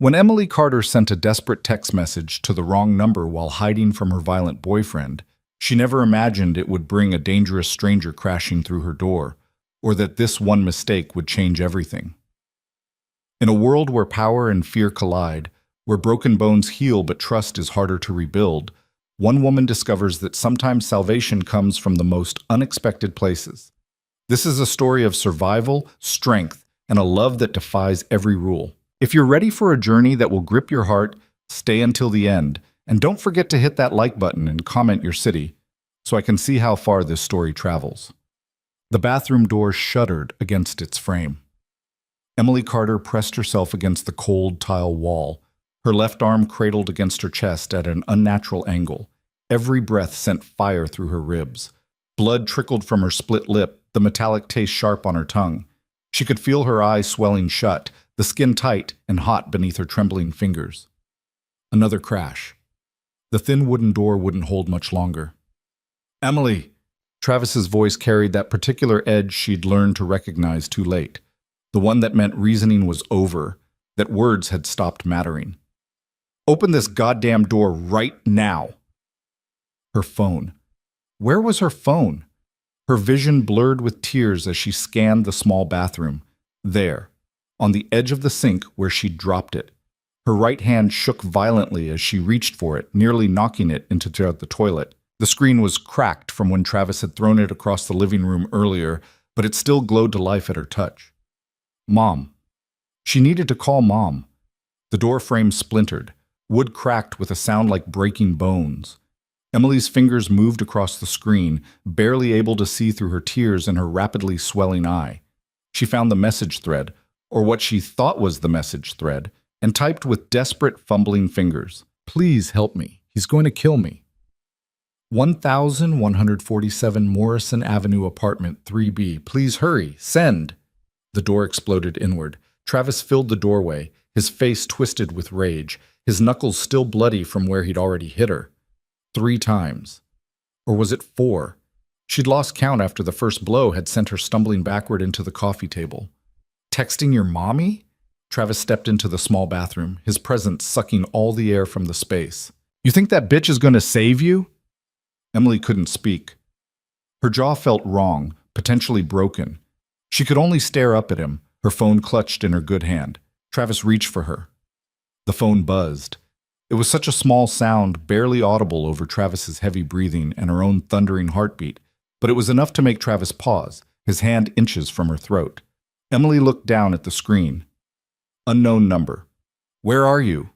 When Emily Carter sent a desperate text message to the wrong number while hiding from her violent boyfriend, she never imagined it would bring a dangerous stranger crashing through her door, or that this one mistake would change everything. In a world where power and fear collide, where broken bones heal but trust is harder to rebuild, one woman discovers that sometimes salvation comes from the most unexpected places. This is a story of survival, strength, and a love that defies every rule. If you're ready for a journey that will grip your heart, stay until the end, and don't forget to hit that like button and comment your city, so I can see how far this story travels. The bathroom door shuddered against its frame. Emily Carter pressed herself against the cold tile wall, her left arm cradled against her chest at an unnatural angle. Every breath sent fire through her ribs. Blood trickled from her split lip, the metallic taste sharp on her tongue. She could feel her eyes swelling shut, the skin tight and hot beneath her trembling fingers. Another crash. The thin wooden door wouldn't hold much longer. "Emily!" Travis's voice carried that particular edge she'd learned to recognize too late. The one that meant reasoning was over, that words had stopped mattering. "Open this goddamn door right now!" Her phone. Where was her phone? Her vision blurred with tears as she scanned the small bathroom. There, on the edge of the sink where she'd dropped it. Her right hand shook violently as she reached for it, nearly knocking it into the toilet. The screen was cracked from when Travis had thrown it across the living room earlier, but it still glowed to life at her touch. Mom. She needed to call Mom. The door frame splintered, wood cracked with a sound like breaking bones. Emily's fingers moved across the screen, barely able to see through her tears and her rapidly swelling eye. She found the message thread, or what she thought was the message thread, and typed with desperate, fumbling fingers. "Please help me. He's going to kill me." 1147 Morrison Avenue, Apartment 3B. Please hurry. Send. The door exploded inward. Travis filled the doorway, his face twisted with rage, his knuckles still bloody from where he'd already hit her. 3 times. Or was it 4? She'd lost count after the first blow had sent her stumbling backward into the coffee table. "Texting your mommy?" Travis stepped into the small bathroom, his presence sucking all the air from the space. "You think that bitch is going to save you?" Emily couldn't speak. Her jaw felt wrong, potentially broken. She could only stare up at him, her phone clutched in her good hand. Travis reached for her. The phone buzzed. It was such a small sound, barely audible over Travis's heavy breathing and her own thundering heartbeat, but it was enough to make Travis pause, his hand inches from her throat. Emily looked down at the screen. Unknown number. "Where are you?"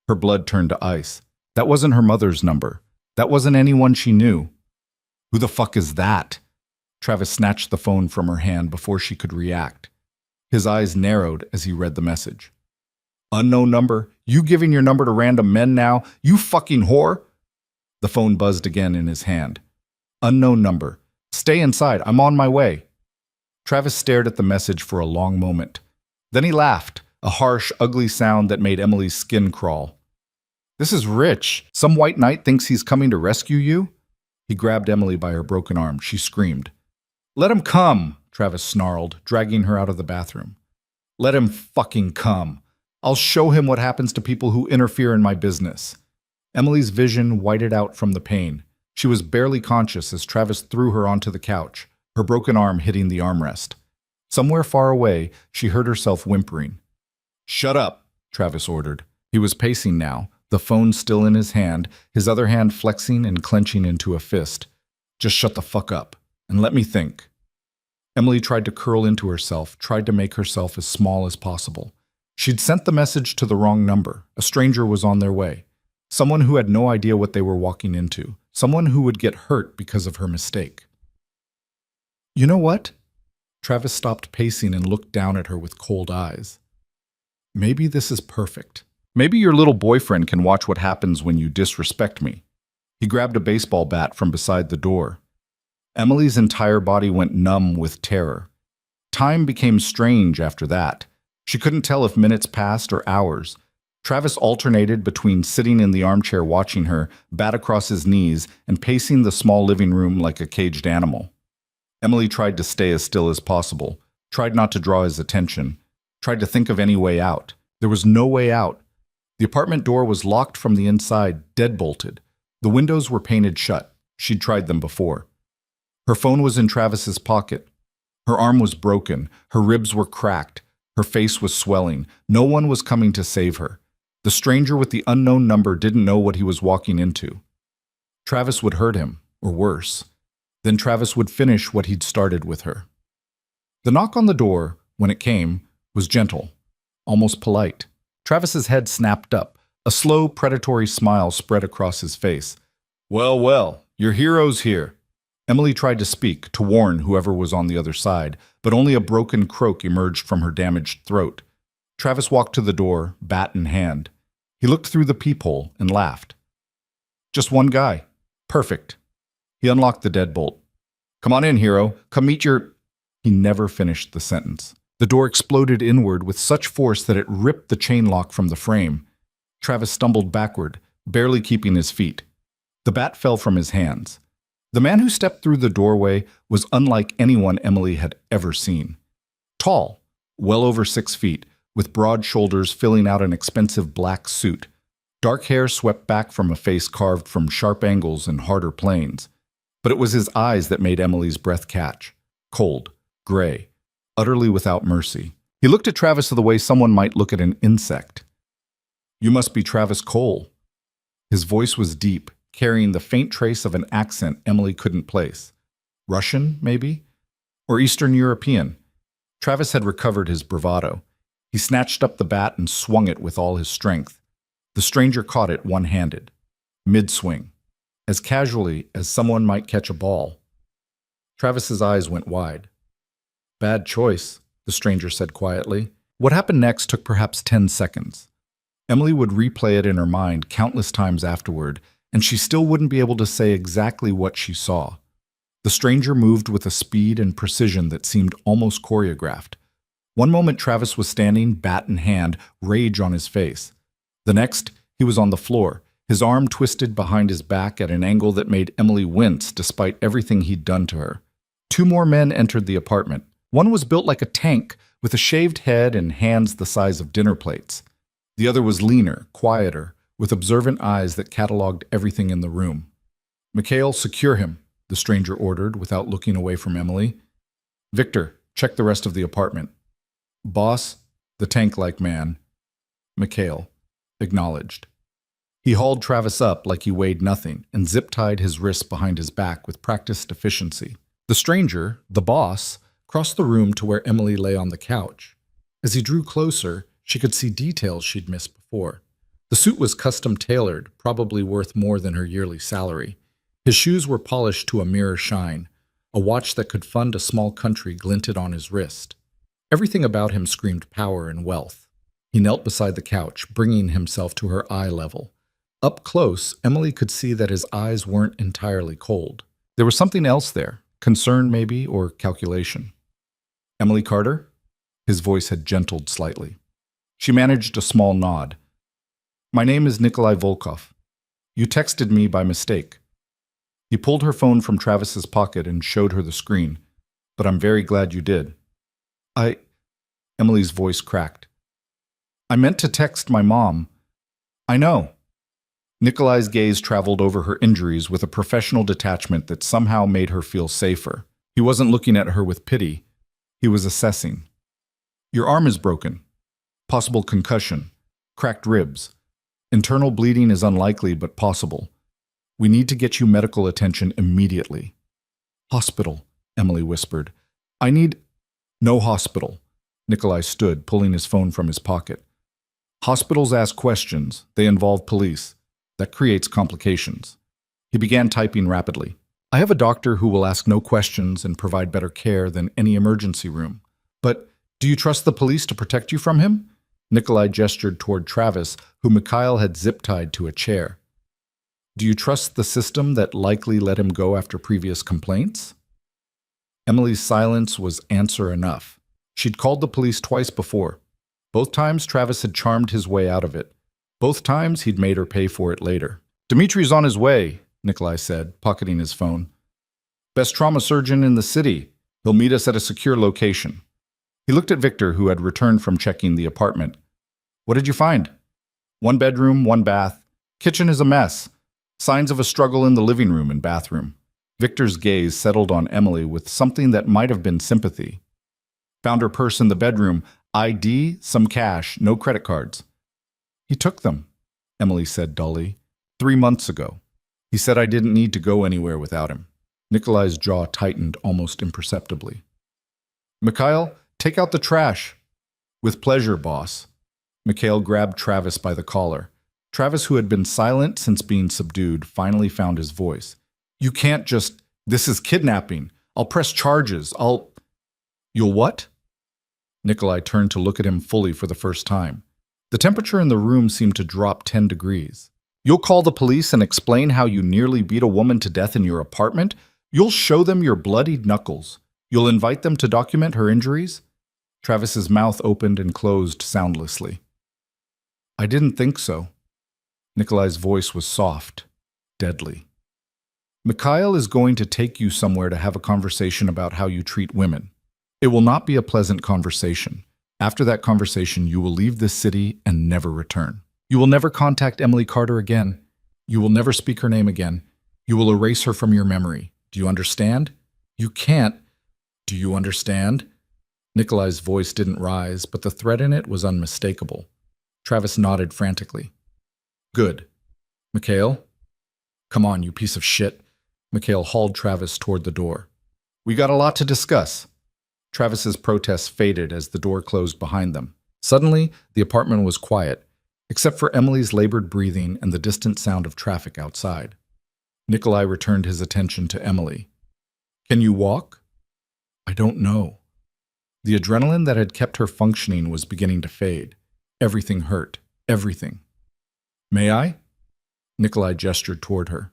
Her blood turned to ice. That wasn't her mother's number. That wasn't anyone she knew. "Who the fuck is that?" Travis snatched the phone from her hand before she could react. His eyes narrowed as he read the message. "Unknown number? You giving your number to random men now? You fucking whore!" The phone buzzed again in his hand. "Unknown number. Stay inside. I'm on my way." Travis stared at the message for a long moment. Then he laughed, a harsh, ugly sound that made Emily's skin crawl. "This is Rich. Some white knight thinks he's coming to rescue you?" He grabbed Emily by her broken arm. She screamed. "Let him come," Travis snarled, dragging her out of the bathroom. "Let him fucking come. I'll show him what happens to people who interfere in my business." Emily's vision whited out from the pain. She was barely conscious as Travis threw her onto the couch, her broken arm hitting the armrest. Somewhere far away, she heard herself whimpering. "Shut up," Travis ordered. He was pacing now, the phone still in his hand, his other hand flexing and clenching into a fist. "Just shut the fuck up, and let me think." Emily tried to curl into herself, tried to make herself as small as possible. She'd sent the message to the wrong number. A stranger was on their way. Someone who had no idea what they were walking into. Someone who would get hurt because of her mistake. "You know what?" Travis stopped pacing and looked down at her with cold eyes. "Maybe this is perfect. Maybe your little boyfriend can watch what happens when you disrespect me." He grabbed a baseball bat from beside the door. Emily's entire body went numb with terror. Time became strange after that. She couldn't tell if minutes passed or hours. Travis alternated between sitting in the armchair watching her, bat across his knees, and pacing the small living room like a caged animal. Emily tried to stay as still as possible, tried not to draw his attention, tried to think of any way out. There was no way out. The apartment door was locked from the inside, deadbolted. The windows were painted shut. She'd tried them before. Her phone was in Travis's pocket. Her arm was broken. Her ribs were cracked. Her face was swelling. No one was coming to save her. The stranger with the unknown number didn't know what he was walking into. Travis would hurt him, or worse. Then Travis would finish what he'd started with her. The knock on the door, when it came, was gentle, almost polite. Travis's head snapped up. A slow, predatory smile spread across his face. "Well, well, your hero's here." Emily tried to speak, to warn whoever was on the other side, but only a broken croak emerged from her damaged throat. Travis walked to the door, bat in hand. He looked through the peephole and laughed. "Just one guy. Perfect." He unlocked the deadbolt. "Come on in, hero. Come meet your—" He never finished the sentence. The door exploded inward with such force that it ripped the chain lock from the frame. Travis stumbled backward, barely keeping his feet. The bat fell from his hands. The man who stepped through the doorway was unlike anyone Emily had ever seen. Tall, well over 6 feet, with broad shoulders filling out an expensive black suit. Dark hair swept back from a face carved from sharp angles and harder planes. But it was his eyes that made Emily's breath catch. Cold, gray, utterly without mercy. He looked at Travis the way someone might look at an insect. "You must be Travis Cole." His voice was deep, carrying the faint trace of an accent Emily couldn't place. Russian, maybe? Or Eastern European? Travis had recovered his bravado. He snatched up the bat and swung it with all his strength. The stranger caught it one-handed, mid-swing, as casually as someone might catch a ball. Travis's eyes went wide. "Bad choice," the stranger said quietly. What happened next took perhaps 10 seconds. Emily would replay it in her mind countless times afterward, and she still wouldn't be able to say exactly what she saw. The stranger moved with a speed and precision that seemed almost choreographed. One moment Travis was standing, bat in hand, rage on his face. The next, he was on the floor, his arm twisted behind his back at an angle that made Emily wince despite everything he'd done to her. 2 more men entered the apartment. One was built like a tank, with a shaved head and hands the size of dinner plates. The other was leaner, quieter, with observant eyes that cataloged everything in the room. "Mikhail, secure him," the stranger ordered without looking away from Emily. "Victor, check the rest of the apartment." "Boss," the tank-like man, Mikhail, acknowledged. He hauled Travis up like he weighed nothing and zip-tied his wrists behind his back with practiced efficiency. The stranger, the boss, crossed the room to where Emily lay on the couch. As he drew closer, she could see details she'd missed before. The suit was custom-tailored, probably worth more than her yearly salary. His shoes were polished to a mirror shine. A watch that could fund a small country glinted on his wrist. Everything about him screamed power and wealth. He knelt beside the couch, bringing himself to her eye level. Up close, Emily could see that his eyes weren't entirely cold. There was something else there, concern maybe, or calculation. "Emily Carter?" His voice had gentled slightly. She managed a small nod. "My name is Nikolai Volkov. You texted me by mistake." He pulled her phone from Travis's pocket and showed her the screen. "But I'm very glad you did." Emily's voice cracked. "I meant to text my mom." "I know." Nikolai's gaze traveled over her injuries with a professional detachment that somehow made her feel safer. He wasn't looking at her with pity. He was assessing. "Your arm is broken. Possible concussion. Cracked ribs. Internal bleeding is unlikely but possible. We need to get you medical attention immediately." "Hospital," Emily whispered. "I need—" "No hospital." Nikolai stood, pulling his phone from his pocket. "Hospitals ask questions. They involve police. That creates complications." He began typing rapidly. "I have a doctor who will ask no questions and provide better care than any emergency room. But do you trust the police to protect you from him?" Nikolai gestured toward Travis, who Mikhail had zip-tied to a chair. "Do you trust the system that likely let him go after previous complaints?" Emily's silence was answer enough. She'd called the police twice before. Both times Travis had charmed his way out of it. Both times he'd made her pay for it later. "Dimitri's on his way," Nikolai said, pocketing his phone. "Best trauma surgeon in the city. He'll meet us at a secure location." He looked at Victor, who had returned from checking the apartment. What did you find? One bedroom, one bath. Kitchen is a mess. Signs of a struggle in the living room and bathroom. Victor's gaze settled on Emily with something that might have been sympathy. Found her purse in the bedroom, ID, some cash, no credit cards. He took them, Emily said dully. 3 months ago. He said I didn't need to go anywhere without him. Nikolai's jaw tightened almost imperceptibly. Mikhail, take out the trash. With pleasure, boss. Mikhail grabbed Travis by the collar. Travis, who had been silent since being subdued, finally found his voice. You can't just... This is kidnapping. I'll press charges. You'll what? Nikolai turned to look at him fully for the first time. The temperature in the room seemed to drop 10 degrees. You'll call the police and explain how you nearly beat a woman to death in your apartment? You'll show them your bloodied knuckles. You'll invite them to document her injuries? Travis's mouth opened and closed soundlessly. I didn't think so. Nikolai's voice was soft, deadly. Mikhail is going to take you somewhere to have a conversation about how you treat women. It will not be a pleasant conversation. After that conversation, you will leave this city and never return. You will never contact Emily Carter again. You will never speak her name again. You will erase her from your memory. Do you understand? You can't. Do you understand? Nikolai's voice didn't rise, but the threat in it was unmistakable. Travis nodded frantically. Good. Mikhail? Come on, you piece of shit. Mikhail hauled Travis toward the door. We got a lot to discuss. Travis's protests faded as the door closed behind them. Suddenly, the apartment was quiet, except for Emily's labored breathing and the distant sound of traffic outside. Nikolai returned his attention to Emily. Can you walk? I don't know. The adrenaline that had kept her functioning was beginning to fade. Everything hurt. Everything. May I? Nikolai gestured toward her.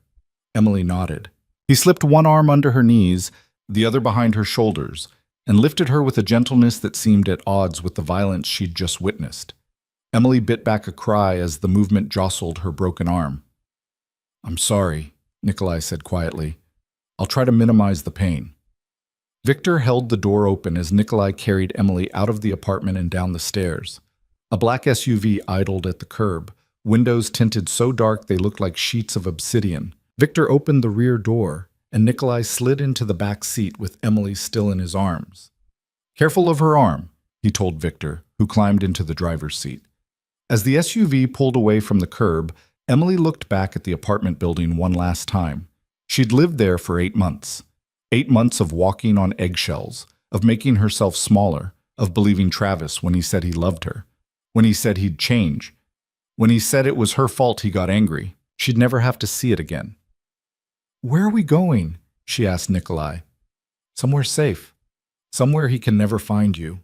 Emily nodded. He slipped one arm under her knees, the other behind her shoulders, and lifted her with a gentleness that seemed at odds with the violence she'd just witnessed. Emily bit back a cry as the movement jostled her broken arm. I'm sorry, Nikolai said quietly. I'll try to minimize the pain. Victor held the door open as Nikolai carried Emily out of the apartment and down the stairs. A black SUV idled at the curb, windows tinted so dark they looked like sheets of obsidian. Victor opened the rear door, and Nikolai slid into the back seat with Emily still in his arms. Careful of her arm, he told Victor, who climbed into the driver's seat. As the SUV pulled away from the curb, Emily looked back at the apartment building one last time. She'd lived there for 8 months. 8 months of walking on eggshells, of making herself smaller, of believing Travis when he said he loved her, when he said he'd change, when he said it was her fault he got angry. She'd never have to see it again. Where are we going? She asked Nikolai. Somewhere safe. Somewhere he can never find you.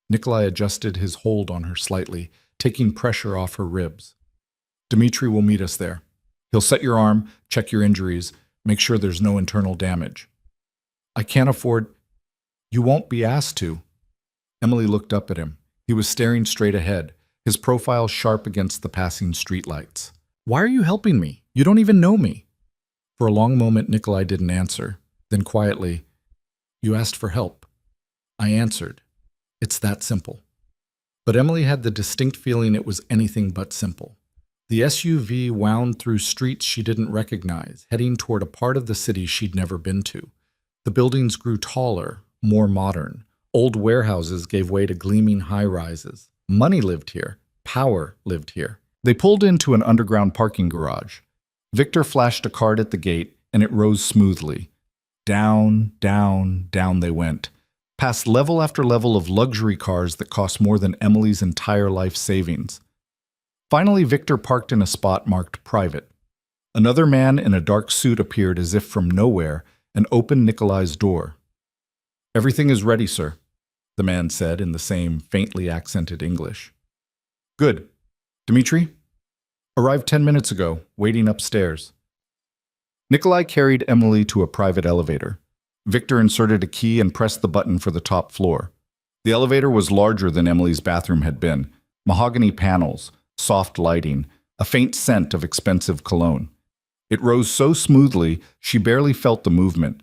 Nikolai adjusted his hold on her slightly, taking pressure off her ribs. Dmitri will meet us there. He'll set your arm, check your injuries, make sure there's no internal damage. I can't afford... You won't be asked to. Emily looked up at him. He was staring straight ahead, his profile sharp against the passing streetlights. Why are you helping me? You don't even know me. For a long moment, Nikolai didn't answer. Then quietly, You asked for help. I answered. It's that simple. But Emily had the distinct feeling it was anything but simple. The SUV wound through streets she didn't recognize, heading toward a part of the city she'd never been to. The buildings grew taller, more modern. Old warehouses gave way to gleaming high-rises. Money lived here. Power lived here. They pulled into an underground parking garage. Victor flashed a card at the gate, and it rose smoothly. Down, down, down they went, past level after level of luxury cars that cost more than Emily's entire life savings. Finally, Victor parked in a spot marked private. Another man in a dark suit appeared as if from nowhere and opened Nikolai's door. Everything is ready, sir, the man said in the same faintly accented English. Good. Dmitri? Arrived 10 minutes ago, waiting upstairs. Nikolai carried Emily to a private elevator. Victor inserted a key and pressed the button for the top floor. The elevator was larger than Emily's bathroom had been. Mahogany panels, soft lighting, a faint scent of expensive cologne. It rose so smoothly, she barely felt the movement.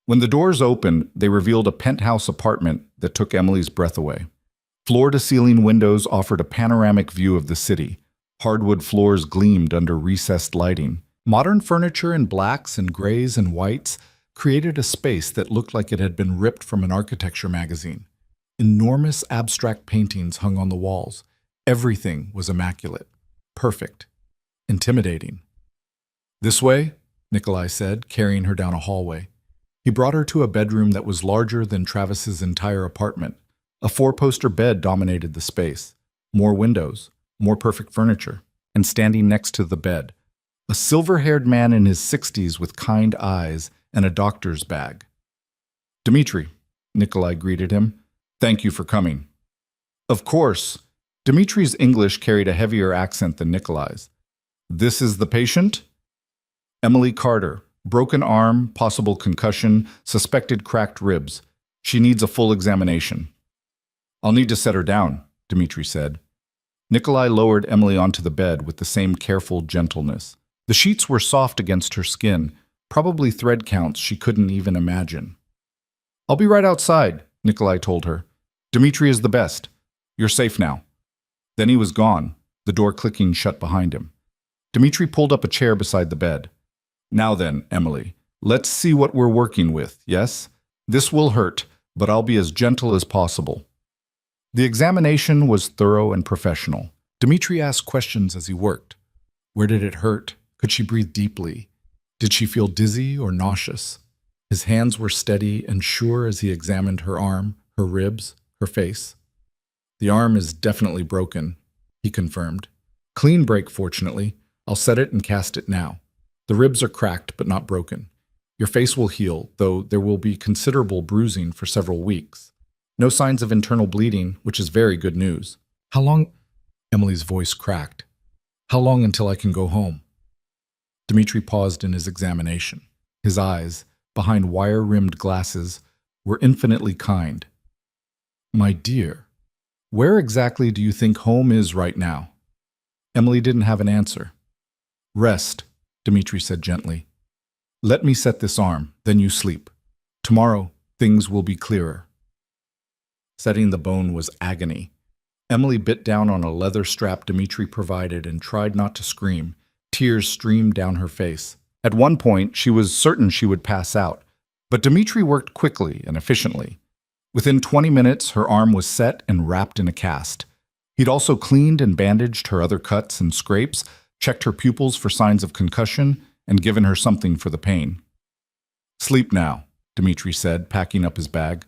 When the doors opened, they revealed a penthouse apartment that took Emily's breath away. Floor-to-ceiling windows offered a panoramic view of the city. Hardwood floors gleamed under recessed lighting. Modern furniture in blacks and grays and whites created a space that looked like it had been ripped from an architecture magazine. Enormous abstract paintings hung on the walls. Everything was immaculate, perfect, intimidating. "This way," Nikolai said, carrying her down a hallway. He brought her to a bedroom that was larger than Travis's entire apartment. A four-poster bed dominated the space. More windows, more perfect furniture, and standing next to the bed, a silver-haired man in his 60s with kind eyes and a doctor's bag. "Dmitri," Nikolai greeted him. "Thank you for coming." Of course, Dmitri's English carried a heavier accent than Nikolai's. "This is the patient?" "Emily Carter. Broken arm, possible concussion, suspected cracked ribs. She needs a full examination." "I'll need to set her down," Dmitri said. Nikolai lowered Emily onto the bed with the same careful gentleness. The sheets were soft against her skin, probably thread counts she couldn't even imagine. "I'll be right outside," Nikolai told her. "Dmitri is the best. You're safe now." Then he was gone, the door clicking shut behind him. Dmitri pulled up a chair beside the bed. "Now then, Emily, let's see what we're working with, yes? This will hurt, but I'll be as gentle as possible." The examination was thorough and professional. Dmitri asked questions as he worked. Where did it hurt? Could she breathe deeply? Did she feel dizzy or nauseous? His hands were steady and sure as he examined her arm, her ribs, her face. "The arm is definitely broken," he confirmed. "Clean break, fortunately. I'll set it and cast it now. The ribs are cracked but not broken. Your face will heal, though there will be considerable bruising for several weeks. No signs of internal bleeding, which is very good news." "How long?" Emily's voice cracked. "How long until I can go home?" Dmitri paused in his examination. His eyes, behind wire-rimmed glasses, were infinitely kind. "My dear, where exactly do you think home is right now?" Emily didn't have an answer. "Rest," Dmitri said gently. "Let me set this arm, then you sleep. Tomorrow, things will be clearer." Setting the bone was agony. Emily bit down on a leather strap Dmitri provided and tried not to scream. Tears streamed down her face. At one point, she was certain she would pass out, but Dmitri worked quickly and efficiently. Within 20 minutes, her arm was set and wrapped in a cast. He'd also cleaned and bandaged her other cuts and scrapes, checked her pupils for signs of concussion, and given her something for the pain. "Sleep now," Dmitri said, packing up his bag.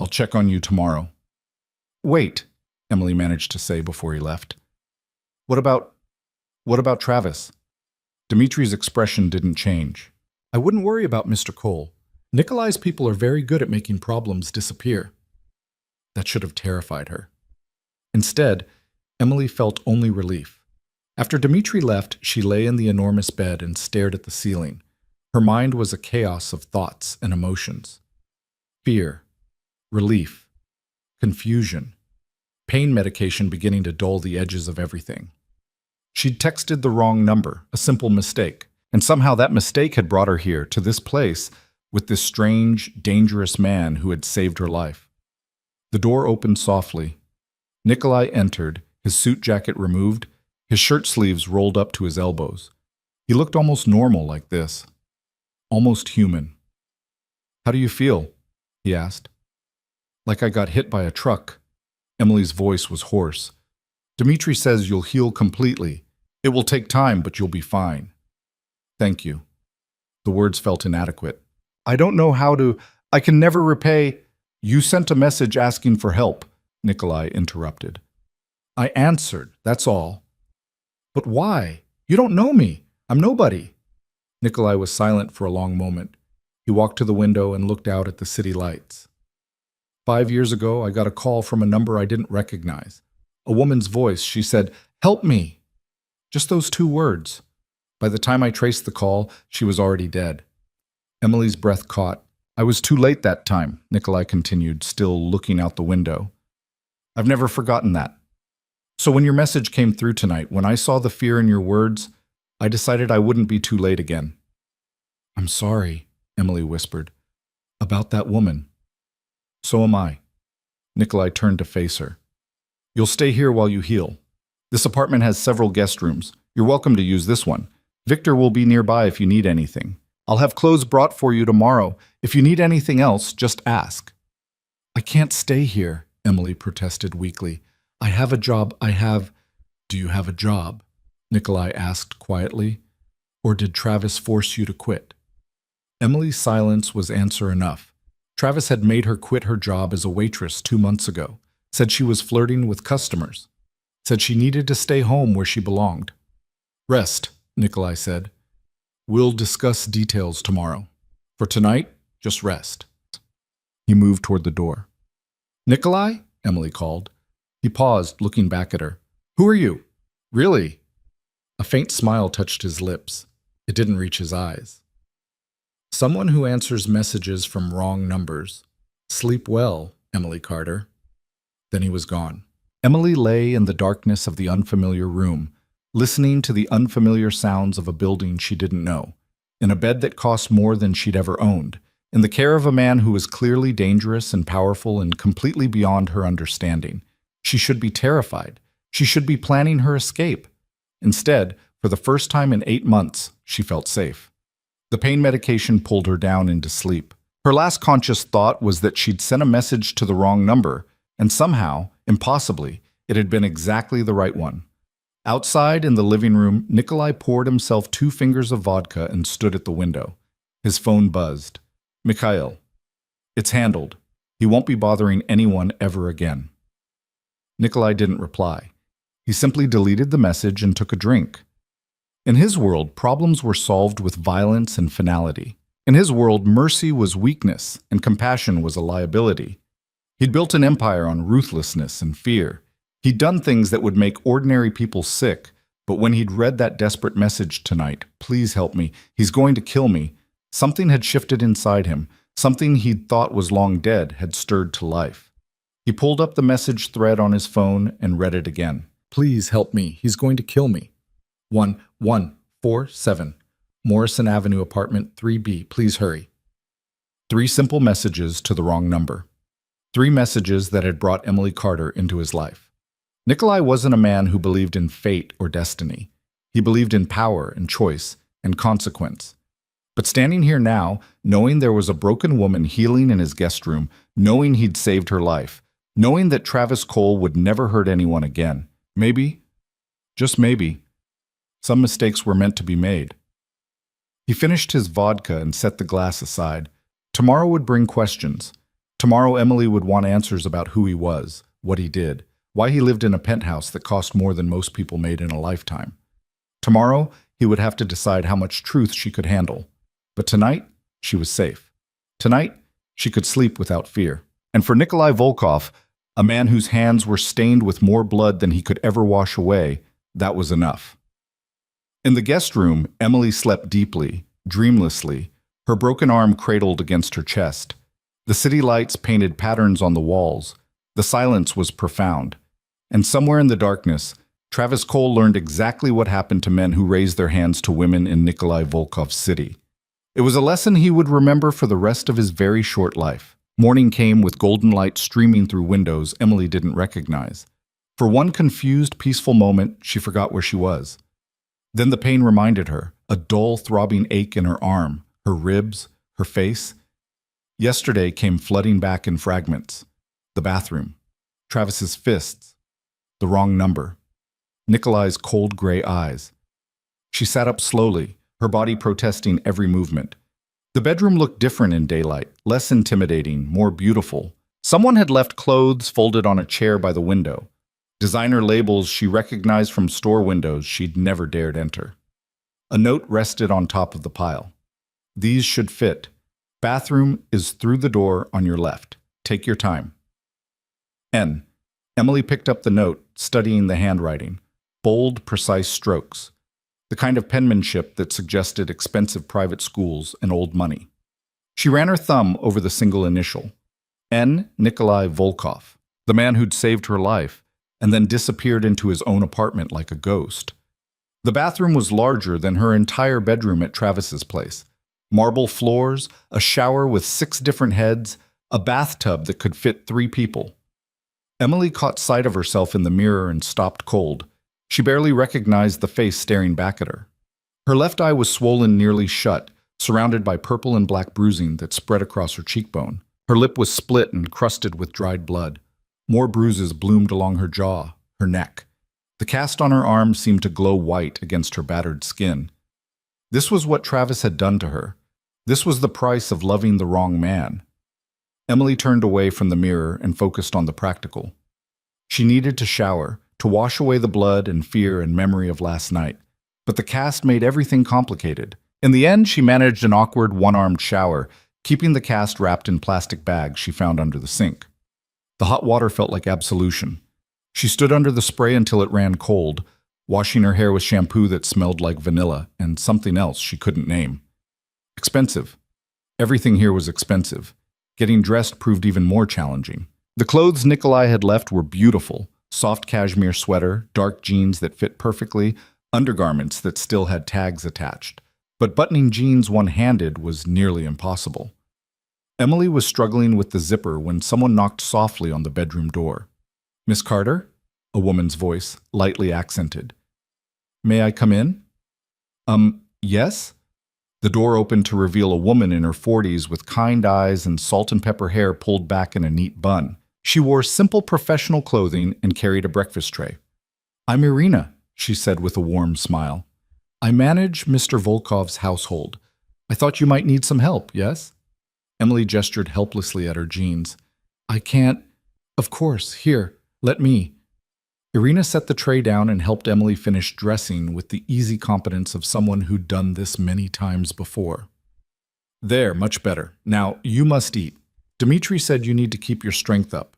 "I'll check on you tomorrow." "Wait," Emily managed to say before he left. What about Travis?" Dmitri's expression didn't change. "I wouldn't worry about Mr. Cole. Nikolai's people are very good at making problems disappear." That should have terrified her. Instead, Emily felt only relief. After Dmitri left, she lay in the enormous bed and stared at the ceiling. Her mind was a chaos of thoughts and emotions. Fear, relief, confusion, pain medication beginning to dull the edges of everything. She'd texted the wrong number, a simple mistake, and somehow that mistake had brought her here, to this place, with this strange, dangerous man who had saved her life. The door opened softly. Nikolai entered, his suit jacket removed, his shirt sleeves rolled up to his elbows. He looked almost normal like this. Almost human. "How do you feel?" he asked. "Like I got hit by a truck." Emily's voice was hoarse. "Dmitri says you'll heal completely. It will take time, but you'll be fine." "Thank you." The words felt inadequate. "I don't know how to. I can never repay." "You sent a message asking for help," Nikolai interrupted. "I answered, that's all." "But why? You don't know me. I'm nobody." Nikolai was silent for a long moment. He walked to the window and looked out at the city lights. 5 years ago, I got a call from a number I didn't recognize. A woman's voice. She said, "Help me." Just those 2 words. By the time I traced the call, she was already dead. Emily's breath caught. "I was too late that time," Nikolai continued, still looking out the window. "I've never forgotten that. So when your message came through tonight, when I saw the fear in your words, I decided I wouldn't be too late again." "I'm sorry," Emily whispered. "About that woman." "So am I." Nikolai turned to face her. You'll stay here while you heal. This apartment has several guest rooms. You're welcome to use this one. Victor will be nearby if you need anything. I'll have clothes brought for you tomorrow. If you need anything else, just ask. I can't stay here, Emily protested weakly. I have a job. Do you have a job? Nikolai asked quietly. Or did Travis force you to quit? Emily's silence was answer enough. Travis had made her quit her job as a waitress 2 months ago, said she was flirting with customers, said she needed to stay home where she belonged. Rest, Nikolai said. We'll discuss details tomorrow. For tonight, just rest. He moved toward the door. Nikolai? Emily called. He paused, looking back at her. Who are you? Really? A faint smile touched his lips. It didn't reach his eyes. Someone who answers messages from wrong numbers. Sleep well, Emily Carter. Then he was gone. Emily lay in the darkness of the unfamiliar room, listening to the unfamiliar sounds of a building she didn't know, in a bed that cost more than she'd ever owned, in the care of a man who was clearly dangerous and powerful and completely beyond her understanding. She should be terrified. She should be planning her escape. Instead, for the first time in 8 months, she felt safe. The pain medication pulled her down into sleep. Her last conscious thought was that she'd sent a message to the wrong number, and somehow, impossibly, it had been exactly the right one. Outside in the living room, Nikolai poured himself 2 fingers of vodka and stood at the window. His phone buzzed. Mikhail. It's handled. He won't be bothering anyone ever again. Nikolai didn't reply. He simply deleted the message and took a drink. In his world, problems were solved with violence and finality. In his world, mercy was weakness and compassion was a liability. He'd built an empire on ruthlessness and fear. He'd done things that would make ordinary people sick, but when he'd read that desperate message tonight, please help me, he's going to kill me, something had shifted inside him. Something he'd thought was long dead had stirred to life. He pulled up the message thread on his phone and read it again. Please help me, he's going to kill me. 1147 Morrison Avenue, apartment 3B, please hurry. 3 simple messages to the wrong number. 3 messages that had brought Emily Carter into his life. Nikolai wasn't a man who believed in fate or destiny. He believed in power and choice and consequence. But standing here now, knowing there was a broken woman healing in his guest room, knowing he'd saved her life, knowing that Travis Cole would never hurt anyone again, maybe, just maybe, some mistakes were meant to be made. He finished his vodka and set the glass aside. Tomorrow would bring questions. Tomorrow Emily would want answers about who he was, what he did, why he lived in a penthouse that cost more than most people made in a lifetime. Tomorrow, he would have to decide how much truth she could handle. But tonight, she was safe. Tonight, she could sleep without fear. And for Nikolai Volkov, a man whose hands were stained with more blood than he could ever wash away, that was enough. In the guest room, Emily slept deeply, dreamlessly, her broken arm cradled against her chest. The city lights painted patterns on the walls. The silence was profound. And somewhere in the darkness, Travis Cole learned exactly what happened to men who raised their hands to women in Nikolai Volkov's city. It was a lesson he would remember for the rest of his very short life. Morning came with golden light streaming through windows Emily didn't recognize. For one confused, peaceful moment, she forgot where she was. Then the pain reminded her, a dull, throbbing ache in her arm, her ribs, her face. Yesterday came flooding back in fragments. The bathroom, Travis's fists, the wrong number, Nikolai's cold gray eyes. She sat up slowly, her body protesting every movement. The bedroom looked different in daylight, less intimidating, more beautiful. Someone had left clothes folded on a chair by the window. Designer labels she recognized from store windows she'd never dared enter. A note rested on top of the pile. These should fit. Bathroom is through the door on your left. Take your time. N. Emily picked up the note, studying the handwriting. Bold, precise strokes. The kind of penmanship that suggested expensive private schools and old money. She ran her thumb over the single initial. N. Nikolai Volkov, the man who'd saved her life, and then disappeared into his own apartment like a ghost. The bathroom was larger than her entire bedroom at Travis's place. Marble floors, a shower with 6 different heads, a bathtub that could fit 3 people. Emily caught sight of herself in the mirror and stopped cold. She barely recognized the face staring back at her. Her left eye was swollen nearly shut, surrounded by purple and black bruising that spread across her cheekbone. Her lip was split and crusted with dried blood. More bruises bloomed along her jaw, her neck. The cast on her arm seemed to glow white against her battered skin. This was what Travis had done to her. This was the price of loving the wrong man. Emily turned away from the mirror and focused on the practical. She needed to shower, to wash away the blood and fear and memory of last night. But the cast made everything complicated. In the end, she managed an awkward one-armed shower, keeping the cast wrapped in plastic bags she found under the sink. The hot water felt like absolution. She stood under the spray until it ran cold, washing her hair with shampoo that smelled like vanilla and something else she couldn't name. Expensive. Everything here was expensive. Getting dressed proved even more challenging. The clothes Nikolai had left were beautiful. Soft cashmere sweater, dark jeans that fit perfectly, undergarments that still had tags attached. But buttoning jeans one-handed was nearly impossible. Emily was struggling with the zipper when someone knocked softly on the bedroom door. "Miss Carter?" A woman's voice, lightly accented. "May I come in?" Yes?" The door opened to reveal a woman in her 40s with kind eyes and salt and pepper hair pulled back in a neat bun. She wore simple professional clothing and carried a breakfast tray. "I'm Irina," she said with a warm smile. "I manage Mr. Volkov's household. I thought you might need some help, yes?" Emily gestured helplessly at her jeans. "I can't—" "Of course, here, let me." Irina set the tray down and helped Emily finish dressing with the easy competence of someone who'd done this many times before. "There, much better. Now, you must eat. Dmitri said you need to keep your strength up."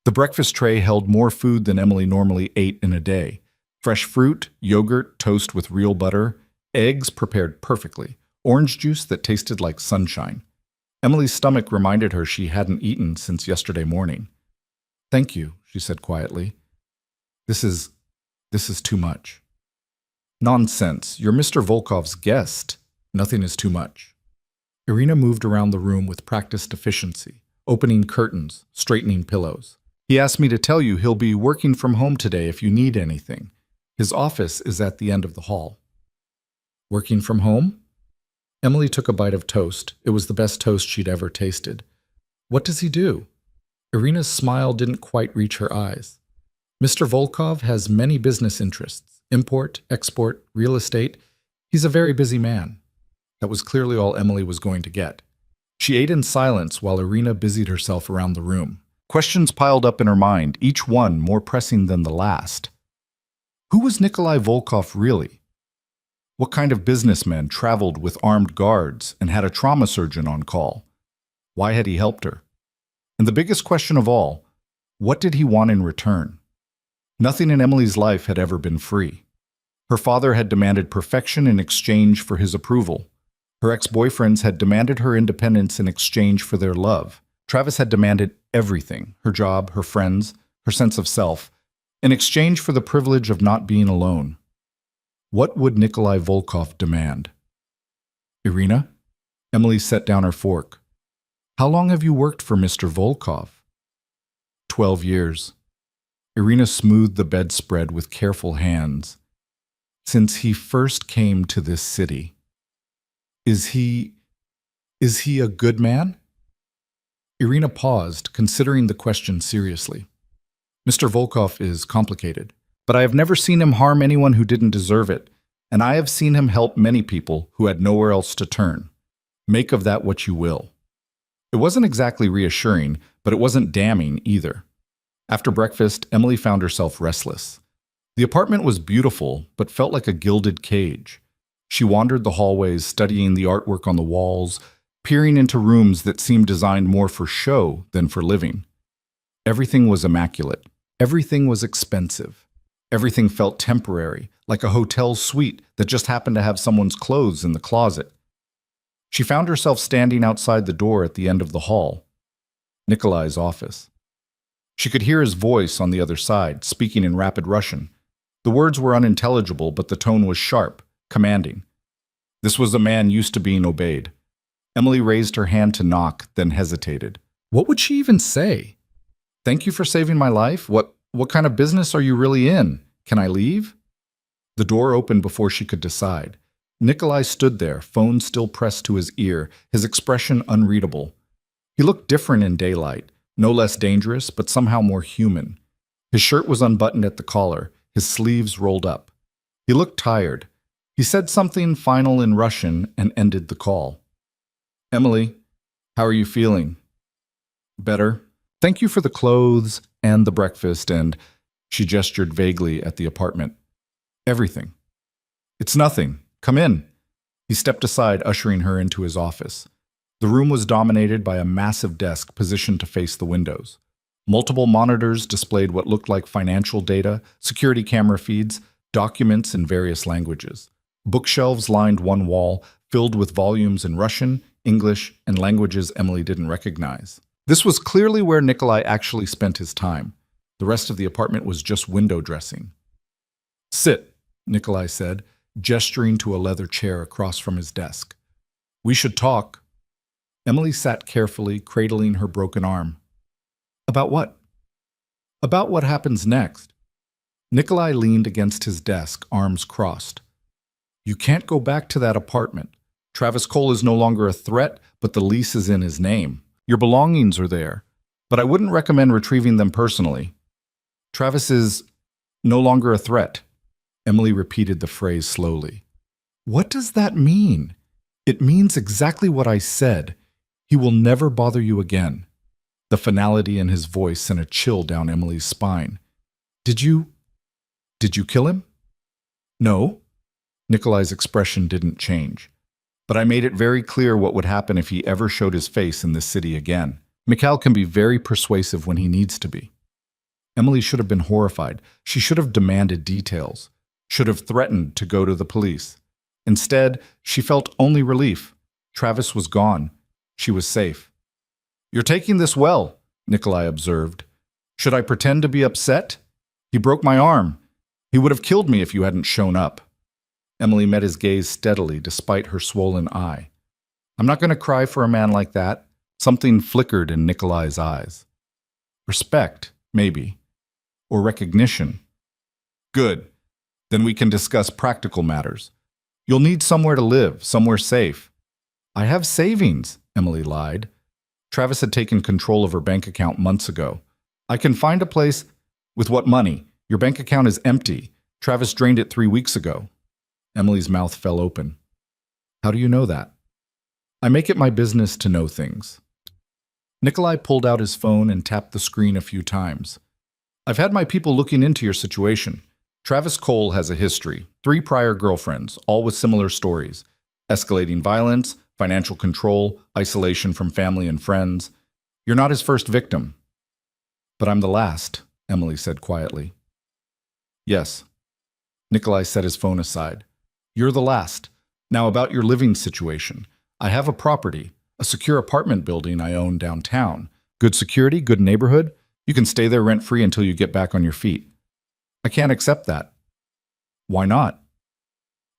The breakfast tray held more food than Emily normally ate in a day. Fresh fruit, yogurt, toast with real butter, eggs prepared perfectly, orange juice that tasted like sunshine. Emily's stomach reminded her she hadn't eaten since yesterday morning. "Thank you," she said quietly. This is too much." "Nonsense. You're Mr. Volkov's guest. Nothing is too much." Irina moved around the room with practiced efficiency, opening curtains, straightening pillows. "He asked me to tell you he'll be working from home today if you need anything. His office is at the end of the hall." "Working from home?" Emily took a bite of toast. It was the best toast she'd ever tasted. "What does he do?" Irina's smile didn't quite reach her eyes. "Mr. Volkov has many business interests. Import, export, real estate. He's a very busy man." That was clearly all Emily was going to get. She ate in silence while Irina busied herself around the room. Questions piled up in her mind, each one more pressing than the last. Who was Nikolai Volkov really? What kind of businessman traveled with armed guards and had a trauma surgeon on call? Why had he helped her? And the biggest question of all, what did he want in return? Nothing in Emily's life had ever been free. Her father had demanded perfection in exchange for his approval. Her ex-boyfriends had demanded her independence in exchange for their love. Travis had demanded everything, her job, her friends, her sense of self, in exchange for the privilege of not being alone. What would Nikolai Volkov demand? "Irina?" Emily set down her fork. "How long have you worked for Mr. Volkov?" 12 years. Irina smoothed the bedspread with careful hands. "Since he first came to this city. Is he a good man?" Irina paused, considering the question seriously. "Mr. Volkov is complicated, but I have never seen him harm anyone who didn't deserve it, and I have seen him help many people who had nowhere else to turn. Make of that what you will." It wasn't exactly reassuring, but it wasn't damning either. After breakfast, Emily found herself restless. The apartment was beautiful, but felt like a gilded cage. She wandered the hallways, studying the artwork on the walls, peering into rooms that seemed designed more for show than for living. Everything was immaculate. Everything was expensive. Everything felt temporary, like a hotel suite that just happened to have someone's clothes in the closet. She found herself standing outside the door at the end of the hall. Nikolai's office. She could hear his voice on the other side, speaking in rapid Russian. The words were unintelligible, but the tone was sharp, commanding. This was a man used to being obeyed. Emily raised her hand to knock, then hesitated. What would she even say? Thank you for saving my life. What kind of business are you really in? Can I leave? The door opened before she could decide. Nikolai stood there, phone still pressed to his ear, his expression unreadable. He looked different in daylight, no less dangerous, but somehow more human. His shirt was unbuttoned at the collar, his sleeves rolled up. He looked tired. He said something final in Russian and ended the call. Emily, how are you feeling? Better. Thank you for the clothes and the breakfast and, she gestured vaguely at the apartment. Everything. It's nothing. Come in. He stepped aside, ushering her into his office. The room was dominated by a massive desk positioned to face the windows. Multiple monitors displayed what looked like financial data, security camera feeds, documents in various languages. Bookshelves lined one wall, filled with volumes in Russian, English, and languages Emily didn't recognize. This was clearly where Nikolai actually spent his time. The rest of the apartment was just window dressing. Sit, Nikolai said, gesturing to a leather chair across from his desk. We should talk. Emily sat carefully, cradling her broken arm. About what? About what happens next. Nikolai leaned against his desk, arms crossed. You can't go back to that apartment. Travis Cole is no longer a threat, but the lease is in his name. Your belongings are there, but I wouldn't recommend retrieving them personally. Travis is no longer a threat. Emily repeated the phrase slowly. What does that mean? It means exactly what I said. He will never bother you again. The finality in his voice sent a chill down Emily's spine. Did you kill him? No. Nikolai's expression didn't change. But I made it very clear what would happen if he ever showed his face in this city again. Mikhail can be very persuasive when he needs to be. Emily should have been horrified. She should have demanded details, should have threatened to go to the police. Instead, she felt only relief. Travis was gone. She was safe. You're taking this well, Nikolai observed. Should I pretend to be upset? He broke my arm. He would have killed me if you hadn't shown up. Emily met his gaze steadily despite her swollen eye. I'm not going to cry for a man like that. Something flickered in Nikolai's eyes. Respect, maybe. Or recognition. Good. Then we can discuss practical matters. You'll need somewhere to live, somewhere safe. I have savings, Emily lied. Travis had taken control of her bank account months ago. I can find a place. With what money? Your bank account is empty. Travis drained it 3 weeks ago. Emily's mouth fell open. How do you know that? I make it my business to know things. Nikolai pulled out his phone and tapped the screen a few times. I've had my people looking into your situation. Travis Cole has a history, 3 prior girlfriends, all with similar stories. Escalating violence, financial control, isolation from family and friends. You're not his first victim. But I'm the last, Emily said quietly. Yes. Nikolai set his phone aside. You're the last. Now about your living situation. I have a property, a secure apartment building I own downtown. Good security, good neighborhood. You can stay there rent-free until you get back on your feet. I can't accept that. Why not?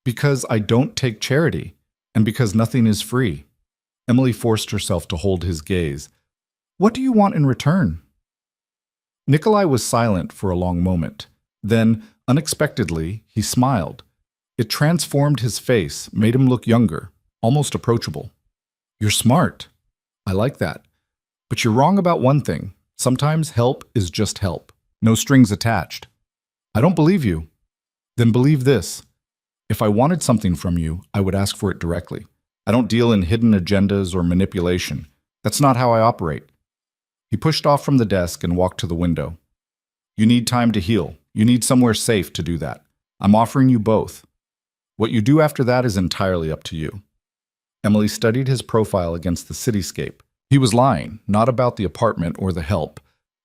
Because I don't take charity, and because nothing is free. Emily forced herself to hold his gaze. What do you want in return? Nikolai was silent for a long moment. Then, unexpectedly, he smiled. It transformed his face, made him look younger, almost approachable. You're smart. I like that. But you're wrong about one thing. Sometimes help is just help. No strings attached. I don't believe you. Then believe this. If I wanted something from you, I would ask for it directly. I don't deal in hidden agendas or manipulation. That's not how I operate. He pushed off from the desk and walked to the window. You need time to heal. You need somewhere safe to do that. I'm offering you both. What you do after that is entirely up to you. Emily studied his profile against the cityscape. He was lying, not about the apartment or the help,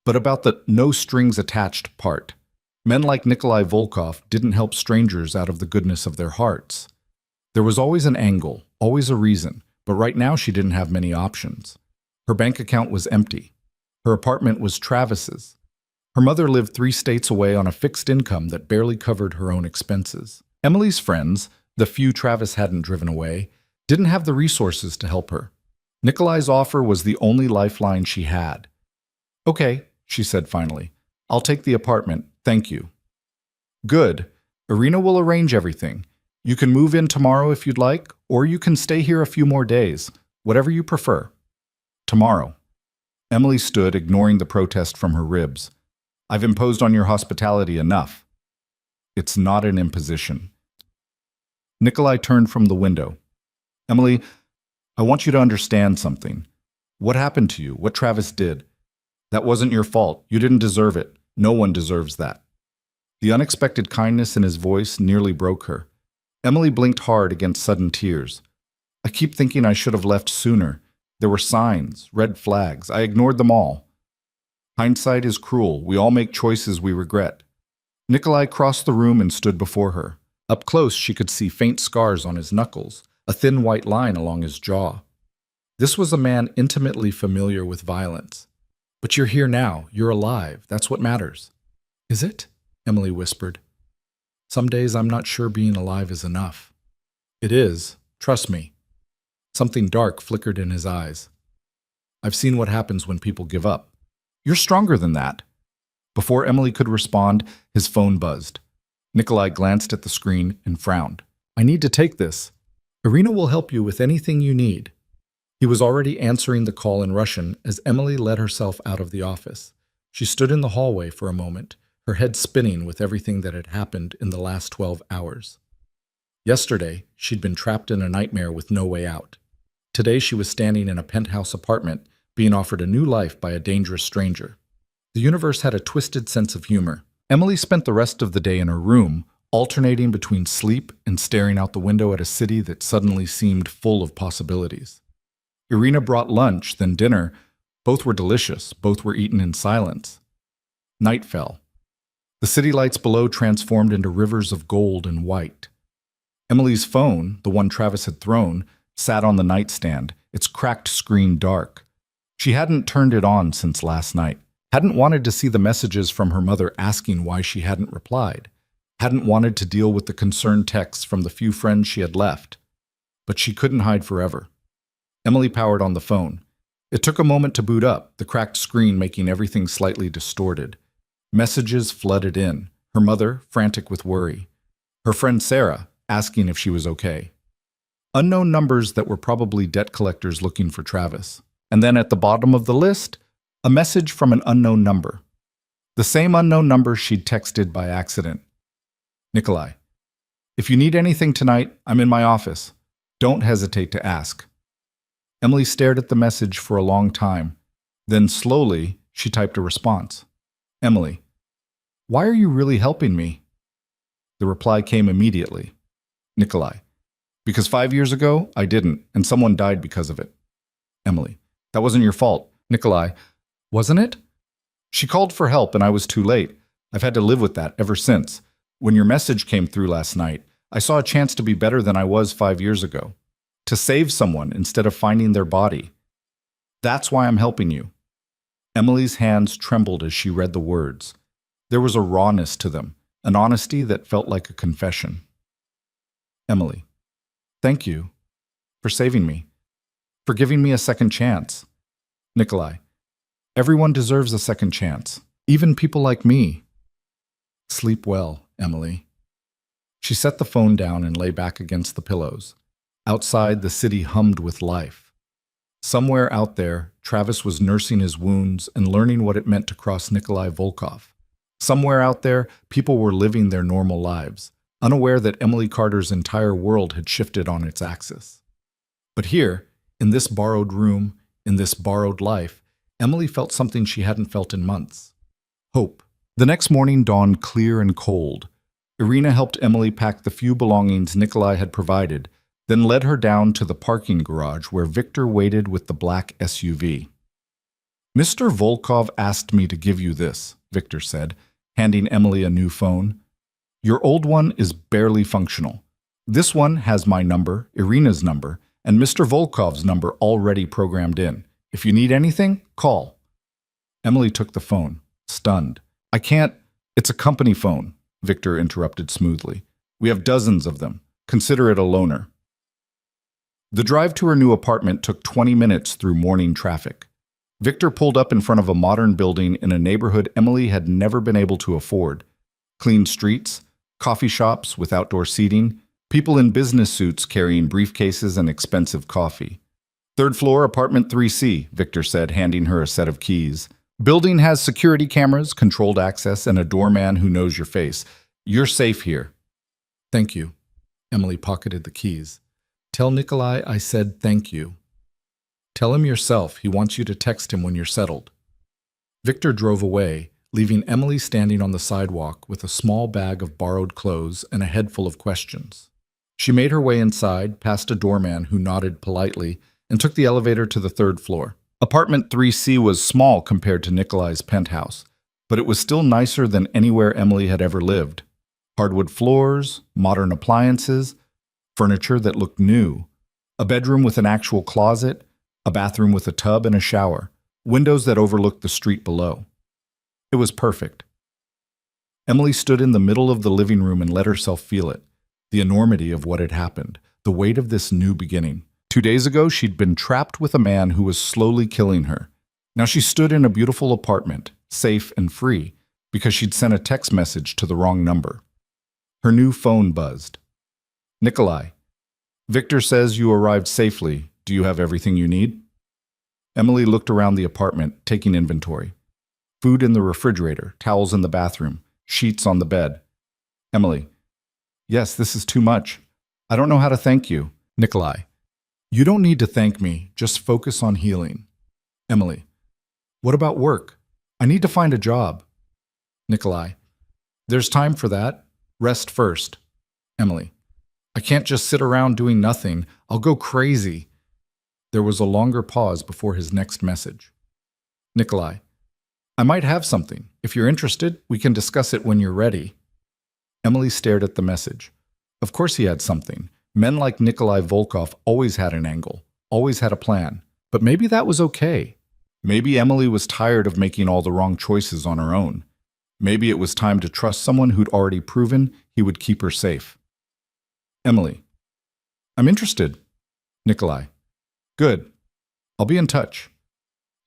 but about the no-strings-attached part. Men like Nikolai Volkov didn't help strangers out of the goodness of their hearts. There was always an angle, always a reason, but right now she didn't have many options. Her bank account was empty. Her apartment was Travis's. Her mother lived 3 states away on a fixed income that barely covered her own expenses. Emily's friends, the few Travis hadn't driven away, didn't have the resources to help her. Nikolai's offer was the only lifeline she had. Okay, she said finally. I'll take the apartment, thank you. Good. Irina will arrange everything. You can move in tomorrow if you'd like, or you can stay here a few more days, whatever you prefer. Tomorrow. Emily stood, ignoring the protest from her ribs. I've imposed on your hospitality enough. It's not an imposition. Nikolai turned from the window. Emily, I want you to understand something. What happened to you, what Travis did, that wasn't your fault. You didn't deserve it. No one deserves that. The unexpected kindness in his voice nearly broke her. Emily blinked hard against sudden tears. I keep thinking I should have left sooner. There were signs, red flags. I ignored them all. Hindsight is cruel. We all make choices we regret. Nikolai crossed the room and stood before her. Up close, she could see faint scars on his knuckles, a thin white line along his jaw. This was a man intimately familiar with violence. But you're here now. You're alive. That's what matters. Is it? Emily whispered. Some days I'm not sure being alive is enough. It is. Trust me. Something dark flickered in his eyes. I've seen what happens when people give up. You're stronger than that. Before Emily could respond, his phone buzzed. Nikolai glanced at the screen and frowned. I need to take this. Irina will help you with anything you need. He was already answering the call in Russian as Emily let herself out of the office. She stood in the hallway for a moment, her head spinning with everything that had happened in the last 12 hours. Yesterday, she'd been trapped in a nightmare with no way out. Today, she was standing in a penthouse apartment, being offered a new life by a dangerous stranger. The universe had a twisted sense of humor. Emily spent the rest of the day in her room, alternating between sleep and staring out the window at a city that suddenly seemed full of possibilities. Irina brought lunch, then dinner. Both were delicious. Both were eaten in silence. Night fell. The city lights below transformed into rivers of gold and white. Emily's phone, the one Travis had thrown, sat on the nightstand, its cracked screen dark. She hadn't turned it on since last night, hadn't wanted to see the messages from her mother asking why she hadn't replied, hadn't wanted to deal with the concerned texts from the few friends she had left. But she couldn't hide forever. Emily powered on the phone. It took a moment to boot up, the cracked screen making everything slightly distorted. Messages flooded in, her mother frantic with worry, her friend Sarah asking if she was okay. Unknown numbers that were probably debt collectors looking for Travis. And then at the bottom of the list, a message from an unknown number. The same unknown number she'd texted by accident. Nikolai, if you need anything tonight, I'm in my office. Don't hesitate to ask. Emily stared at the message for a long time. Then slowly, she typed a response. Emily, why are you really helping me? The reply came immediately. Nikolai, because 5 years ago, I didn't, and someone died because of it. Emily, that wasn't your fault. Nikolai, wasn't it? She called for help and I was too late. I've had to live with that ever since. When your message came through last night, I saw a chance to be better than I was 5 years ago. To save someone instead of finding their body. That's why I'm helping you. Emily's hands trembled as she read the words. There was a rawness to them, an honesty that felt like a confession. Emily, thank you for saving me, for giving me a second chance. Nikolai, everyone deserves a second chance, even people like me. Sleep well, Emily. She set the phone down and lay back against the pillows. Outside, the city hummed with life. Somewhere out there, Travis was nursing his wounds and learning what it meant to cross Nikolai Volkov. Somewhere out there, people were living their normal lives, unaware that Emily Carter's entire world had shifted on its axis. But here, in this borrowed room, in this borrowed life, Emily felt something she hadn't felt in months. Hope. The next morning dawned clear and cold. Irina helped Emily pack the few belongings Nikolai had provided, then led her down to the parking garage where Victor waited with the black SUV. Mr. Volkov asked me to give you this, Victor said, handing Emily a new phone. Your old one is barely functional. This one has my number, Irina's number, and Mr. Volkov's number already programmed in. If you need anything, call. Emily took the phone, stunned. I can't. It's a company phone, Victor interrupted smoothly. We have dozens of them. Consider it a loaner. The drive to her new apartment took 20 minutes through morning traffic. Victor pulled up in front of a modern building in a neighborhood Emily had never been able to afford. Clean streets, coffee shops with outdoor seating, people in business suits carrying briefcases and expensive coffee. Third floor, apartment 3C, Victor said, handing her a set of keys. Building has security cameras, controlled access, and a doorman who knows your face. You're safe here. Thank you. Emily pocketed the keys. Tell Nikolai I said thank you. Tell him yourself. He wants you to text him when you're settled. Victor drove away, leaving Emily standing on the sidewalk with a small bag of borrowed clothes and a head full of questions. She made her way inside, past a doorman who nodded politely, and took the elevator to the third floor. Apartment 3C was small compared to Nikolai's penthouse, but it was still nicer than anywhere Emily had ever lived. Hardwood floors, modern appliances, furniture that looked new, a bedroom with an actual closet, a bathroom with a tub and a shower, windows that overlooked the street below. It was perfect. Emily stood in the middle of the living room and let herself feel it, the enormity of what had happened, the weight of this new beginning. 2 days ago, she'd been trapped with a man who was slowly killing her. Now she stood in a beautiful apartment, safe and free, because she'd sent a text message to the wrong number. Her new phone buzzed. Nikolai, Victor says you arrived safely. Do you have everything you need? Emily looked around the apartment, taking inventory. Food in the refrigerator, towels in the bathroom, sheets on the bed. Emily, yes, this is too much. I don't know how to thank you. Nikolai, you don't need to thank me. Just focus on healing. Emily, what about work? I need to find a job. Nikolai, there's time for that. Rest first. Emily, I can't just sit around doing nothing. I'll go crazy. There was a longer pause before his next message. Nikolai, I might have something. If you're interested, we can discuss it when you're ready. Emily stared at the message. Of course he had something. Men like Nikolai Volkov always had an angle, always had a plan. But maybe that was okay. Maybe Emily was tired of making all the wrong choices on her own. Maybe it was time to trust someone who'd already proven he would keep her safe. Emily, I'm interested. Nikolai, good. I'll be in touch.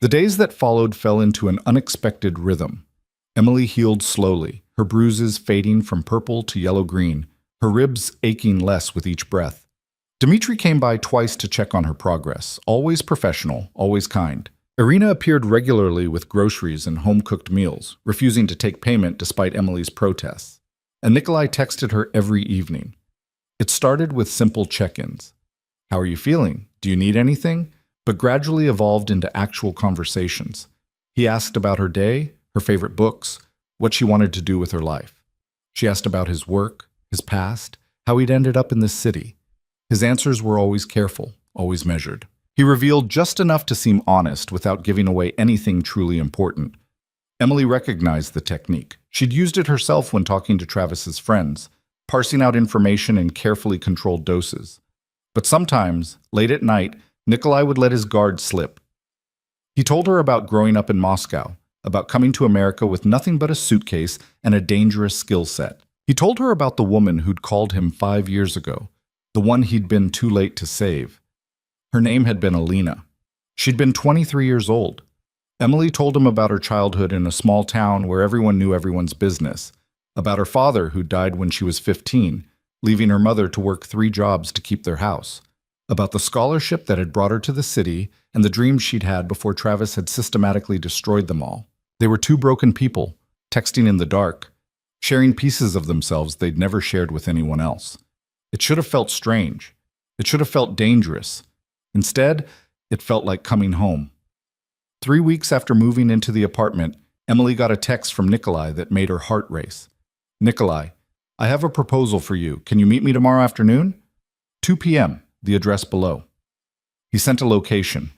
The days that followed fell into an unexpected rhythm. Emily healed slowly, her bruises fading from purple to yellow-green, her ribs aching less with each breath. Dmitri came by twice to check on her progress, always professional, always kind. Irina appeared regularly with groceries and home-cooked meals, refusing to take payment despite Emily's protests. And Nikolai texted her every evening. It started with simple check-ins. How are you feeling? Do you need anything? But gradually evolved into actual conversations. He asked about her day, her favorite books, what she wanted to do with her life. She asked about his work, his past, how he'd ended up in this city. His answers were always careful, always measured. He revealed just enough to seem honest without giving away anything truly important. Emily recognized the technique. She'd used it herself when talking to Travis's friends, parsing out information in carefully controlled doses. But sometimes, late at night, Nikolai would let his guard slip. He told her about growing up in Moscow, about coming to America with nothing but a suitcase and a dangerous skill set. He told her about the woman who'd called him 5 years ago, the one he'd been too late to save. Her name had been Alina. She'd been 23 years old. Emily told him about her childhood in a small town where everyone knew everyone's business, about her father who died when she was 15, leaving her mother to work 3 jobs to keep their house, about the scholarship that had brought her to the city and the dreams she'd had before Travis had systematically destroyed them all. They were 2 broken people, texting in the dark, sharing pieces of themselves they'd never shared with anyone else. It should have felt strange. It should have felt dangerous. Instead, it felt like coming home. 3 weeks after moving into the apartment, Emily got a text from Nikolai that made her heart race. Nikolai, I have a proposal for you. Can you meet me tomorrow afternoon? 2 p.m., the address below. He sent a location,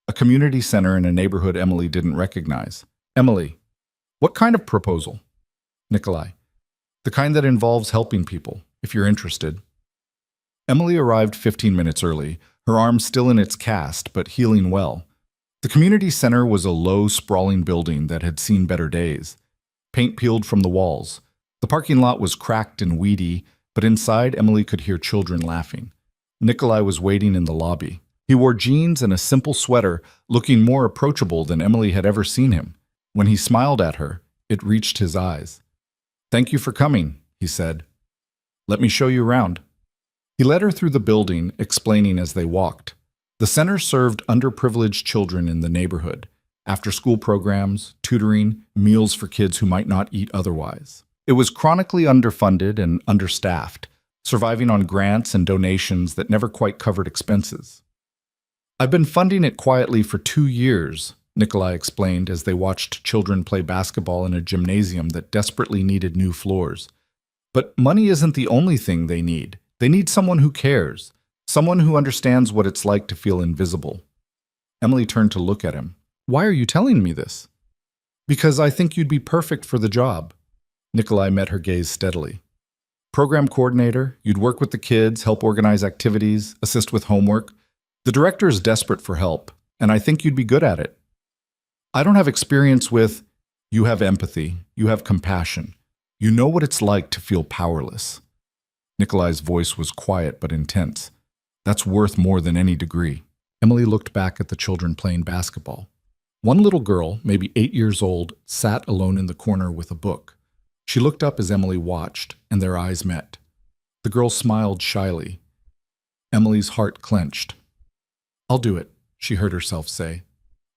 a community center in a neighborhood Emily didn't recognize. Emily, what kind of proposal? Nikolai, the kind that involves helping people, if you're interested. Emily arrived 15 minutes early, her arm still in its cast, but healing well. The community center was a low, sprawling building that had seen better days. Paint peeled from the walls. The parking lot was cracked and weedy, but inside Emily could hear children laughing. Nikolai was waiting in the lobby. He wore jeans and a simple sweater, looking more approachable than Emily had ever seen him. When he smiled at her, it reached his eyes. "Thank you for coming," he said. "Let me show you around." He led her through the building, explaining as they walked. The center served underprivileged children in the neighborhood, after-school programs, tutoring, meals for kids who might not eat otherwise. It was chronically underfunded and understaffed, surviving on grants and donations that never quite covered expenses. "I've been funding it quietly for 2 years," Nikolai explained as they watched children play basketball in a gymnasium that desperately needed new floors. "But money isn't the only thing they need. They need someone who cares, someone who understands what it's like to feel invisible." Emily turned to look at him. "Why are you telling me this?" "Because I think you'd be perfect for the job." Nikolai met her gaze steadily. "Program coordinator, you'd work with the kids, help organize activities, assist with homework. The director is desperate for help, and I think you'd be good at it. I don't have experience with. You have empathy, you have compassion. You know what it's like to feel powerless." Nikolai's voice was quiet but intense. "That's worth more than any degree." Emily looked back at the children playing basketball. One little girl, maybe 8 years old, sat alone in the corner with a book. She looked up as Emily watched, and their eyes met. The girl smiled shyly. Emily's heart clenched. "I'll do it," she heard herself say.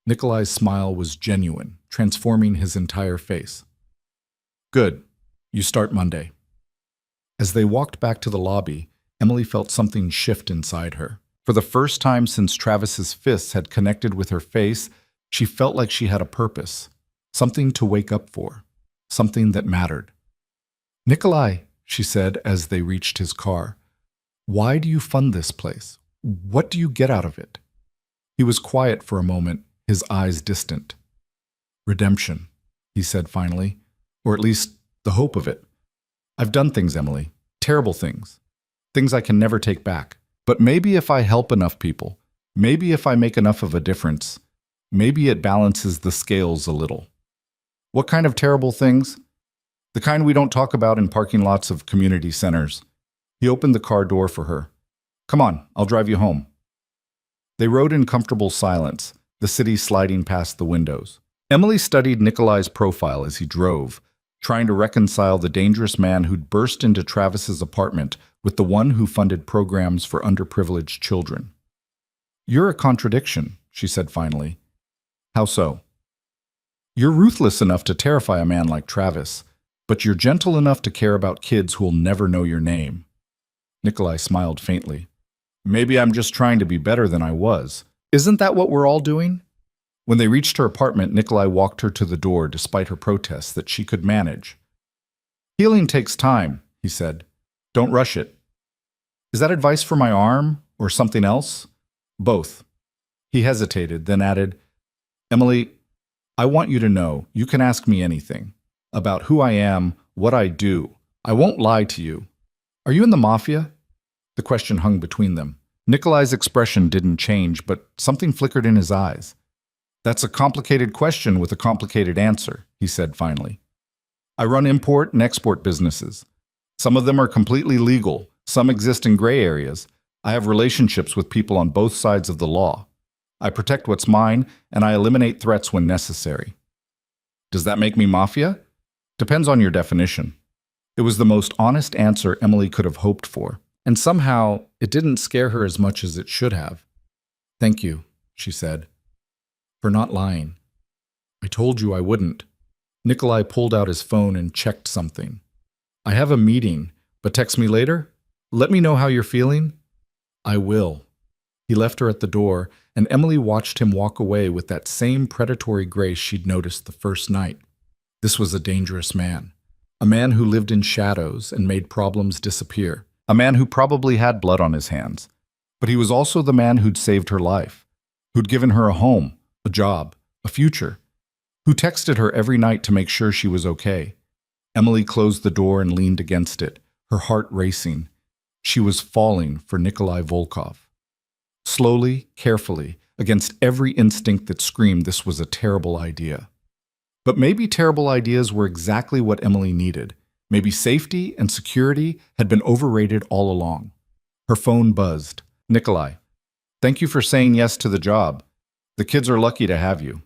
Nikolai's smile was genuine, transforming his entire face. "Good. You start Monday." As they walked back to the lobby, Emily felt something shift inside her. For the first time since Travis's fists had connected with her face, she felt like she had a purpose, something to wake up for, something that mattered. "Nikolai," she said as they reached his car, "why do you fund this place? What do you get out of it?" He was quiet for a moment, his eyes distant. "Redemption," he said finally, "or at least the hope of it. I've done things, Emily, terrible things, things I can never take back. But maybe if I help enough people, maybe if I make enough of a difference, maybe it balances the scales a little." "What kind of terrible things?" "The kind we don't talk about in parking lots of community centers." He opened the car door for her. "Come on, I'll drive you home." They rode in comfortable silence, the city sliding past the windows. Emily studied Nikolai's profile as he drove, trying to reconcile the dangerous man who'd burst into Travis's apartment with the one who funded programs for underprivileged children. "You're a contradiction," she said finally. "How so?" "You're ruthless enough to terrify a man like Travis, but you're gentle enough to care about kids who'll never know your name." Nikolai smiled faintly. "Maybe I'm just trying to be better than I was. Isn't that what we're all doing?" When they reached her apartment, Nikolai walked her to the door despite her protests that she could manage. "Healing takes time," he said. "Don't rush it." "Is that advice for my arm or something else?" "Both." He hesitated, then added, "Emily, I want you to know you can ask me anything. About who I am, what I do. I won't lie to you. Are you in the Mafia?" The question hung between them. Nikolai's expression didn't change, but something flickered in his eyes. "That's a complicated question with a complicated answer," he said finally. "I run import and export businesses. Some of them are completely legal, some exist in gray areas. I have relationships with people on both sides of the law. I protect what's mine, and I eliminate threats when necessary." "Does that make me Mafia?" "Depends on your definition." It was the most honest answer Emily could have hoped for, and somehow it didn't scare her as much as it should have. "Thank you," she said, "for not lying. I told you I wouldn't." Nikolai pulled out his phone and checked something. "I have a meeting, but text me later? Let me know how you're feeling." "I will." He left her at the door, and Emily watched him walk away with that same predatory grace she'd noticed the first night. This was a dangerous man. A man who lived in shadows and made problems disappear. A man who probably had blood on his hands. But he was also the man who'd saved her life, who'd given her a home, a job, a future, who texted her every night to make sure she was okay. Emily closed the door and leaned against it, her heart racing. She was falling for Nikolai Volkov. Slowly, carefully, against every instinct that screamed this was a terrible idea. But maybe terrible ideas were exactly what Emily needed. Maybe safety and security had been overrated all along. Her phone buzzed. "Nikolai." Thank you for saying yes to the job. The kids are lucky to have you.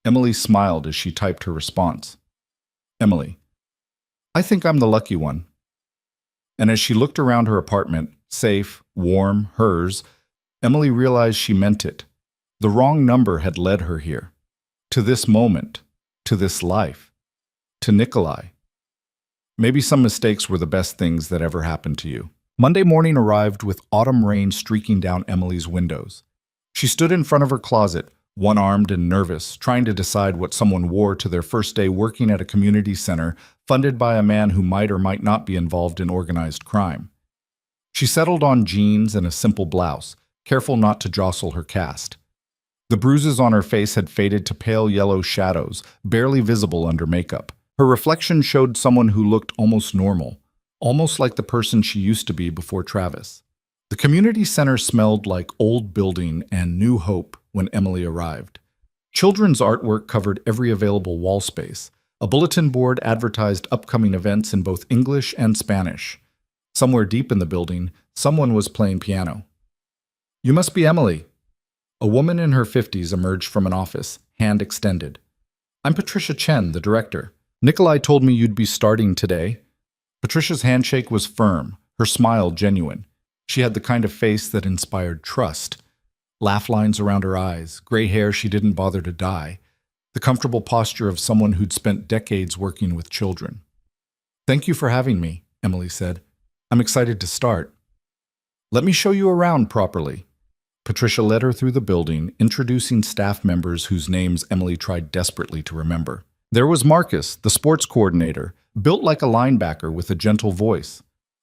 Emily smiled as she typed her response. Emily, I think I'm the lucky one. And as she looked around her apartment, safe, warm, hers, Emily realized she meant it. The wrong number had led her here. To this moment. To this life. To Nikolai. Maybe some mistakes were the best things that ever happened to you. Monday morning arrived with autumn rain streaking down Emily's windows. She stood in front of her closet, one-armed and nervous, trying to decide what someone wore to their first day working at a community center funded by a man who might or might not be involved in organized crime. She settled on jeans and a simple blouse, careful not to jostle her cast. The bruises on her face had faded to pale yellow shadows, barely visible under makeup. Her reflection showed someone who looked almost normal, almost like the person she used to be before Travis. The community center smelled like old building and new hope when Emily arrived. Children's artwork covered every available wall space. A bulletin board advertised upcoming events in both English and Spanish. Somewhere deep in the building, someone was playing piano. You must be Emily. A woman in her 50s emerged from an office, hand extended. I'm Patricia Chen, the director. Nikolai told me you'd be starting today. Patricia's handshake was firm, her smile genuine. She had the kind of face that inspired trust. Laugh lines around her eyes, gray hair she didn't bother to dye, the comfortable posture of someone who'd spent decades working with children. Thank you for having me, Emily said. I'm excited to start. Let me show you around properly. Patricia led her through the building, introducing staff members whose names Emily tried desperately to remember. There was Marcus, the sports coordinator, built like a linebacker with a gentle voice.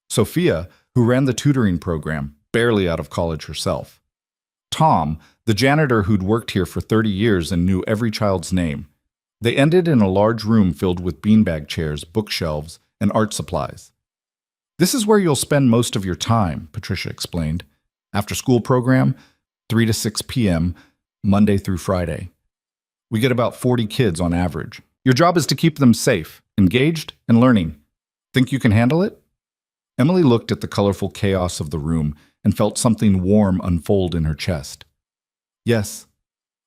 Sophia, who ran the tutoring program, barely out of college herself. Tom, the janitor who'd worked here for 30 years and knew every child's name. They ended in a large room filled with beanbag chairs, bookshelves, and art supplies. This is where you'll spend most of your time, Patricia explained. After school program, 3 to 6 p.m., Monday through Friday. We get about 40 kids on average. Your job is to keep them safe, engaged, and learning. Think you can handle it? Emily looked at the colorful chaos of the room and felt something warm unfold in her chest. Yes.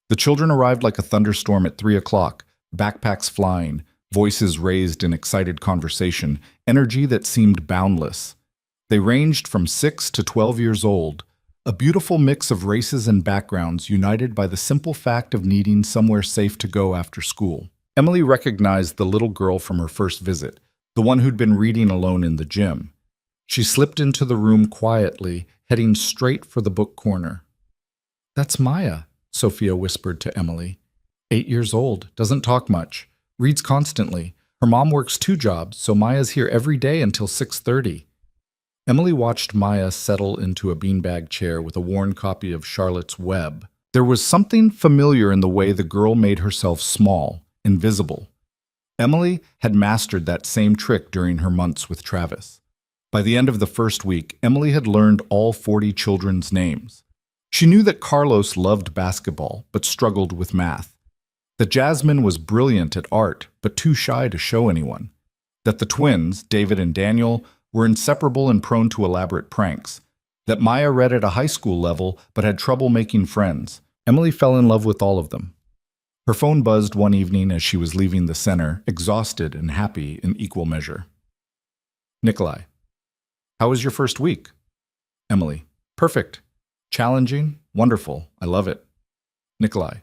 The children arrived like a thunderstorm at 3 o'clock, backpacks flying, voices raised in excited conversation, energy that seemed boundless. They ranged from 6 to 12 years old, a beautiful mix of races and backgrounds united by the simple fact of needing somewhere safe to go after school. Emily recognized the little girl from her first visit, the one who'd been reading alone in the gym. She slipped into the room quietly, heading straight for the book corner. That's Maya, Sophia whispered to Emily. 8 years old, doesn't talk much, reads constantly. Her mom works 2 jobs, so Maya's here every day until 6:30. Emily watched Maya settle into a beanbag chair with a worn copy of Charlotte's Web. There was something familiar in the way the girl made herself small, invisible. Emily had mastered that same trick during her months with Travis. By the end of the first week, Emily had learned all 40 children's names. She knew that Carlos loved basketball, but struggled with math. That Jasmine was brilliant at art, but too shy to show anyone. That the twins, David and Daniel, were inseparable and prone to elaborate pranks. That Maya read at a high school level, but had trouble making friends. Emily fell in love with all of them. Her phone buzzed one evening as she was leaving the center, exhausted and happy in equal measure. Nikolai. How was your first week? Emily. Perfect. Challenging. Wonderful. I love it. Nikolai.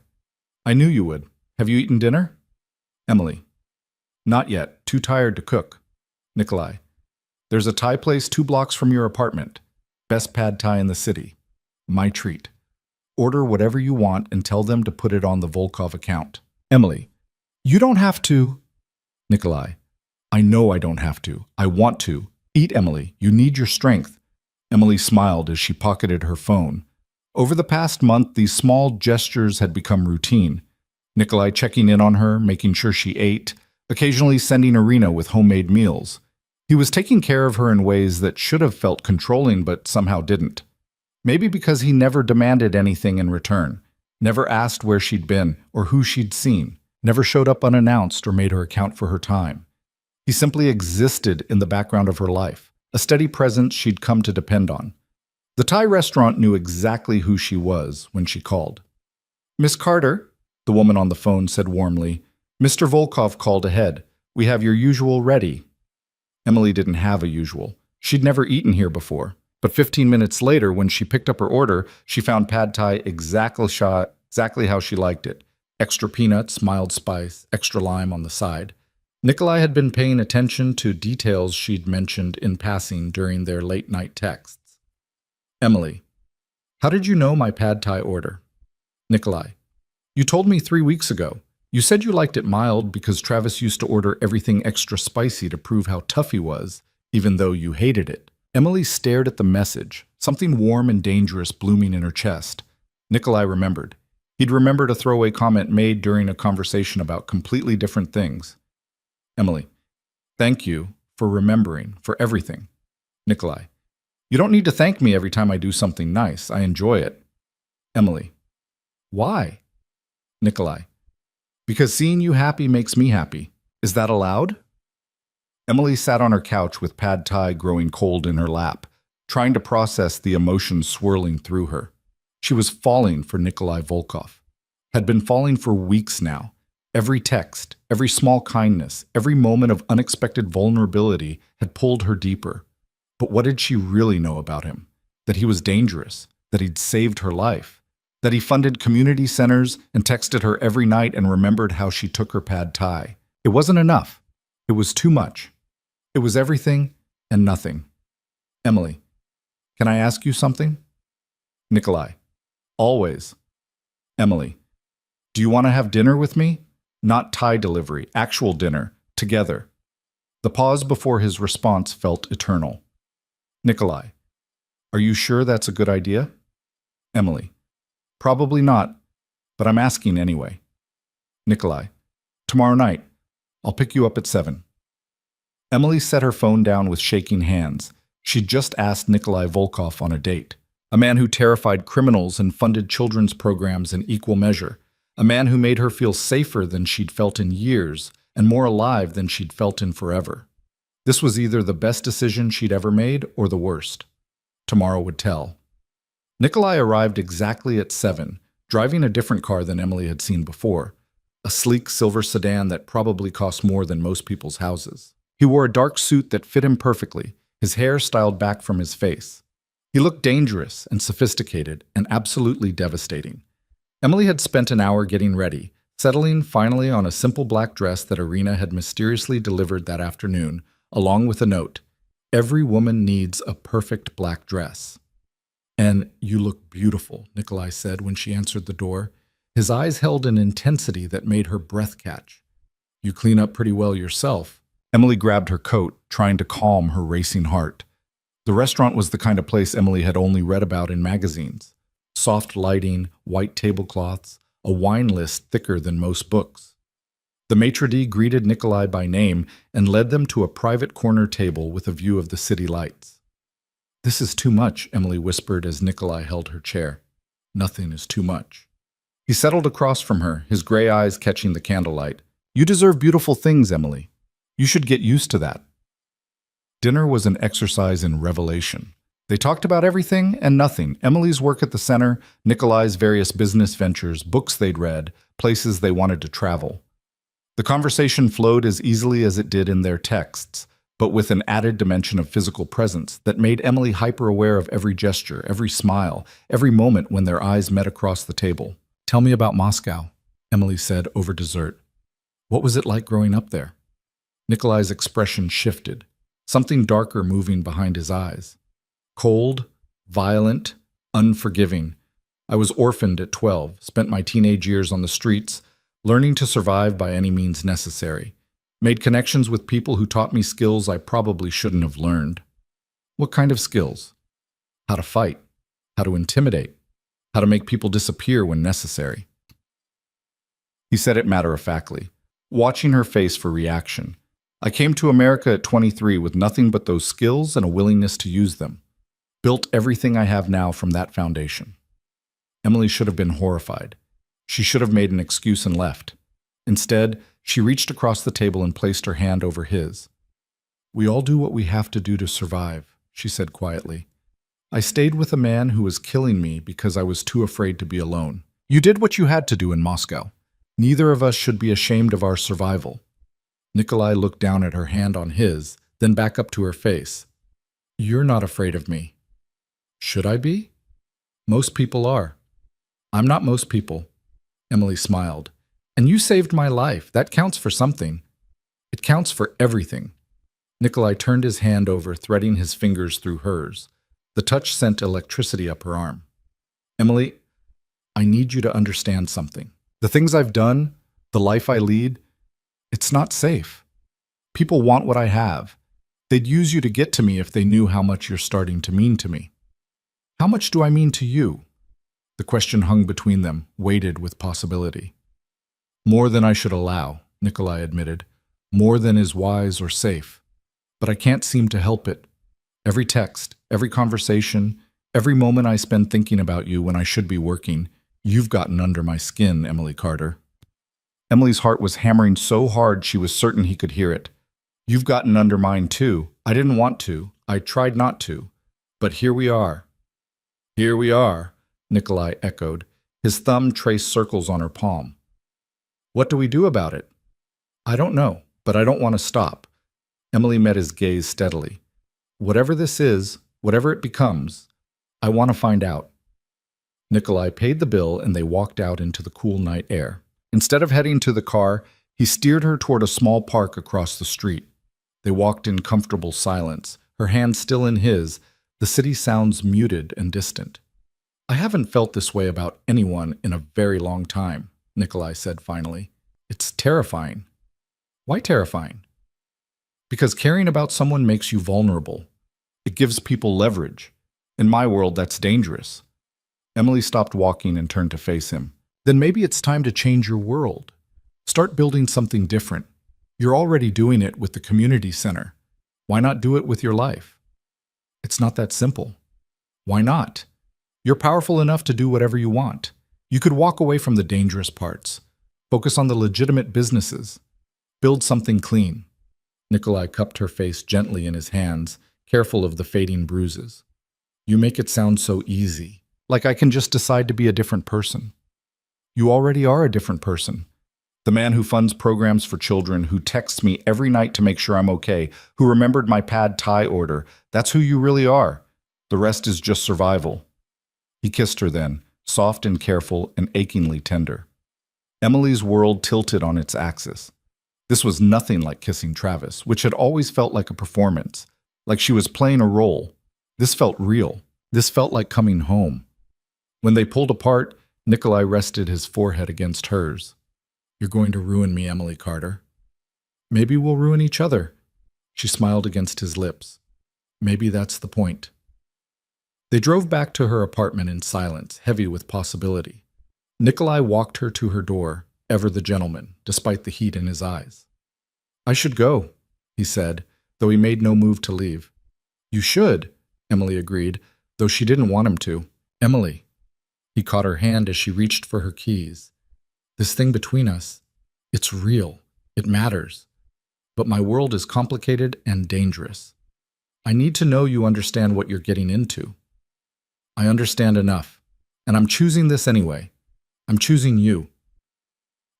I knew you would. Have you eaten dinner? Emily. Not yet. Too tired to cook. Nikolai. There's a Thai place 2 blocks from your apartment. Best pad Thai in the city. My treat. Order whatever you want and tell them to put it on the Volkov account. Emily. You don't have to. Nikolai. I know I don't have to. I want to. Eat, Emily. You need your strength. Emily smiled as she pocketed her phone. Over the past month, these small gestures had become routine. Nikolai checking in on her, making sure she ate, occasionally sending Irina with homemade meals. He was taking care of her in ways that should have felt controlling but somehow didn't. Maybe because he never demanded anything in return, never asked where she'd been or who she'd seen, never showed up unannounced or made her account for her time. He simply existed in the background of her life, a steady presence she'd come to depend on. The Thai restaurant knew exactly who she was when she called. "Miss Carter," the woman on the phone said warmly, "Mr. Volkov called ahead. We have your usual ready." Emily didn't have a usual. She'd never eaten here before. But 15 minutes later, when she picked up her order, she found pad thai exactly how she liked it. Extra peanuts, mild spice, extra lime on the side. Nikolai had been paying attention to details she'd mentioned in passing during their late-night texts. Emily: "How did you know my pad thai order?" Nikolai: "You told me 3 weeks ago. You said you liked it mild because Travis used to order everything extra spicy to prove how tough he was, even though you hated it." Emily stared at the message, something warm and dangerous blooming in her chest. Nikolai remembered. He'd remembered a throwaway comment made during a conversation about completely different things. Emily: "Thank you for remembering, for everything." Nikolai: "You don't need to thank me every time I do something nice. I enjoy it." Emily: "Why?" Nikolai: "Because seeing you happy makes me happy. Is that allowed?" Emily sat on her couch with pad thai growing cold in her lap, trying to process the emotions swirling through her. She was falling for Nikolai Volkov. Had been falling for weeks now. Every text, every small kindness, every moment of unexpected vulnerability had pulled her deeper. But what did she really know about him? That he was dangerous, that he'd saved her life, that he funded community centers and texted her every night and remembered how she took her pad thai. It wasn't enough. It was too much. It was everything and nothing. Emily: "Can I ask you something?" Nikolai: "Always." Emily: "Do you want to have dinner with me? Not Thai delivery, actual dinner, together." The pause before his response felt eternal. Nikolai: "Are you sure that's a good idea?" Emily: "Probably not, but I'm asking anyway." Nikolai: "Tomorrow night. I'll pick you up at 7. Emily set her phone down with shaking hands. She'd just asked Nikolai Volkov on a date. A man who terrified criminals and funded children's programs in equal measure. A man who made her feel safer than she'd felt in years and more alive than she'd felt in forever. This was either the best decision she'd ever made or the worst. Tomorrow would tell. Nikolai arrived exactly at 7, driving a different car than Emily had seen before. A sleek silver sedan that probably cost more than most people's houses. He wore a dark suit that fit him perfectly, his hair styled back from his face. He looked dangerous and sophisticated and absolutely devastating. Emily had spent an hour getting ready, settling finally on a simple black dress that Irina had mysteriously delivered that afternoon, along with a note: "Every woman needs a perfect black dress." "And you look beautiful," Nikolai said when she answered the door. His eyes held an intensity that made her breath catch. "You clean up pretty well yourself." Emily grabbed her coat, trying to calm her racing heart. The restaurant was the kind of place Emily had only read about in magazines. Soft lighting, white tablecloths, a wine list thicker than most books. The maitre d' greeted Nikolai by name and led them to a private corner table with a view of the city lights. "This is too much," Emily whispered as Nikolai held her chair. "Nothing is too much." He settled across from her, his gray eyes catching the candlelight. "You deserve beautiful things, Emily. You should get used to that." Dinner was an exercise in revelation. They talked about everything and nothing: Emily's work at the center, Nikolai's various business ventures, books they'd read, places they wanted to travel. The conversation flowed as easily as it did in their texts, but with an added dimension of physical presence that made Emily hyper-aware of every gesture, every smile, every moment when their eyes met across the table. "Tell me about Moscow," Emily said over dessert. "What was it like growing up there?" Nikolai's expression shifted, something darker moving behind his eyes. "Cold, violent, unforgiving. I was orphaned at 12, spent my teenage years on the streets, learning to survive by any means necessary. Made connections with people who taught me skills I probably shouldn't have learned." "What kind of skills?" "How to fight, how to intimidate, how to make people disappear when necessary." He said it matter-of-factly, watching her face for reaction. "I came to America at 23 with nothing but those skills and a willingness to use them. Built everything I have now from that foundation." Emily should have been horrified. She should have made an excuse and left. Instead, she reached across the table and placed her hand over his. "We all do what we have to do to survive," she said quietly. I stayed with a man who was killing me because I was too afraid to be alone. You did what you had to do in Moscow. Neither of us should be ashamed of our survival. Nikolai looked down at her hand on his, then back up to her face. You're not afraid of me. Should I be? Most people are. I'm not most people. Emily smiled. And you saved my life. That counts for something. It counts for everything. Nikolai turned his hand over, threading his fingers through hers. The touch sent electricity up her arm. Emily, I need you to understand something. The things I've done, the life I lead, it's not safe. People want what I have. They'd use you to get to me if they knew how much you're starting to mean to me. How much do I mean to you? The question hung between them, weighted with possibility. More than I should allow, Nikolai admitted. More than is wise or safe. But I can't seem to help it. Every text, every conversation, every moment I spend thinking about you when I should be working, you've gotten under my skin, Emily Carter. Emily's heart was hammering so hard she was certain he could hear it. You've gotten under mine too. I didn't want to. I tried not to. But here we are. Here we are, Nikolai echoed. His thumb traced circles on her palm. What do we do about it? I don't know, but I don't want to stop. Emily met his gaze steadily. Whatever this is, whatever it becomes, I want to find out. Nikolai paid the bill and they walked out into the cool night air. Instead of heading to the car, he steered her toward a small park across the street. They walked in comfortable silence, her hand still in his, the city sounds muted and distant. I haven't felt this way about anyone in a very long time, Nikolai said finally. It's terrifying. Why terrifying? Because caring about someone makes you vulnerable. It gives people leverage. In my world, that's dangerous. Emily stopped walking and turned to face him. Then maybe it's time to change your world. Start building something different. You're already doing it with the community center. Why not do it with your life? It's not that simple. Why not? You're powerful enough to do whatever you want. You could walk away from the dangerous parts. Focus on the legitimate businesses. Build something clean. Nikolai cupped her face gently in his hands, careful of the fading bruises. You make it sound so easy, like I can just decide to be a different person. You already are a different person. The man who funds programs for children, who texts me every night to make sure I'm okay, who remembered my pad thai order, that's who you really are. The rest is just survival. He kissed her then, soft and careful and achingly tender. Emily's world tilted on its axis. This was nothing like kissing Travis, which had always felt like a performance, like she was playing a role. This felt real. This felt like coming home. When they pulled apart, Nikolai rested his forehead against hers. You're going to ruin me, Emily Carter. Maybe we'll ruin each other. She smiled against his lips. Maybe that's the point. They drove back to her apartment in silence, heavy with possibility. Nikolai walked her to her door, ever the gentleman, despite the heat in his eyes. I should go, he said, though he made no move to leave. You should, Emily agreed, though she didn't want him to. Emily. He caught her hand as she reached for her keys. This thing between us, it's real. It matters. But my world is complicated and dangerous. I need to know you understand what you're getting into. I understand enough, and I'm choosing this anyway. I'm choosing you.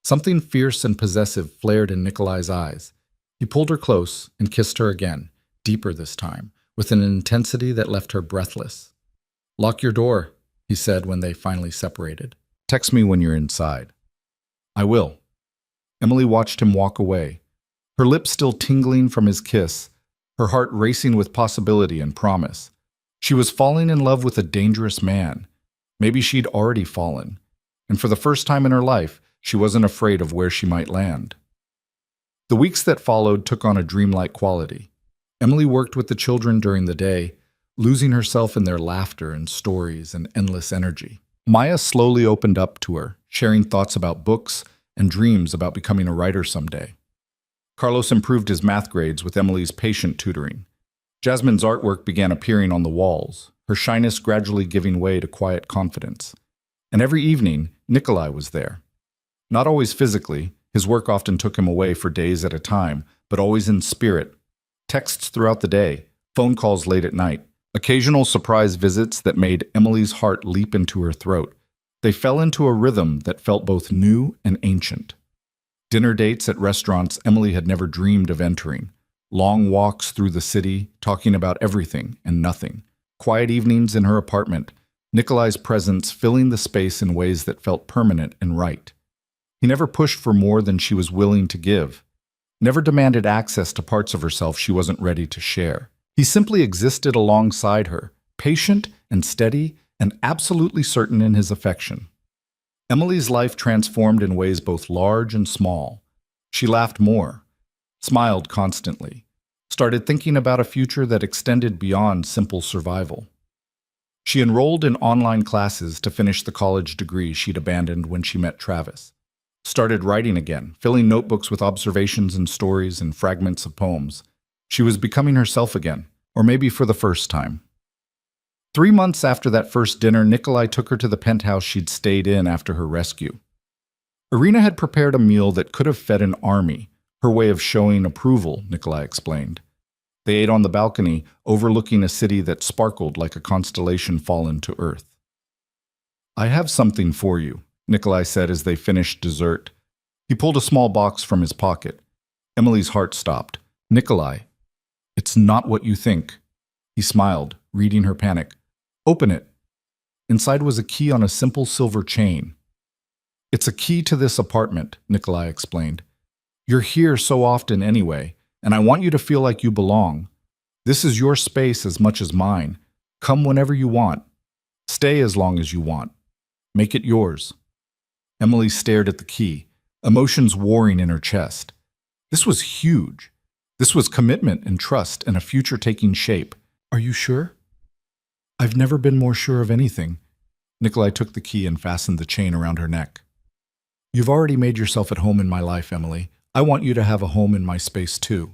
Something fierce and possessive flared in Nikolai's eyes. He pulled her close and kissed her again, deeper this time, with an intensity that left her breathless. Lock your door, he said when they finally separated. Text me when you're inside. I will. Emily watched him walk away, her lips still tingling from his kiss, her heart racing with possibility and promise. She was falling in love with a dangerous man. Maybe she'd already fallen, and for the first time in her life, she wasn't afraid of where she might land. The weeks that followed took on a dreamlike quality. Emily worked with the children during the day, losing herself in their laughter and stories and endless energy. Maya slowly opened up to her, sharing thoughts about books and dreams about becoming a writer someday. Carlos improved his math grades with Emily's patient tutoring. Jasmine's artwork began appearing on the walls, her shyness gradually giving way to quiet confidence. And every evening, Nikolai was there. Not always physically, his work often took him away for days at a time, but always in spirit. Texts throughout the day, phone calls late at night, Occasional surprise visits that made Emily's heart leap into her throat. They fell into a rhythm that felt both new and ancient. Dinner dates at restaurants Emily had never dreamed of entering. Long walks through the city, talking about everything and nothing. Quiet evenings in her apartment, Nikolai's presence filling the space in ways that felt permanent and right. He never pushed for more than she was willing to give. Never demanded access to parts of herself she wasn't ready to share. He simply existed alongside her, patient and steady and absolutely certain in his affection. Emily's life transformed in ways both large and small. She laughed more, smiled constantly, started thinking about a future that extended beyond simple survival. She enrolled in online classes to finish the college degree she'd abandoned when she met Travis. Started writing again, filling notebooks with observations and stories and fragments of poems. She was becoming herself again, or maybe for the first time. 3 months after that first dinner, Nikolai took her to the penthouse she'd stayed in after her rescue. Irina had prepared a meal that could have fed an army, her way of showing approval, Nikolai explained. They ate on the balcony, overlooking a city that sparkled like a constellation fallen to earth. "I have something for you," Nikolai said as they finished dessert. He pulled a small box from his pocket. Emily's heart stopped. "Nikolai, it's not what you think." He smiled, reading her panic. "Open it." Inside was a key on a simple silver chain. "It's a key to this apartment," Nikolai explained. "You're here so often anyway, and I want you to feel like you belong. This is your space as much as mine. Come whenever you want. Stay as long as you want. Make it yours." Emily stared at the key, emotions warring in her chest. This was huge. This was commitment and trust and a future taking shape. "Are you sure?" "I've never been more sure of anything." Nikolai took the key and fastened the chain around her neck. "You've already made yourself at home in my life, Emily. I want you to have a home in my space too."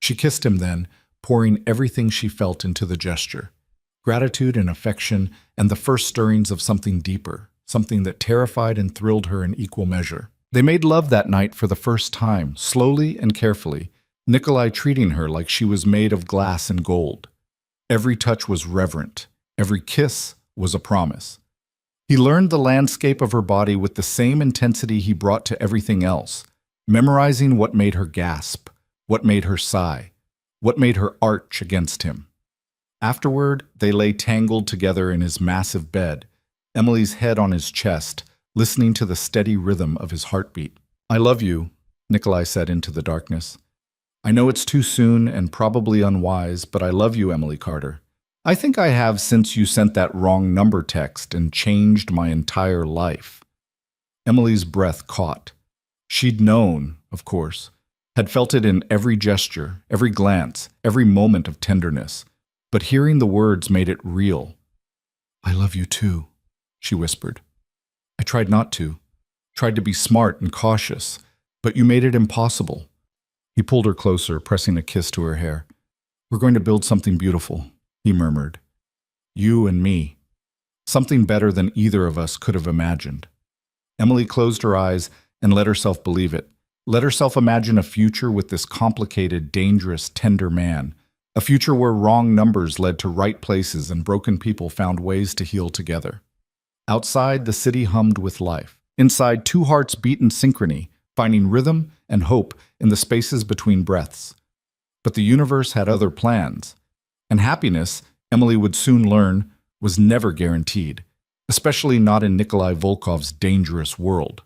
She kissed him then, pouring everything she felt into the gesture. Gratitude and affection and the first stirrings of something deeper, something that terrified and thrilled her in equal measure. They made love that night for the first time, slowly and carefully, Nikolai treating her like she was made of glass and gold. Every touch was reverent. Every kiss was a promise. He learned the landscape of her body with the same intensity he brought to everything else, memorizing what made her gasp, what made her sigh, what made her arch against him. Afterward, they lay tangled together in his massive bed, Emily's head on his chest, listening to the steady rhythm of his heartbeat. "I love you," Nikolai said into the darkness. "I know it's too soon and probably unwise, but I love you, Emily Carter. I think I have since you sent that wrong number text and changed my entire life." Emily's breath caught. She'd known, of course, had felt it in every gesture, every glance, every moment of tenderness. But hearing the words made it real. "I love you too," she whispered. "I tried not to, tried to be smart and cautious, but you made it impossible." He pulled her closer, pressing a kiss to her hair. "We're going to build something beautiful," he murmured. "You and me. Something better than either of us could have imagined." Emily closed her eyes and let herself believe it. Let herself imagine a future with this complicated, dangerous, tender man. A future where wrong numbers led to right places and broken people found ways to heal together. Outside, the city hummed with life. Inside, two hearts beat in synchrony, finding rhythm and hope in the spaces between breaths. But the universe had other plans. And happiness, Emily would soon learn, was never guaranteed, especially not in Nikolai Volkov's dangerous world.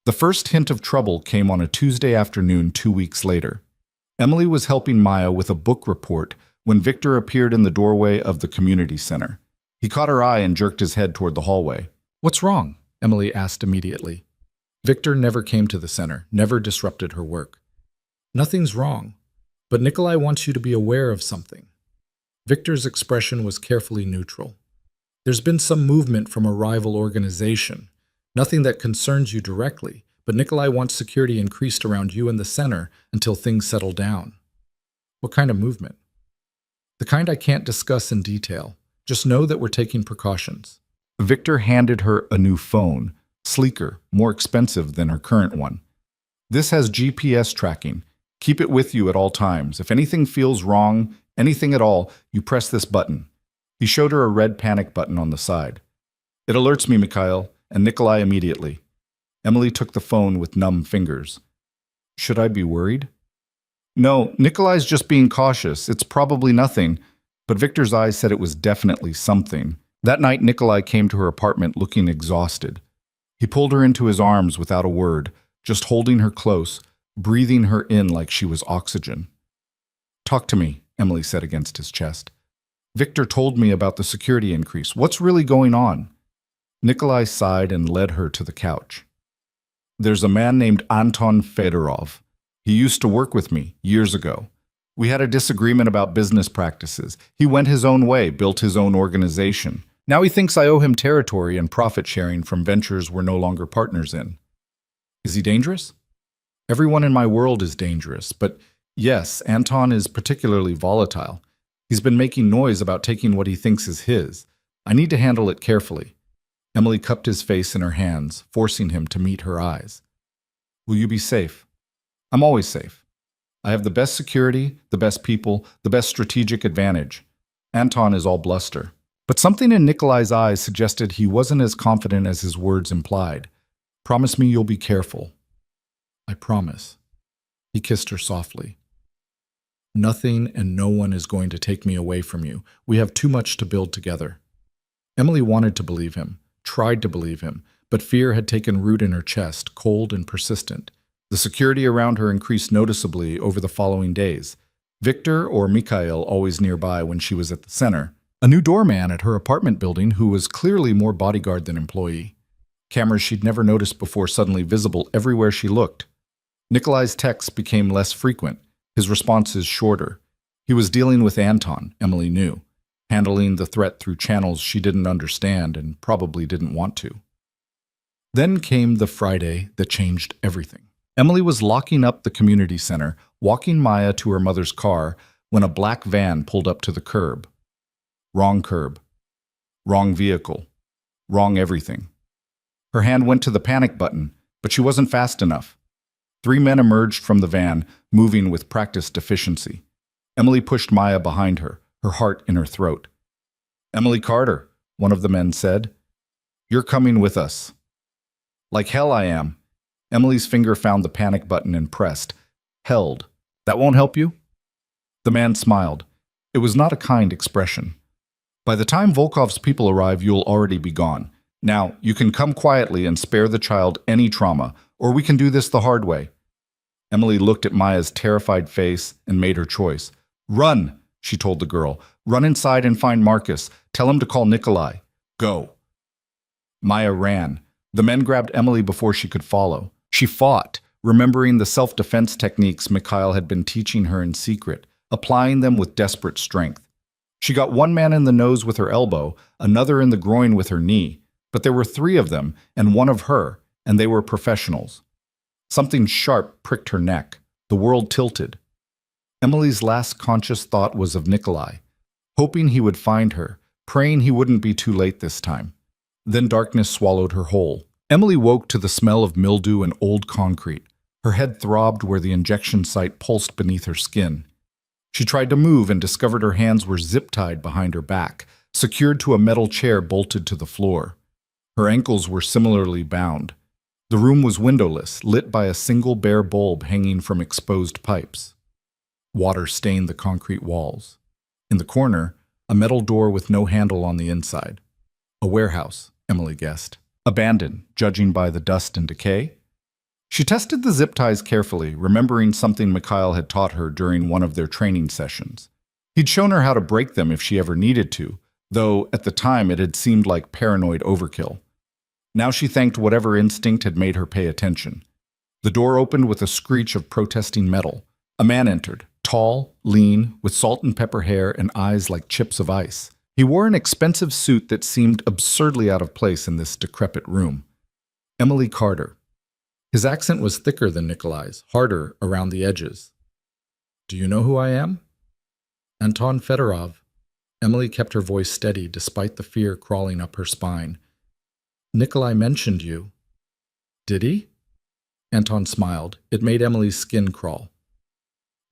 The first hint of trouble came on a Tuesday afternoon 2 weeks later. Emily was helping Maya with a book report when Victor appeared in the doorway of the community center. He caught her eye and jerked his head toward the hallway. "What's wrong?" Emily asked immediately. Victor never came to the center, never disrupted her work. "Nothing's wrong, but Nikolai wants you to be aware of something." Victor's expression was carefully neutral. "There's been some movement from a rival organization. Nothing that concerns you directly, but Nikolai wants security increased around you and the center until things settle down." "What kind of movement?" "The kind I can't discuss in detail. Just know that we're taking precautions." Victor handed her a new phone, sleeker, more expensive than her current one. "This has GPS tracking. Keep it with you at all times. If anything feels wrong, anything at all, you press this button. He showed her a red panic button on the side. It alerts me, Mikhail, and Nikolai immediately. Emily took the phone with numb fingers. Should I be worried? No, Nikolai's just being cautious. It's probably nothing. But Victor's eyes said it was definitely something. That night, Nikolai came to her apartment looking exhausted. He pulled her into his arms without a word, just holding her close, breathing her in like she was oxygen. Talk to me, Emily said against his chest. Victor told me about the security increase. What's really going on? Nikolai sighed and led her to the couch. There's a man named Anton Fedorov. He used to work with me years ago. We had a disagreement about business practices. He went his own way, built his own organization. Now he thinks I owe him territory and profit sharing from ventures we're no longer partners in. Is he dangerous? Everyone in my world is dangerous, but yes, Anton is particularly volatile. He's been making noise about taking what he thinks is his. I need to handle it carefully. Emily cupped his face in her hands, forcing him to meet her eyes. Will you be safe? I'm always safe. I have the best security, the best people, the best strategic advantage. Anton is all bluster. But something in Nikolai's eyes suggested he wasn't as confident as his words implied. Promise me you'll be careful. I promise. He kissed her softly. Nothing and no one is going to take me away from you. We have too much to build together. Emily wanted to believe him, tried to believe him, but fear had taken root in her chest, cold and persistent. The security around her increased noticeably over the following days. Victor or Mikhail always nearby when she was at the center. A new doorman at her apartment building who was clearly more bodyguard than employee. Cameras she'd never noticed before suddenly visible everywhere she looked. Nikolai's texts became less frequent, his responses shorter. He was dealing with Anton, Emily knew, handling the threat through channels she didn't understand and probably didn't want to. Then came the Friday that changed everything. Emily was locking up the community center, walking Maya to her mother's car, when a black van pulled up to the curb. Wrong curb. Wrong vehicle. Wrong everything. Her hand went to the panic button, but she wasn't fast enough. 3 men emerged from the van, moving with practiced efficiency. Emily pushed Maya behind her, her heart in her throat. Emily Carter, one of the men said. You're coming with us. Like hell I am. Emily's finger found the panic button and pressed. Held. That won't help you? The man smiled. It was not a kind expression. By the time Volkov's people arrive, you'll already be gone. Now, you can come quietly and spare the child any trauma, or we can do this the hard way. Emily looked at Maya's terrified face and made her choice. Run, she told the girl. Run inside and find Marcus. Tell him to call Nikolai. Go. Maya ran. The men grabbed Emily before she could follow. She fought, remembering the self-defense techniques Mikhail had been teaching her in secret, applying them with desperate strength. She got one man in the nose with her elbow, another in the groin with her knee, but there were 3 of them and one of her, and they were professionals. Something sharp pricked her neck. The world tilted. Emily's last conscious thought was of Nikolai, hoping he would find her, praying he wouldn't be too late this time. Then darkness swallowed her whole. Emily woke to the smell of mildew and old concrete. Her head throbbed where the injection site pulsed beneath her skin. She tried to move and discovered her hands were zip-tied behind her back, secured to a metal chair bolted to the floor. Her ankles were similarly bound. The room was windowless, lit by a single bare bulb hanging from exposed pipes. Water stained the concrete walls. In the corner, a metal door with no handle on the inside. A warehouse, Emily guessed. Abandoned, judging by the dust and decay. She tested the zip ties carefully, remembering something Mikhail had taught her during one of their training sessions. He'd shown her how to break them if she ever needed to, though at the time it had seemed like paranoid overkill. Now she thanked whatever instinct had made her pay attention. The door opened with a screech of protesting metal. A man entered, tall, lean, with salt and pepper hair and eyes like chips of ice. He wore an expensive suit that seemed absurdly out of place in this decrepit room. Emily Carter. His accent was thicker than Nikolai's, harder around the edges. Do you know who I am? Anton Fedorov. Emily kept her voice steady despite the fear crawling up her spine. Nikolai mentioned you. Did he? Anton smiled. It made Emily's skin crawl.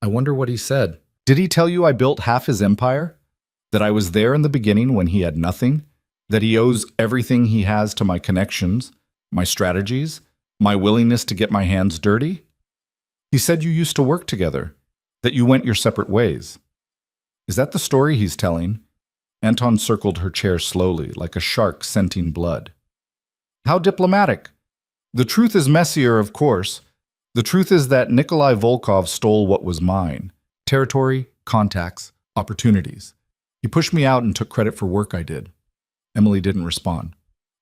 I wonder what he said. Did he tell you I built half his empire? That I was there in the beginning when he had nothing? That he owes everything he has to my connections, my strategies, my willingness to get my hands dirty? He said you used to work together, that you went your separate ways. Is that the story he's telling? Anton circled her chair slowly, like a shark scenting blood. How diplomatic! The truth is messier, of course. The truth is that Nikolai Volkov stole what was mine. Territory, contacts, opportunities. He pushed me out and took credit for work I did. Emily didn't respond.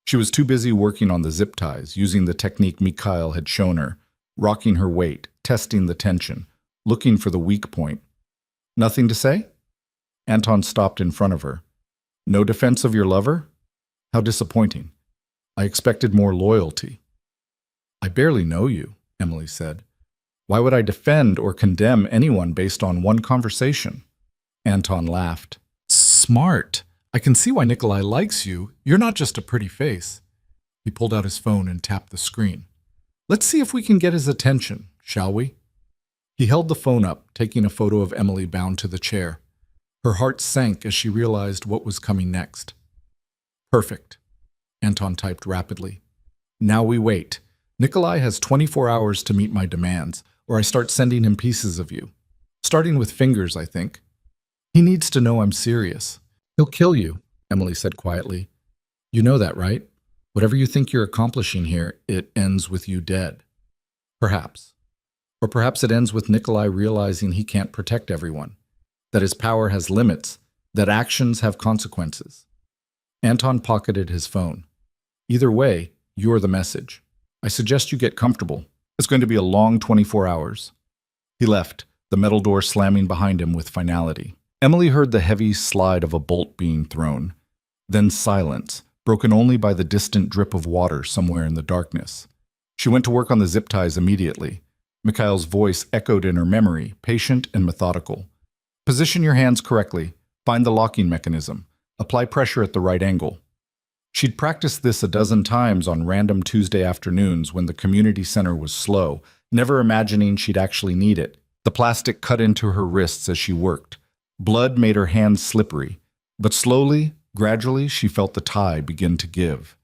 She was too busy working on the zip ties, using the technique Mikhail had shown her, rocking her weight, testing the tension, looking for the weak point. Nothing to say? Anton stopped in front of her. No defense of your lover? How disappointing. I expected more loyalty. I barely know you, Emily said. Why would I defend or condemn anyone based on one conversation? Anton laughed. Smart. I can see why Nikolai likes you. You're not just a pretty face. He pulled out his phone and tapped the screen. Let's see if we can get his attention, shall we? He held the phone up, taking a photo of Emily bound to the chair. Her heart sank as she realized what was coming next. Perfect, Anton typed rapidly. Now we wait. Nikolai has 24 hours to meet my demands, or I start sending him pieces of you. Starting with fingers, I think. He needs to know I'm serious. He'll kill you, Emily said quietly. You know that, right? Whatever you think you're accomplishing here, it ends with you dead. Perhaps. Or perhaps it ends with Nikolai realizing he can't protect everyone, that his power has limits, that actions have consequences. Anton pocketed his phone. Either way, you're the message. I suggest you get comfortable. It's going to be a long 24 hours. He left, the metal door slamming behind him with finality. Emily heard the heavy slide of a bolt being thrown. Then silence, broken only by the distant drip of water somewhere in the darkness. She went to work on the zip ties immediately. Mikhail's voice echoed in her memory, patient and methodical. Position your hands correctly. Find the locking mechanism. Apply pressure at the right angle. She'd practiced this a dozen times on random Tuesday afternoons when the community center was slow, never imagining she'd actually need it. The plastic cut into her wrists as she worked. Blood made her hands slippery, but slowly, gradually, she felt the tie begin to give.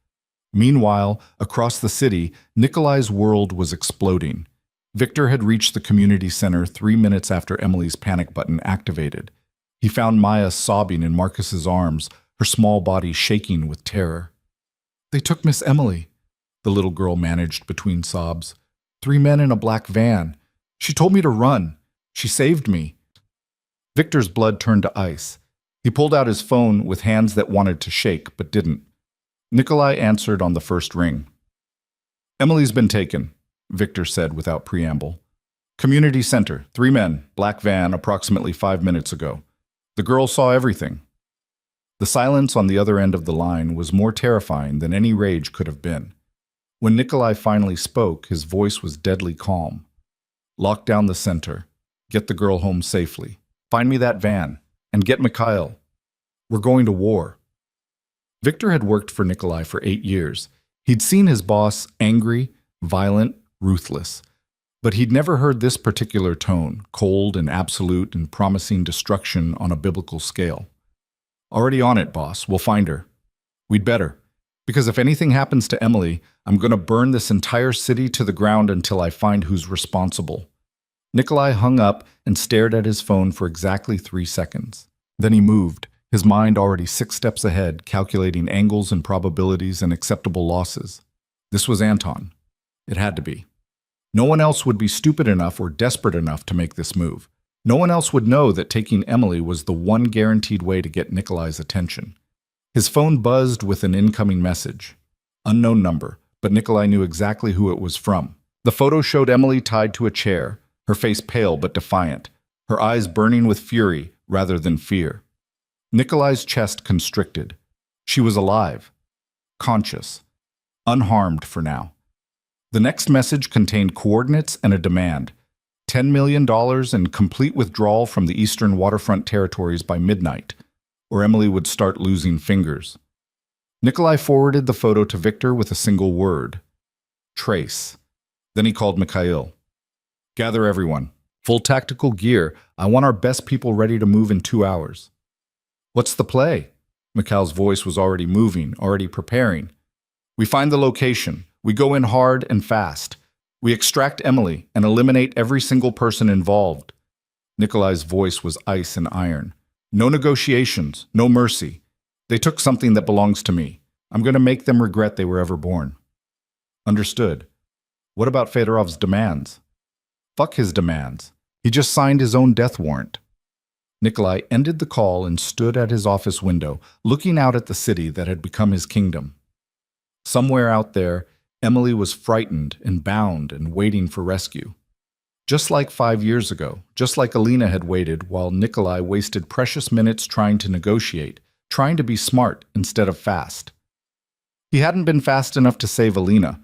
Meanwhile, across the city, Nikolai's world was exploding. Victor had reached the community center 3 minutes after Emily's panic button activated. He found Maya sobbing in Marcus's arms, her small body shaking with terror. They took Miss Emily, the little girl managed between sobs. 3 men in a black van. She told me to run. She saved me. Victor's blood turned to ice. He pulled out his phone with hands that wanted to shake, but didn't. Nikolai answered on the first ring. Emily's been taken, Victor said without preamble. Community center, 3 men, black van, approximately 5 minutes ago. The girl saw everything. The silence on the other end of the line was more terrifying than any rage could have been. When Nikolai finally spoke, his voice was deadly calm. Lock down the center. Get the girl home safely. Find me that van. And get Mikhail. We're going to war. Victor had worked for Nikolai for 8 years. He'd seen his boss angry, violent, ruthless. But he'd never heard this particular tone, cold and absolute and promising destruction on a biblical scale. Already on it, boss. We'll find her. We'd better. Because if anything happens to Emily, I'm going to burn this entire city to the ground until I find who's responsible. Nikolai hung up and stared at his phone for exactly 3 seconds. Then he moved, his mind already 6 steps ahead, calculating angles and probabilities and acceptable losses. This was Anton. It had to be. No one else would be stupid enough or desperate enough to make this move. No one else would know that taking Emily was the one guaranteed way to get Nikolai's attention. His phone buzzed with an incoming message. Unknown number, but Nikolai knew exactly who it was from. The photo showed Emily tied to a chair, her face pale but defiant, her eyes burning with fury rather than fear. Nikolai's chest constricted. She was alive, conscious, unharmed for now. The next message contained coordinates and a demand. $10 million and complete withdrawal from the eastern waterfront territories by midnight, or Emily would start losing fingers. Nikolai forwarded the photo to Victor with a single word. Trace. Then he called Mikhail. Gather everyone. Full tactical gear. I want our best people ready to move in 2 hours. What's the play? Mikhail's voice was already moving, already preparing. We find the location. We go in hard and fast. We extract Emily and eliminate every single person involved. Nikolai's voice was ice and iron. No negotiations, no mercy. They took something that belongs to me. I'm going to make them regret they were ever born. Understood. What about Fedorov's demands? Fuck his demands. He just signed his own death warrant. Nikolai ended the call and stood at his office window, looking out at the city that had become his kingdom. Somewhere out there, Emily was frightened and bound and waiting for rescue. Just like 5 years ago, just like Alina had waited while Nikolai wasted precious minutes trying to negotiate, trying to be smart instead of fast. He hadn't been fast enough to save Alina,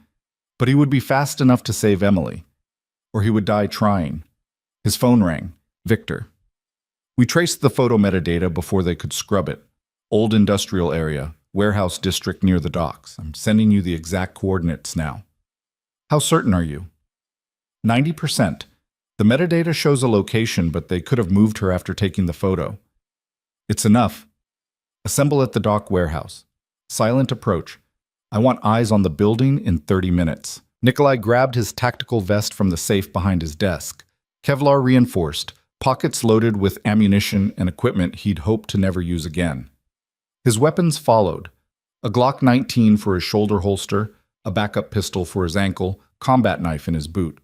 but he would be fast enough to save Emily. Or he would die trying. His phone rang. Victor. We traced the photo metadata before they could scrub it. Old industrial area, warehouse district near the docks. I'm sending you the exact coordinates now. How certain are you? 90%. The metadata shows a location, but they could have moved her after taking the photo. It's enough. Assemble at the dock warehouse. Silent approach. I want eyes on the building in 30 minutes. Nikolai grabbed his tactical vest from the safe behind his desk. Kevlar reinforced, pockets loaded with ammunition and equipment he'd hoped to never use again. His weapons followed. A Glock 19 for his shoulder holster, a backup pistol for his ankle, combat knife in his boot.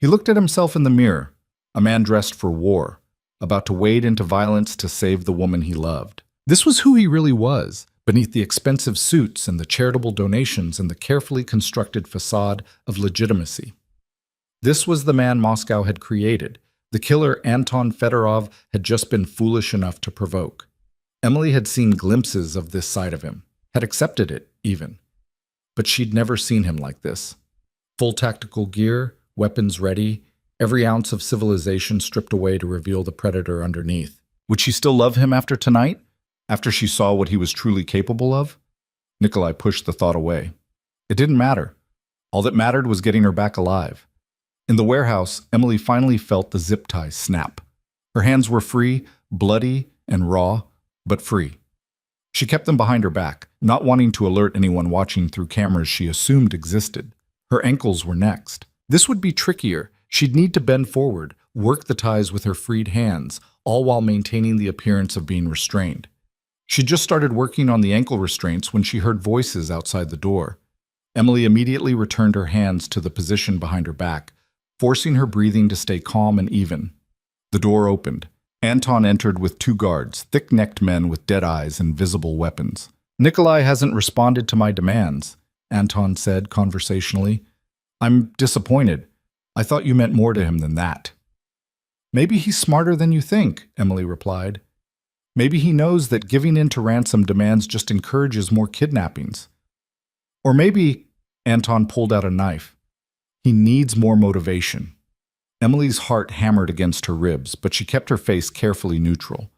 He looked at himself in the mirror, a man dressed for war, about to wade into violence to save the woman he loved. This was who he really was, beneath the expensive suits and the charitable donations and the carefully constructed facade of legitimacy. This was the man Moscow had created, the killer Anton Fedorov had just been foolish enough to provoke. Emily had seen glimpses of this side of him, had accepted it, even. But she'd never seen him like this. Full tactical gear, weapons ready, every ounce of civilization stripped away to reveal the predator underneath. Would she still love him after tonight? After she saw what he was truly capable of? Nikolai pushed the thought away. It didn't matter. All that mattered was getting her back alive. In the warehouse, Emily finally felt the zip ties snap. Her hands were free, bloody and raw, but free. She kept them behind her back, not wanting to alert anyone watching through cameras she assumed existed. Her ankles were next. This would be trickier. She'd need to bend forward, work the ties with her freed hands, all while maintaining the appearance of being restrained. She'd just started working on the ankle restraints when she heard voices outside the door. Emily immediately returned her hands to the position behind her back, forcing her breathing to stay calm and even. The door opened. Anton entered with 2 guards, thick-necked men with dead eyes and visible weapons. Nikolai hasn't responded to my demands, Anton said conversationally. I'm disappointed. I thought you meant more to him than that. Maybe he's smarter than you think, Emily replied. Maybe he knows that giving in to ransom demands just encourages more kidnappings. Or maybe, Anton pulled out a knife. He needs more motivation. Emily's heart hammered against her ribs, but she kept her face carefully neutral.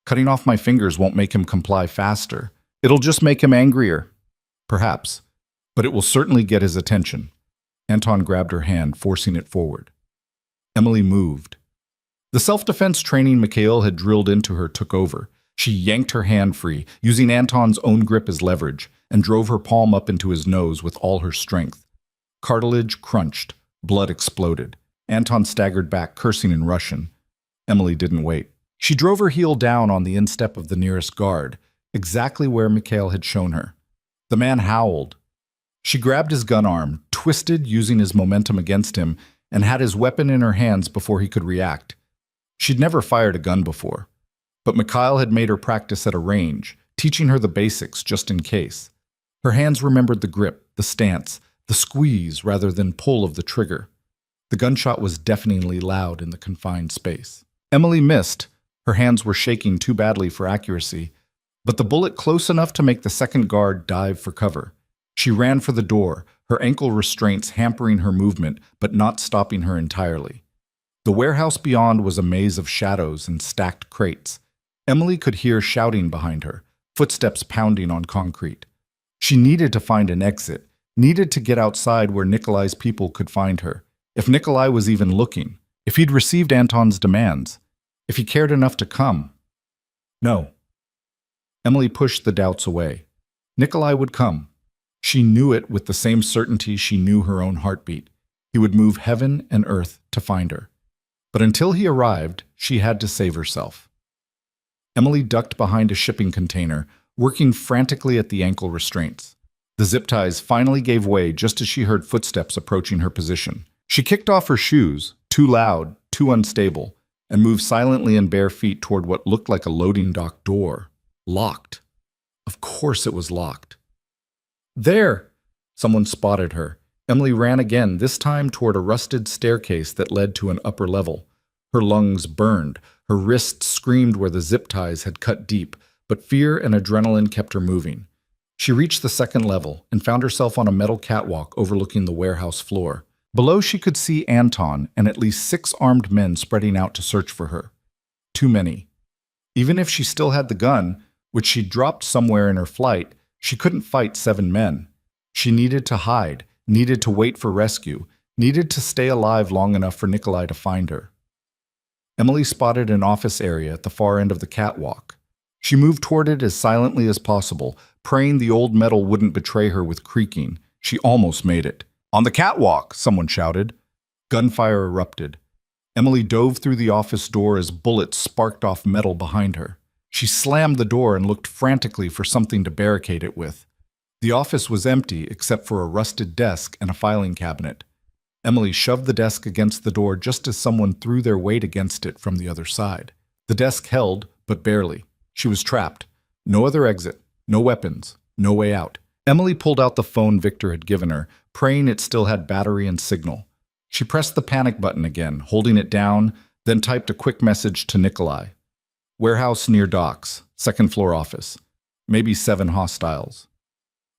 Cutting off my fingers won't make him comply faster. It'll just make him angrier. Perhaps. But it will certainly get his attention. Anton grabbed her hand, forcing it forward. Emily moved. The self-defense training Mikhail had drilled into her took over. She yanked her hand free, using Anton's own grip as leverage, and drove her palm up into his nose with all her strength. Cartilage crunched. Blood exploded. Anton staggered back, cursing in Russian. Emily didn't wait. She drove her heel down on the instep of the nearest guard, exactly where Mikhail had shown her. The man howled. She grabbed his gun arm, twisted using his momentum against him, and had his weapon in her hands before he could react. She'd never fired a gun before, but Mikhail had made her practice at a range, teaching her the basics just in case. Her hands remembered the grip, the stance, the squeeze rather than pull of the trigger. The gunshot was deafeningly loud in the confined space. Emily missed. Her hands were shaking too badly for accuracy, but the bullet close enough to make the second guard dive for cover. She ran for the door, her ankle restraints hampering her movement but not stopping her entirely. The warehouse beyond was a maze of shadows and stacked crates. Emily could hear shouting behind her, footsteps pounding on concrete. She needed to find an exit, needed to get outside where Nikolai's people could find her. If Nikolai was even looking, If he'd received Anton's demands, if he cared enough to come. No. Emily pushed the doubts away. Nikolai would come. She knew it with the same certainty she knew her own heartbeat. He would move heaven and earth to find her. But until he arrived, she had to save herself. Emily ducked behind a shipping container, working frantically at the ankle restraints. The zip ties finally gave way just as she heard footsteps approaching her position. She kicked off her shoes, too loud, too unstable, and moved silently in bare feet toward what looked like a loading dock door. Locked. Of course it was locked. There! Someone spotted her. Emily ran again, this time toward a rusted staircase that led to an upper level. Her lungs burned. Her wrists screamed where the zip ties had cut deep, but fear and adrenaline kept her moving. She reached the second level and found herself on a metal catwalk overlooking the warehouse floor. Below she could see Anton and at least 6 armed men spreading out to search for her. Too many. Even if she still had the gun, which she'd dropped somewhere in her flight, she couldn't fight 7 men. She needed to hide, needed to wait for rescue, needed to stay alive long enough for Nikolai to find her. Emily spotted an office area at the far end of the catwalk. She moved toward it as silently as possible, praying the old metal wouldn't betray her with creaking. She almost made it. "On the catwalk!" someone shouted. Gunfire erupted. Emily dove through the office door as bullets sparked off metal behind her. She slammed the door and looked frantically for something to barricade it with. The office was empty except for a rusted desk and a filing cabinet. Emily shoved the desk against the door just as someone threw their weight against it from the other side. The desk held, but barely. She was trapped. No other exit, no weapons, no way out. Emily pulled out the phone Victor had given her, praying it still had battery and signal. She pressed the panic button again, holding it down, then typed a quick message to Nikolai. "Warehouse near docks, 2nd floor office. Maybe 7 hostiles.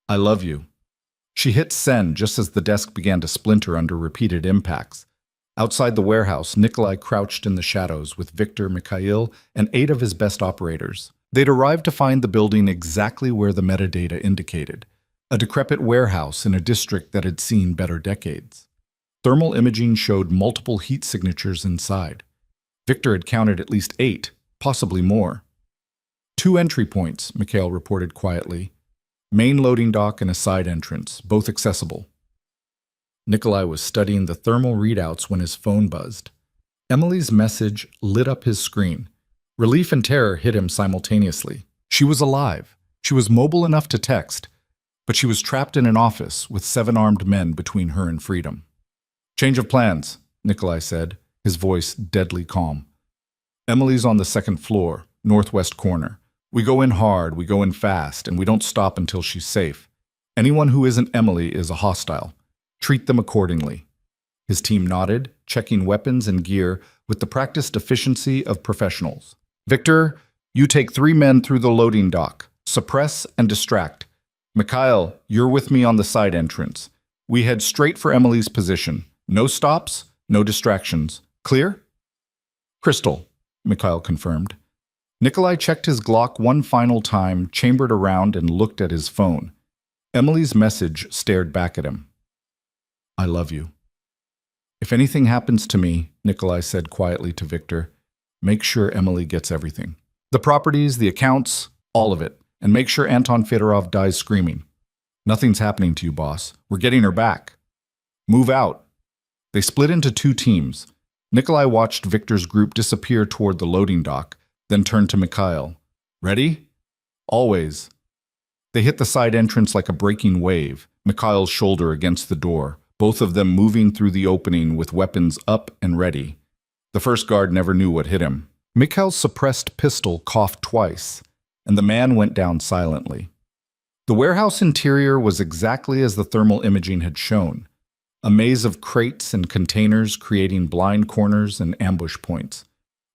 I love you." She hit send just as the desk began to splinter under repeated impacts. Outside the warehouse, Nikolai crouched in the shadows with Victor, Mikhail, and 8 of his best operators. They'd arrived to find the building exactly where the metadata indicated. A decrepit warehouse in a district that had seen better decades. Thermal imaging showed multiple heat signatures inside. Victor had counted at least 8, possibly more. 2 entry points, Mikhail reported quietly. Main loading dock and a side entrance, both accessible. Nikolai was studying the thermal readouts when his phone buzzed. Emily's message lit up his screen. Relief and terror hit him simultaneously. She was alive. She was mobile enough to text, but she was trapped in an office with 7 armed men between her and freedom. "Change of plans," Nikolai said, his voice deadly calm. "Emily's on the 2nd floor, northwest corner. We go in hard, we go in fast, and we don't stop until she's safe. Anyone who isn't Emily is a hostile. Treat them accordingly." His team nodded, checking weapons and gear with the practiced efficiency of professionals. "Victor, you take 3 men through the loading dock. Suppress and distract. Mikhail, you're with me on the side entrance. We head straight for Emily's position. No stops, no distractions. Clear?" "Crystal," Mikhail confirmed. Nikolai checked his Glock one final time, chambered around, and looked at his phone. Emily's message stared back at him. "I love you." "If anything happens to me," Nikolai said quietly to Victor, "make sure Emily gets everything. The properties, the accounts, all of it. And make sure Anton Fedorov dies screaming. Nothing's happening to you, boss. We're getting her back. Move out." They split into 2 teams. Nikolai watched Victor's group disappear toward the loading dock, then turned to Mikhail. "Ready?" "Always." They hit the side entrance like a breaking wave, Mikhail's shoulder against the door, both of them moving through the opening with weapons up and ready. The first guard never knew what hit him. Mikhail's suppressed pistol coughed twice, and the man went down silently. The warehouse interior was exactly as the thermal imaging had shown. A maze of crates and containers creating blind corners and ambush points.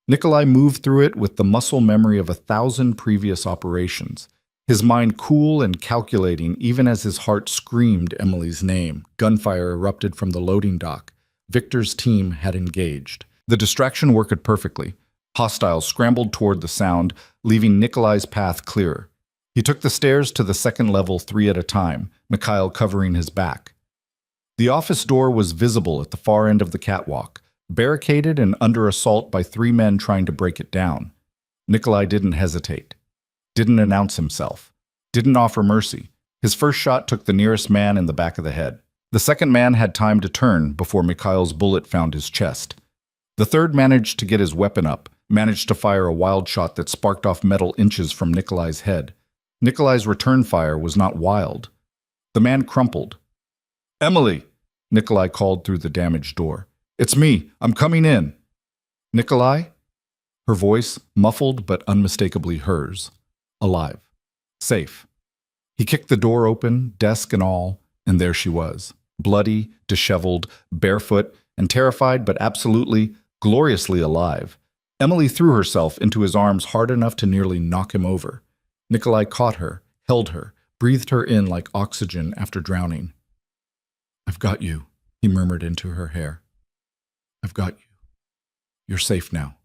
Nikolai moved through it with the muscle memory of 1,000 previous operations, his mind cool and calculating even as his heart screamed Emily's name. Gunfire erupted from the loading dock. Victor's team had engaged. The distraction worked perfectly. Hostiles scrambled toward the sound, leaving Nikolai's path clearer. He took the stairs to the 2nd level 3 at a time, Mikhail covering his back. The office door was visible at the far end of the catwalk. barricaded and under assault by 3 men trying to break it down. Nikolai didn't hesitate, didn't announce himself, didn't offer mercy. His first shot took the nearest man in the back of the head. The second man had time to turn before Mikhail's bullet found his chest. The third managed to get his weapon up, managed to fire a wild shot that sparked off metal inches from Nikolai's head. Nikolai's return fire was not wild. The man crumpled. "Emily!" Nikolai called through the damaged door. "It's me. I'm coming in." "Nikolai?" Her voice, muffled but unmistakably hers. Alive. Safe. He kicked the door open, desk and all, and there she was. Bloody, disheveled, barefoot, and terrified but absolutely, gloriously alive. Emily threw herself into his arms hard enough to nearly knock him over. Nikolai caught her, held her, breathed her in like oxygen after drowning. "I've got you," he murmured into her hair. "I've got you. You're safe now."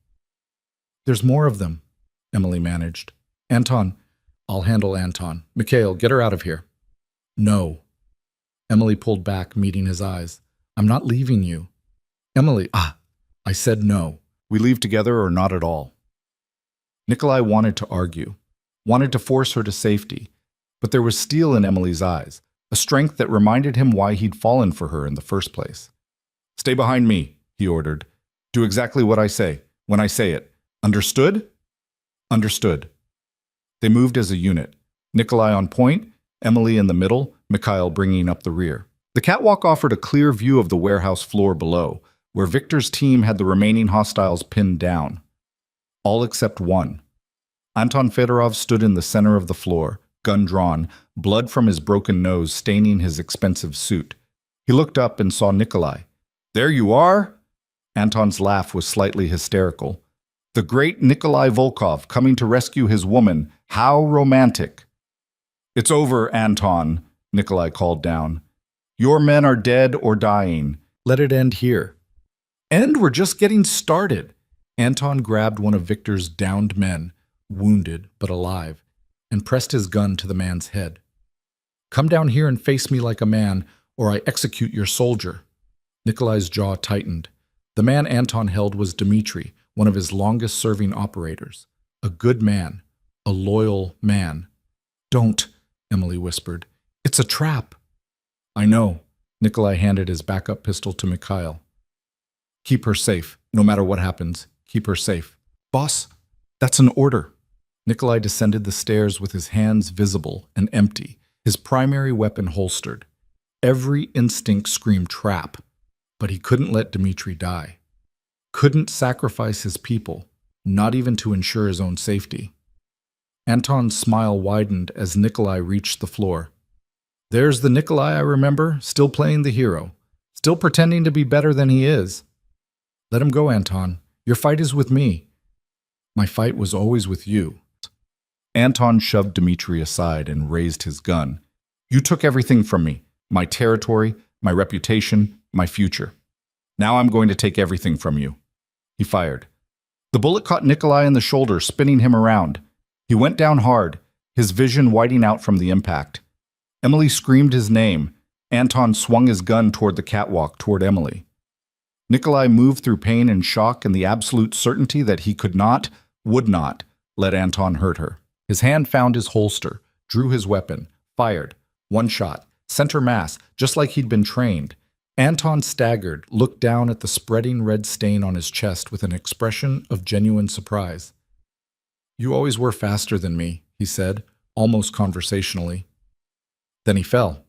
"There's more of them," Emily managed. "Anton." "I'll handle Anton. Mikhail, get her out of here." "No." Emily pulled back, meeting his eyes. "I'm not leaving you." "Emily, I said no. We leave together or not at all." Nikolai wanted to argue, wanted to force her to safety, but there was steel in Emily's eyes, a strength that reminded him why he'd fallen for her in the first place. "Stay behind me," he ordered. "Do exactly what I say, when I say it. Understood?" "Understood." They moved as a unit, Nikolai on point, Emily in the middle, Mikhail bringing up the rear. The catwalk offered a clear view of the warehouse floor below, where Victor's team had the remaining hostiles pinned down. All except one. Anton Fedorov stood in the center of the floor, gun drawn, blood from his broken nose staining his expensive suit. He looked up and saw Nikolai. "There you are!" Anton's laugh was slightly hysterical. "The great Nikolai Volkov coming to rescue his woman. How romantic!" "It's over, Anton," Nikolai called down. "Your men are dead or dying. Let it end here." "And we're just getting started." Anton grabbed one of Victor's downed men, wounded but alive, and pressed his gun to the man's head. "Come down here and face me like a man, or I execute your soldier." Nikolai's jaw tightened. The man Anton held was Dmitri, one of his longest-serving operators. A good man, a loyal man. "Don't," Emily whispered. "It's a trap." "I know." Nikolai handed his backup pistol to Mikhail. "Keep her safe, no matter what happens. Keep her safe." "Boss, that's an order." Nikolai descended the stairs with his hands visible and empty, his primary weapon holstered. Every instinct screamed trap, but he couldn't let Dmitri die. Couldn't sacrifice his people, not even to ensure his own safety. Anton's smile widened as Nikolai reached the floor. "There's the Nikolai I remember, still playing the hero, still pretending to be better than he is." "Let him go, Anton. Your fight is with me." "My fight was always with you." Anton shoved Dmitri aside and raised his gun. "You took everything from me, my territory, my reputation, my future. Now I'm going to take everything from you." He fired. The bullet caught Nikolai in the shoulder, spinning him around. He went down hard, his vision whiting out from the impact. Emily screamed his name. Anton swung his gun toward the catwalk, toward Emily. Nikolai moved through pain and shock and the absolute certainty that he could not, would not, let Anton hurt her. His hand found his holster, drew his weapon, fired. One shot, center mass, just like he'd been trained. Anton staggered, looked down at the spreading red stain on his chest with an expression of genuine surprise. "You always were faster than me," he said, almost conversationally. Then he fell.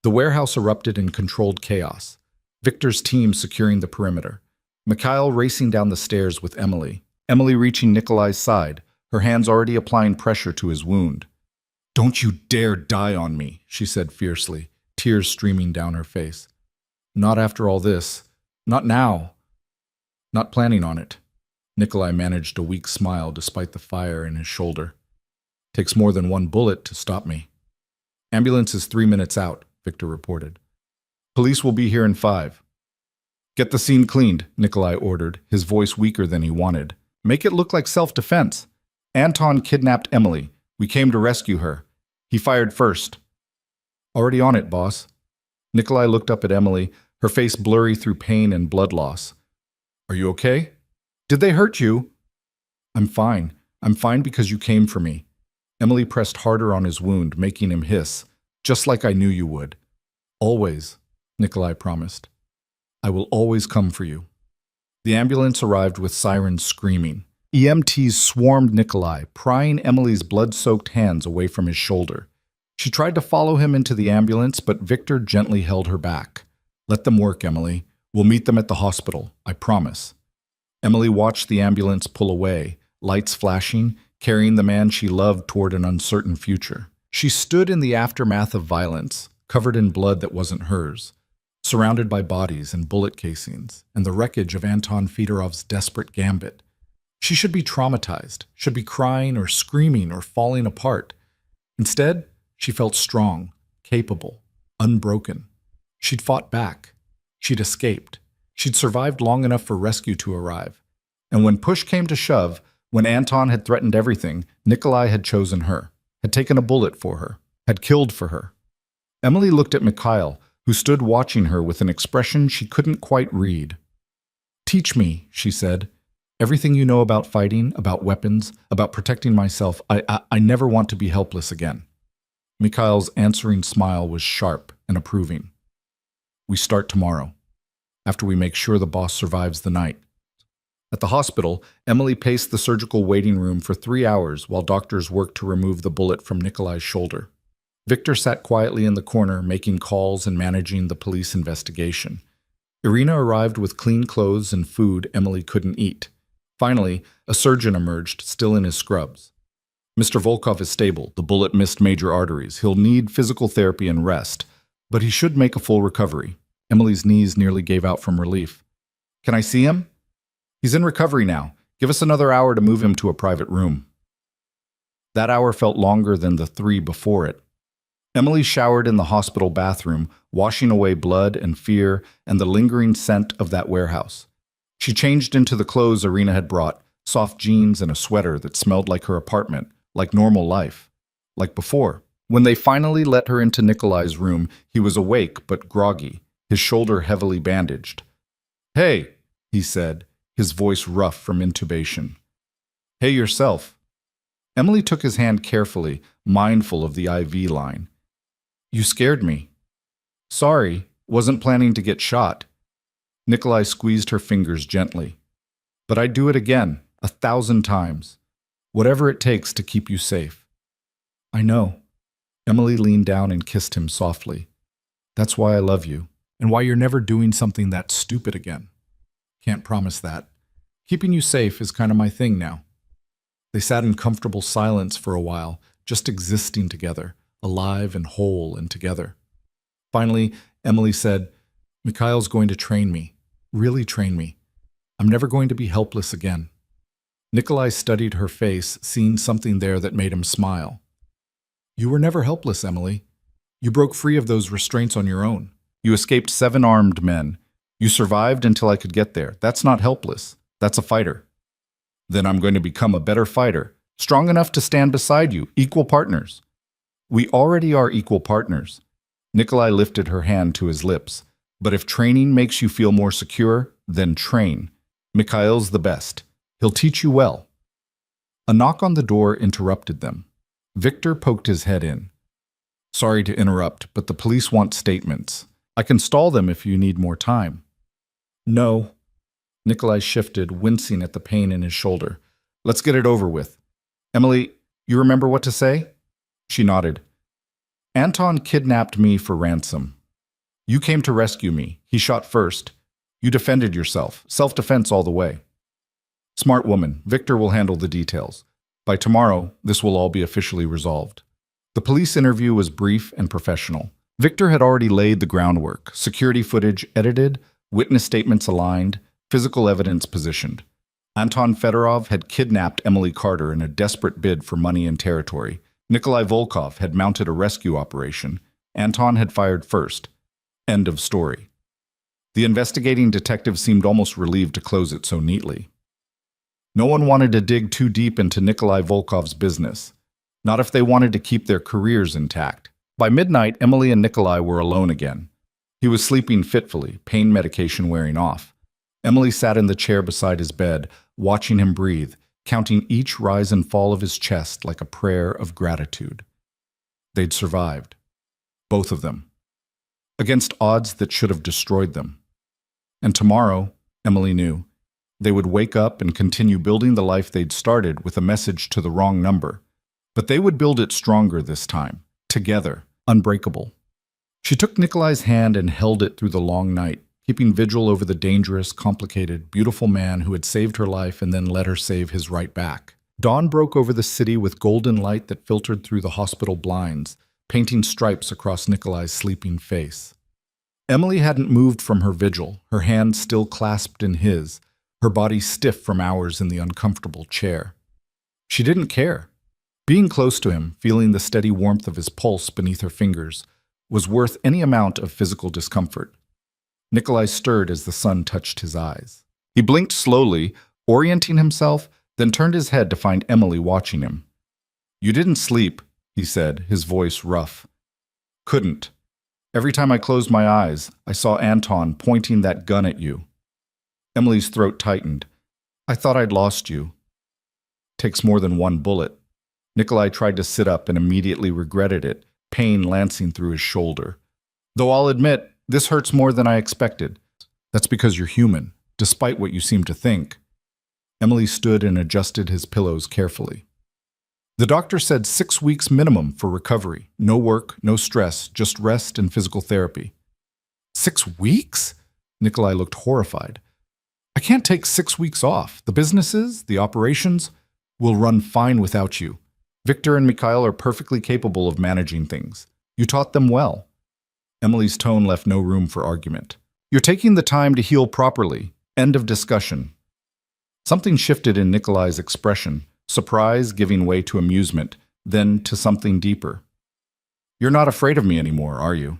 The warehouse erupted in controlled chaos. Victor's team securing the perimeter. Mikhail racing down the stairs with Emily. Emily reaching Nikolai's side, her hands already applying pressure to his wound. "Don't you dare die on me," she said fiercely, tears streaming down her face. "Not after all this. Not now. Not planning on it." Nikolai managed a weak smile despite the fire in his shoulder. "Takes more than one bullet to stop me." "Ambulance is 3 minutes out," Victor reported. "Police will be here in 5. "Get the scene cleaned," Nikolai ordered, his voice weaker than he wanted. "Make it look like self-defense. Anton kidnapped Emily. We came to rescue her. He fired first." "Already on it, boss." Nikolai looked up at Emily, her face blurry through pain and blood loss. Are you okay? Did they hurt you? I'm fine. I'm fine because you came for me. Emily pressed harder on his wound, making him hiss, just like I knew you would. Always, Nikolai promised. I will always come for you. The ambulance arrived with sirens screaming. EMTs swarmed Nikolai, prying Emily's blood-soaked hands away from his shoulder. She tried to follow him into the ambulance, but Victor gently held her back. Let them work, Emily. We'll meet them at the hospital, I promise. Emily watched the ambulance pull away, lights flashing, carrying the man she loved toward an uncertain future. She stood in the aftermath of violence, covered in blood that wasn't hers, surrounded by bodies and bullet casings, and the wreckage of Anton Fedorov's desperate gambit. She should be traumatized, should be crying or screaming or falling apart. Instead, she felt strong, capable, unbroken. She'd fought back. She'd escaped. She'd survived long enough for rescue to arrive. And when push came to shove, when Anton had threatened everything, Nikolai had chosen her, had taken a bullet for her, had killed for her. Emily looked at Mikhail, who stood watching her with an expression she couldn't quite read. Teach me, she said. Everything you know about fighting, about weapons, about protecting myself. I never want to be helpless again. Mikhail's answering smile was sharp and approving. We start tomorrow, after we make sure the boss survives the night. At the hospital, Emily paced the surgical waiting room for 3 hours while doctors worked to remove the bullet from Nikolai's shoulder. Victor sat quietly in the corner, making calls and managing the police investigation. Irina arrived with clean clothes and food Emily couldn't eat. Finally, a surgeon emerged, still in his scrubs. Mr. Volkov is stable. The bullet missed major arteries. He'll need physical therapy and rest, but he should make a full recovery. Emily's knees nearly gave out from relief. Can I see him? He's in recovery now. Give us another hour to move him to a private room. That hour felt longer than the 3 before it. Emily showered in the hospital bathroom, washing away blood and fear and the lingering scent of that warehouse. She changed into the clothes Irina had brought, soft jeans and a sweater that smelled like her apartment, like normal life, like before. When they finally let her into Nikolai's room, he was awake but groggy, his shoulder heavily bandaged. Hey, he said, his voice rough from intubation. Hey yourself. Emily took his hand carefully, mindful of the IV line. You scared me. Sorry, wasn't planning to get shot. Nikolai squeezed her fingers gently. But I'd do it again, 1,000 times. Whatever it takes to keep you safe. I know. Emily leaned down and kissed him softly. That's why I love you, and why you're never doing something that stupid again. Can't promise that. Keeping you safe is kind of my thing now. They sat in comfortable silence for a while, just existing together, alive and whole and together. Finally, Emily said, Mikhail's going to train me, really train me. I'm never going to be helpless again. Nikolai studied her face, seeing something there that made him smile. You were never helpless, Emily. You broke free of those restraints on your own. You escaped 7 armed men. You survived until I could get there. That's not helpless. That's a fighter. Then I'm going to become a better fighter, strong enough to stand beside you, equal partners. We already are equal partners. Nikolai lifted her hand to his lips. But if training makes you feel more secure, then train. Mikhail's the best. He'll teach you well. A knock on the door interrupted them. Victor poked his head in. Sorry to interrupt, but the police want statements. I can stall them if you need more time. No. Nikolai shifted, wincing at the pain in his shoulder. Let's get it over with. Emily, you remember what to say? She nodded. Anton kidnapped me for ransom. You came to rescue me. He shot first. You defended yourself. Self-defense all the way. Smart woman. Victor will handle the details. By tomorrow, this will all be officially resolved. The police interview was brief and professional. Victor had already laid the groundwork. Security footage edited, witness statements aligned, physical evidence positioned. Anton Fedorov had kidnapped Emily Carter in a desperate bid for money and territory. Nikolai Volkov had mounted a rescue operation. Anton had fired first. End of story. The investigating detective seemed almost relieved to close it so neatly. No one wanted to dig too deep into Nikolai Volkov's business, not if they wanted to keep their careers intact. By midnight, Emily and Nikolai were alone again. He was sleeping fitfully, pain medication wearing off. Emily sat in the chair beside his bed, watching him breathe, counting each rise and fall of his chest like a prayer of gratitude. They'd survived. Both of them. Against odds that should have destroyed them. And tomorrow, Emily knew, they would wake up and continue building the life they'd started with a message to the wrong number. But they would build it stronger this time, together, unbreakable. She took Nikolai's hand and held it through the long night, keeping vigil over the dangerous, complicated, beautiful man who had saved her life and then let her save his right back. Dawn broke over the city with golden light that filtered through the hospital blinds, painting stripes across Nikolai's sleeping face. Emily hadn't moved from her vigil, her hand still clasped in his, her body stiff from hours in the uncomfortable chair. She didn't care. Being close to him, feeling the steady warmth of his pulse beneath her fingers, was worth any amount of physical discomfort. Nikolai stirred as the sun touched his eyes. He blinked slowly, orienting himself, then turned his head to find Emily watching him. "You didn't sleep," he said, his voice rough. "Couldn't. Every time I closed my eyes, I saw Anton pointing that gun at you." Emily's throat tightened. "I thought I'd lost you." "Takes more than one bullet." Nikolai tried to sit up and immediately regretted it, pain lancing through his shoulder. "Though I'll admit, this hurts more than I expected. That's because you're human, despite what you seem to think." Emily stood and adjusted his pillows carefully. "The doctor said 6 weeks minimum for recovery. No work, no stress, just rest and physical therapy." 6 weeks? Nikolai looked horrified. "I can't take 6 weeks off. The businesses, the operations, will run fine without you. Victor and Mikhail are perfectly capable of managing things. You taught them well." Emily's tone left no room for argument. "You're taking the time to heal properly. End of discussion." Something shifted in Nikolai's expression, surprise giving way to amusement, then to something deeper. "You're not afraid of me anymore, are you?"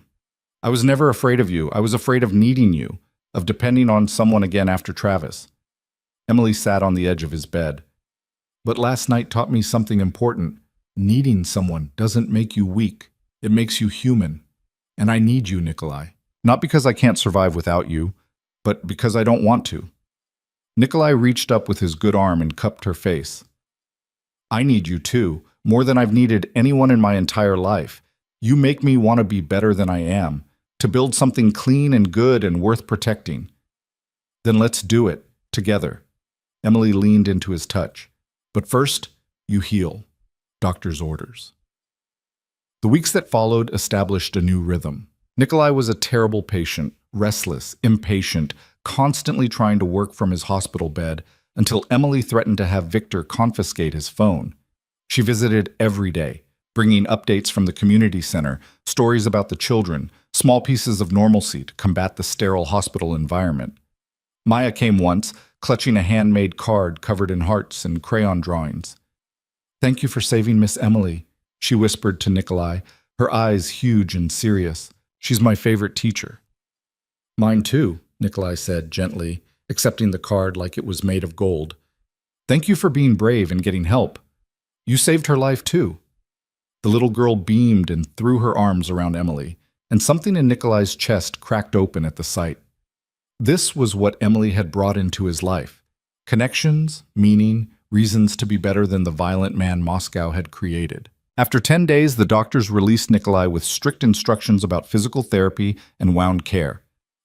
"I was never afraid of you. I was afraid of needing you, of depending on someone again after Travis." Emily sat on the edge of his bed. "But last night taught me something important. Needing someone doesn't make you weak. It makes you human. And I need you, Nikolai. Not because I can't survive without you, but because I don't want to." Nikolai reached up with his good arm and cupped her face. "I need you too, more than I've needed anyone in my entire life. You make me want to be better than I am, to build something clean and good and worth protecting." "Then let's do it, together." Emily leaned into his touch. "But first, you heal. Doctor's orders." The weeks that followed established a new rhythm. Nikolai was a terrible patient, restless, impatient, constantly trying to work from his hospital bed until Emily threatened to have Victor confiscate his phone. She visited every day, bringing updates from the community center, stories about the children, small pieces of normalcy to combat the sterile hospital environment. Maya came once, clutching a handmade card covered in hearts and crayon drawings. "Thank you for saving Miss Emily," she whispered to Nikolai, her eyes huge and serious. "She's my favorite teacher." "Mine too," Nikolai said gently, accepting the card like it was made of gold. "Thank you for being brave and getting help. You saved her life too." The little girl beamed and threw her arms around Emily, and something in Nikolai's chest cracked open at the sight. This was what Emily had brought into his life. Connections, meaning, reasons to be better than the violent man Moscow had created. After 10 days, the doctors released Nikolai with strict instructions about physical therapy and wound care.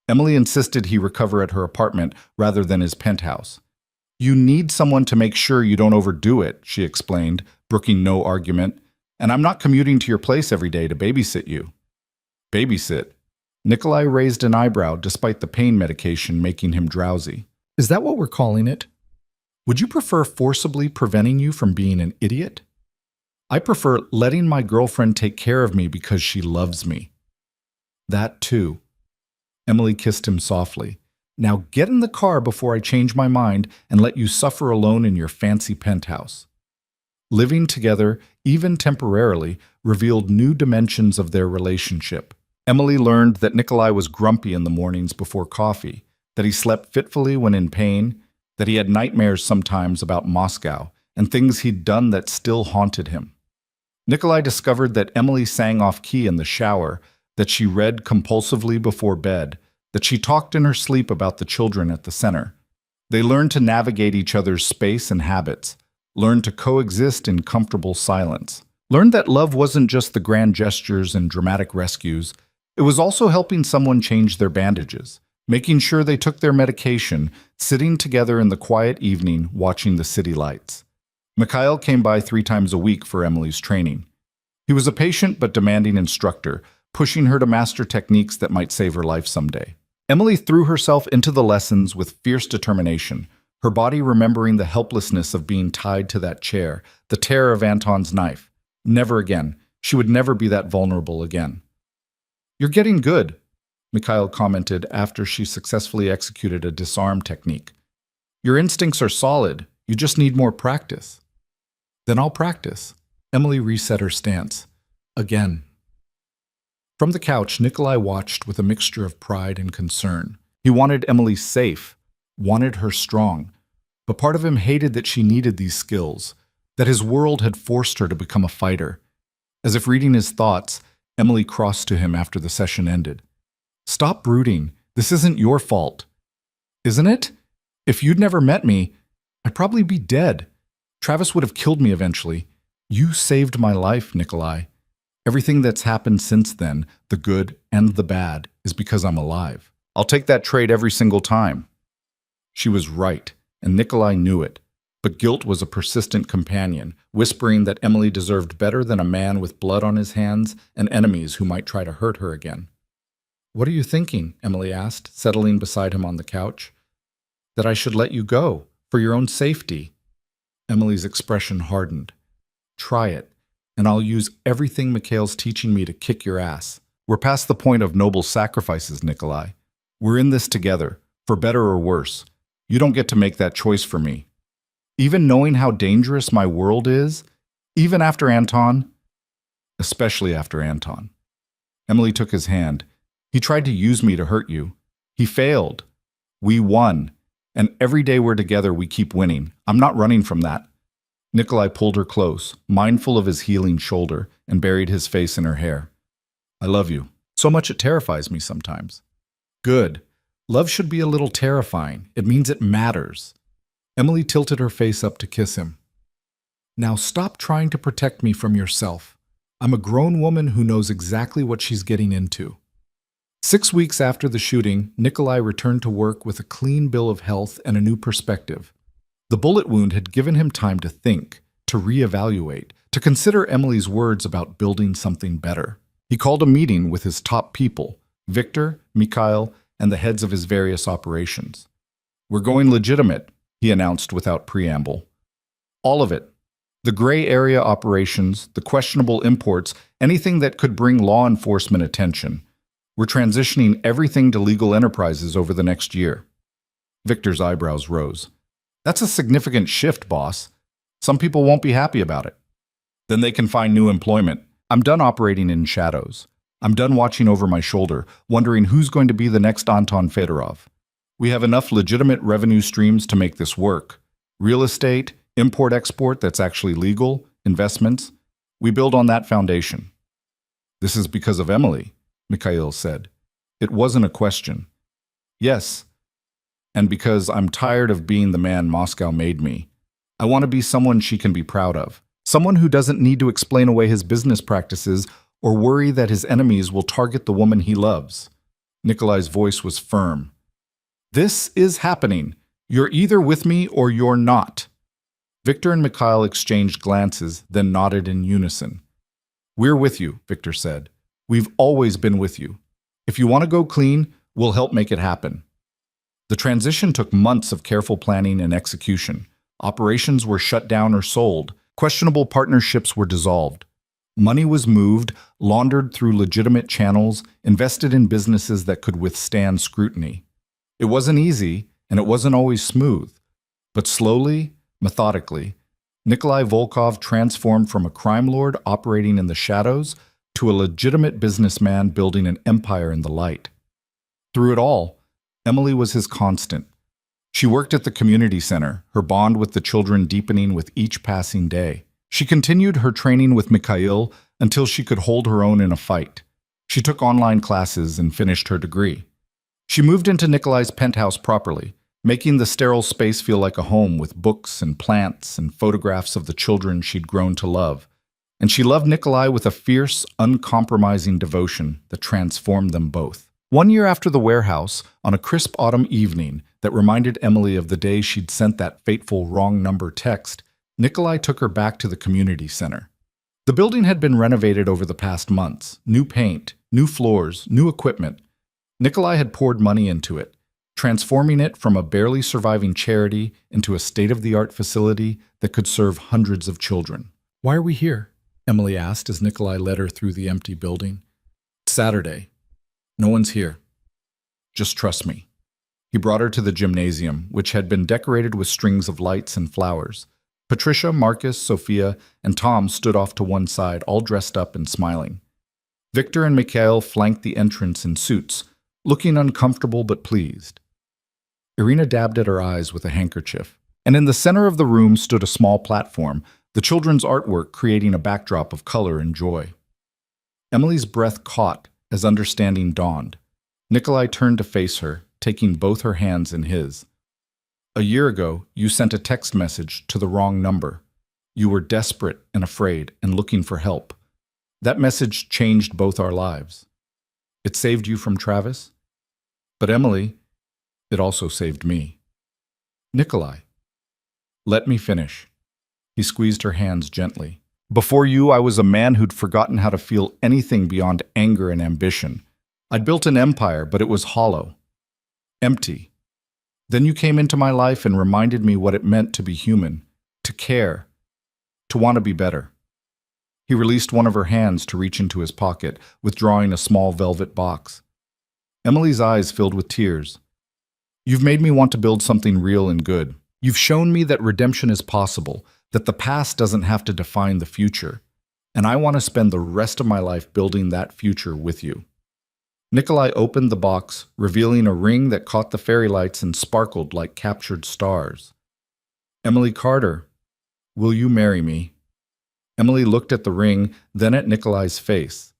Emily insisted he recover at her apartment rather than his penthouse. "You need someone to make sure you don't overdo it," she explained, brooking no argument. "And I'm not commuting to your place every day to babysit you." "Babysit?" Nikolai raised an eyebrow despite the pain medication making him drowsy. "Is that what we're calling it? Would you prefer forcibly preventing you from being an idiot? I prefer letting my girlfriend take care of me because she loves me." "That too." Emily kissed him softly. "Now get in the car before I change my mind and let you suffer alone in your fancy penthouse." Living together, even temporarily, revealed new dimensions of their relationship. Emily learned that Nikolai was grumpy in the mornings before coffee, that he slept fitfully when in pain, that he had nightmares sometimes about Moscow and things he'd done that still haunted him. Nikolai discovered that Emily sang off-key in the shower, that she read compulsively before bed, that she talked in her sleep about the children at the center. They learned to navigate each other's space and habits, learned to coexist in comfortable silence, learned that love wasn't just the grand gestures and dramatic rescues, it was also helping someone change their bandages, making sure they took their medication, sitting together in the quiet evening watching the city lights. Mikhail came by 3 times a week for Emily's training. He was a patient but demanding instructor, pushing her to master techniques that might save her life someday. Emily threw herself into the lessons with fierce determination, her body remembering the helplessness of being tied to that chair, the terror of Anton's knife. Never again. She would never be that vulnerable again. "You're getting good," Mikhail commented after she successfully executed a disarm technique. "Your instincts are solid. You just need more practice." "Then I'll practice." Emily reset her stance. Again. From the couch, Nikolai watched with a mixture of pride and concern. He wanted Emily safe, wanted her strong, but part of him hated that she needed these skills, that his world had forced her to become a fighter. As if reading his thoughts, Emily crossed to him after the session ended. "Stop brooding. This isn't your fault." "Isn't it? If you'd never met me, I'd probably be dead. Travis would have killed me eventually. You saved my life, Nikolai. Everything that's happened since then, the good and the bad, is because I'm alive. I'll take that trade every single time." She was right, and Nikolai knew it. But guilt was a persistent companion, whispering that Emily deserved better than a man with blood on his hands and enemies who might try to hurt her again. "What are you thinking?" Emily asked, settling beside him on the couch. "That I should let you go, for your own safety." Emily's expression hardened. "Try it, and I'll use everything Mikhail's teaching me to kick your ass. We're past the point of noble sacrifices, Nikolai. We're in this together, for better or worse. You don't get to make that choice for me. Even knowing how dangerous my world is, even after Anton, especially after Anton." Emily took his hand. "He tried to use me to hurt you. He failed. We won. And every day we're together, we keep winning. I'm not running from that." Nikolai pulled her close, mindful of his healing shoulder, and buried his face in her hair. "I love you. So much it terrifies me sometimes." "Good. Love should be a little terrifying. It means it matters." Emily tilted her face up to kiss him. "Now stop trying to protect me from yourself. I'm a grown woman who knows exactly what she's getting into." 6 weeks after the shooting, Nikolai returned to work with a clean bill of health and a new perspective. The bullet wound had given him time to think, to reevaluate, to consider Emily's words about building something better. He called a meeting with his top people, Victor, Mikhail, and the heads of his various operations. "We're going legitimate," he announced without preamble. "All of it. The gray area operations, the questionable imports, anything that could bring law enforcement attention. We're transitioning everything to legal enterprises over the next year." Victor's eyebrows rose. "That's a significant shift, boss. Some people won't be happy about it." "Then they can find new employment. I'm done operating in shadows. I'm done watching over my shoulder, wondering who's going to be the next Anton Fedorov. We have enough legitimate revenue streams to make this work. Real estate, import-export that's actually legal, investments. We build on that foundation." "This is because of Emily," Mikhail said. It wasn't a question. "Yes. And because I'm tired of being the man Moscow made me. I want to be someone she can be proud of. Someone who doesn't need to explain away his business practices or worry that his enemies will target the woman he loves." Nikolai's voice was firm. "This is happening. You're either with me or you're not." Victor and Mikhail exchanged glances, then nodded in unison. "We're with you," Victor said. "We've always been with you. If you want to go clean, we'll help make it happen." The transition took months of careful planning and execution. Operations were shut down or sold. Questionable partnerships were dissolved. Money was moved, laundered through legitimate channels, invested in businesses that could withstand scrutiny. It wasn't easy, and it wasn't always smooth. But slowly, methodically, Nikolai Volkov transformed from a crime lord operating in the shadows to a legitimate businessman building an empire in the light. Through it all, Emily was his constant. She worked at the community center, her bond with the children deepening with each passing day. She continued her training with Mikhail until she could hold her own in a fight. She took online classes and finished her degree. She moved into Nikolai's penthouse properly, making the sterile space feel like a home with books and plants and photographs of the children she'd grown to love. And she loved Nikolai with a fierce, uncompromising devotion that transformed them both. 1 year after the warehouse, on a crisp autumn evening that reminded Emily of the day she'd sent that fateful wrong number text, Nikolai took her back to the community center. The building had been renovated over the past months. New paint, new floors, new equipment. Nikolai had poured money into it, transforming it from a barely surviving charity into a state-of-the-art facility that could serve hundreds of children. "Why are we here?" Emily asked as Nikolai led her through the empty building. "It's Saturday. No one's here. Just trust me." He brought her to the gymnasium, which had been decorated with strings of lights and flowers. Patricia, Marcus, Sophia, and Tom stood off to one side, all dressed up and smiling. Victor and Mikhail flanked the entrance in suits, looking uncomfortable but pleased. Irina dabbed at her eyes with a handkerchief, and in the center of the room stood a small platform, the children's artwork creating a backdrop of color and joy. Emily's breath caught as understanding dawned. Nikolai turned to face her, taking both her hands in his. "A year ago, you sent a text message to the wrong number. You were desperate and afraid and looking for help. That message changed both our lives. It saved you from Travis. But Emily, it also saved me. Nikolai, let me finish." He squeezed her hands gently. "Before you, I was a man who'd forgotten how to feel anything beyond anger and ambition. I'd built an empire, but it was hollow, empty. Then you came into my life and reminded me what it meant to be human, to care, to want to be better." He released one of her hands to reach into his pocket, withdrawing a small velvet box. Emily's eyes filled with tears. "You've made me want to build something real and good. You've shown me that redemption is possible, that the past doesn't have to define the future, and I want to spend the rest of my life building that future with you." Nikolai opened the box, revealing a ring that caught the fairy lights and sparkled like captured stars. "Emily Carter, will you marry me?" Emily looked at the ring, then at Nikolai's face.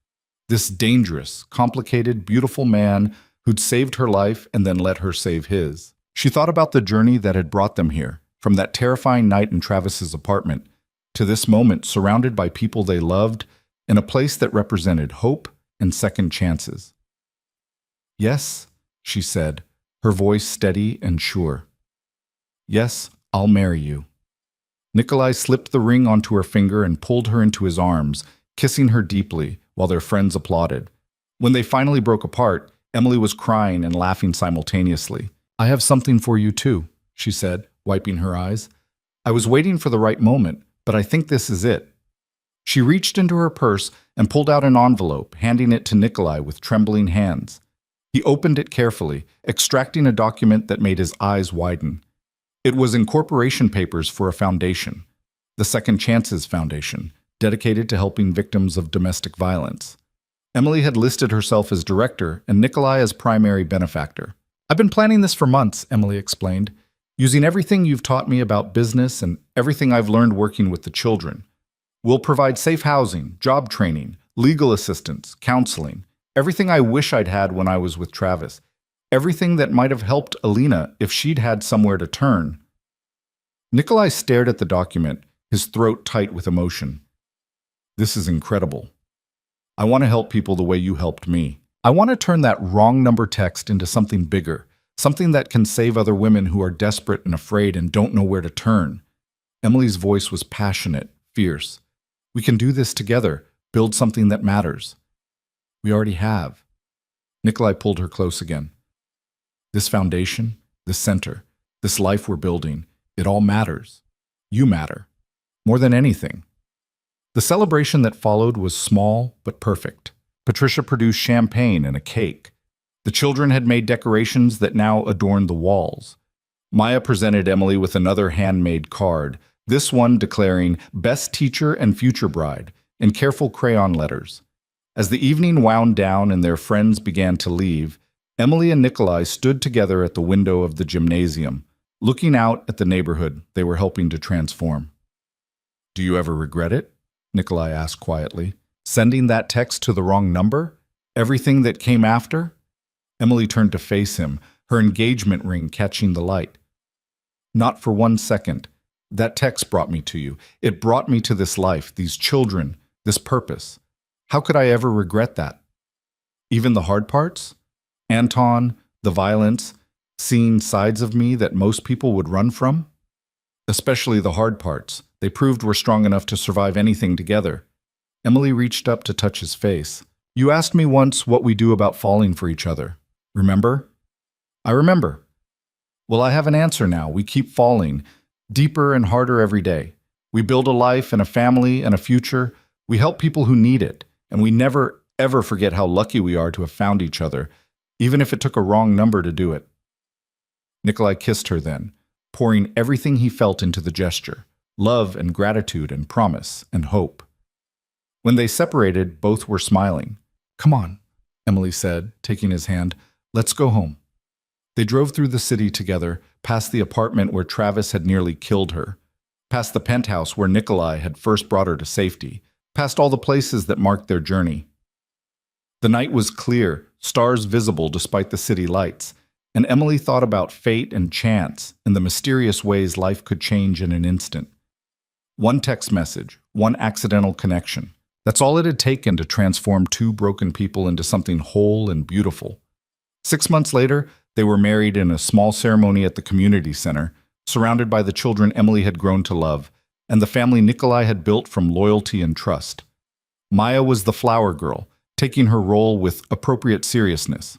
This dangerous, complicated, beautiful man who'd saved her life and then let her save his. She thought about the journey that had brought them here, from that terrifying night in Travis's apartment, to this moment surrounded by people they loved, in a place that represented hope and second chances. "Yes," she said, her voice steady and sure. "Yes, I'll marry you." Nikolai slipped the ring onto her finger and pulled her into his arms, kissing her deeply while their friends applauded. When they finally broke apart, Emily was crying and laughing simultaneously. "I have something for you too," she said, wiping her eyes. "I was waiting for the right moment, but I think this is it." She reached into her purse and pulled out an envelope, handing it to Nikolai with trembling hands. He opened it carefully, extracting a document that made his eyes widen. It was incorporation papers for a foundation, the Second Chances Foundation, dedicated to helping victims of domestic violence. Emily had listed herself as director and Nikolai as primary benefactor. "I've been planning this for months," Emily explained, "using everything you've taught me about business and everything I've learned working with the children. We'll provide safe housing, job training, legal assistance, counseling, everything I wish I'd had when I was with Travis. Everything that might have helped Alina if she'd had somewhere to turn." Nikolai stared at the document, his throat tight with emotion. "This is incredible. I want to help people the way you helped me. I want to turn that wrong number text into something bigger, something that can save other women who are desperate and afraid and don't know where to turn." Emily's voice was passionate, fierce. "We can do this together, build something that matters." "We already have." Nikolai pulled her close again. "This foundation, this center, this life we're building, it all matters. You matter. More than anything." The celebration that followed was small but perfect. Patricia produced champagne and a cake. The children had made decorations that now adorned the walls. Maya presented Emily with another handmade card, this one declaring "Best Teacher and Future Bride" in careful crayon letters. As the evening wound down and their friends began to leave, Emily and Nikolai stood together at the window of the gymnasium, looking out at the neighborhood they were helping to transform. "Do you ever regret it?" Nikolai asked quietly. "Sending that text to the wrong number? Everything that came after?" Emily turned to face him, her engagement ring catching the light. Not for 1 second. That text brought me to you. It brought me to this life, these children, this purpose. How could I ever regret that? Even the hard parts? Anton, the violence, seeing sides of me that most people would run from? Especially the hard parts. They proved we're strong enough to survive anything together. Emily reached up to touch his face. You asked me once what we do about falling for each other. Remember? I remember. Well, I have an answer now. We keep falling, deeper and harder every day. We build a life and a family and a future. We help people who need it. And we never, ever forget how lucky we are to have found each other, even if it took a wrong number to do it. Nikolai kissed her then, pouring everything he felt into the gesture, love and gratitude and promise and hope. When they separated, both were smiling. Come on, Emily said, taking his hand. Let's go home. They drove through the city together, past the apartment where Travis had nearly killed her, past the penthouse where Nikolai had first brought her to safety, past all the places that marked their journey. The night was clear, stars visible despite the city lights, and Emily thought about fate and chance and the mysterious ways life could change in an instant. One text message, one accidental connection. That's all it had taken to transform two broken people into something whole and beautiful. 6 months later, they were married in a small ceremony at the community center, surrounded by the children Emily had grown to love, and the family Nikolai had built from loyalty and trust. Maya was the flower girl, taking her role with appropriate seriousness.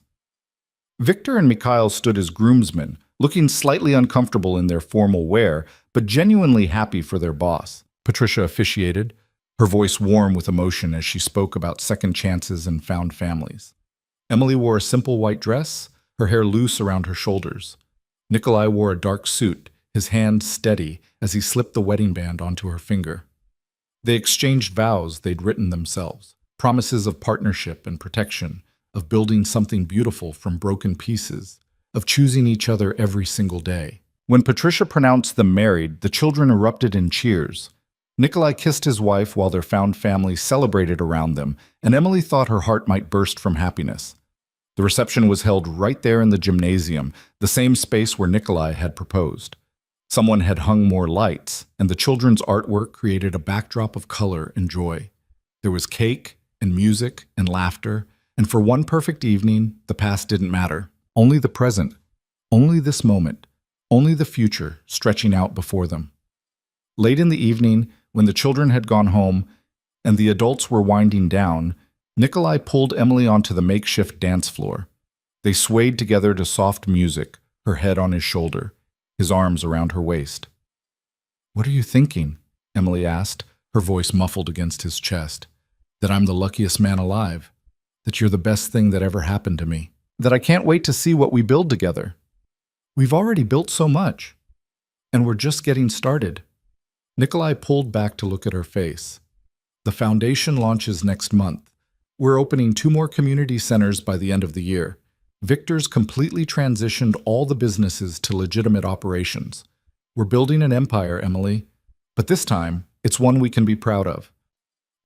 Victor and Mikhail stood as groomsmen, looking slightly uncomfortable in their formal wear, but genuinely happy for their boss. Patricia officiated, her voice warm with emotion as she spoke about second chances and found families. Emily wore a simple white dress, her hair loose around her shoulders. Nikolai wore a dark suit, his hand steady as he slipped the wedding band onto her finger. They exchanged vows they'd written themselves, promises of partnership and protection, of building something beautiful from broken pieces, of choosing each other every single day. When Patricia pronounced them married, the children erupted in cheers. Nikolai kissed his wife while their found family celebrated around them, and Emily thought her heart might burst from happiness. The reception was held right there in the gymnasium, the same space where Nikolai had proposed. Someone had hung more lights, and the children's artwork created a backdrop of color and joy. There was cake and music and laughter, and for one perfect evening, the past didn't matter. Only the present, only this moment, only the future stretching out before them. Late in the evening, when the children had gone home and the adults were winding down, Nikolai pulled Emily onto the makeshift dance floor. They swayed together to soft music, her head on his shoulder, his arms around her waist. "What are you thinking?" Emily asked, her voice muffled against his chest. "That I'm the luckiest man alive, that you're the best thing that ever happened to me, that I can't wait to see what we build together. We've already built so much, and we're just getting started." Nikolai pulled back to look at her face. "The foundation launches next month. We're opening 2 more community centers by the end of the year. Victor's completely transitioned all the businesses to legitimate operations. We're building an empire, Emily, but this time, it's one we can be proud of."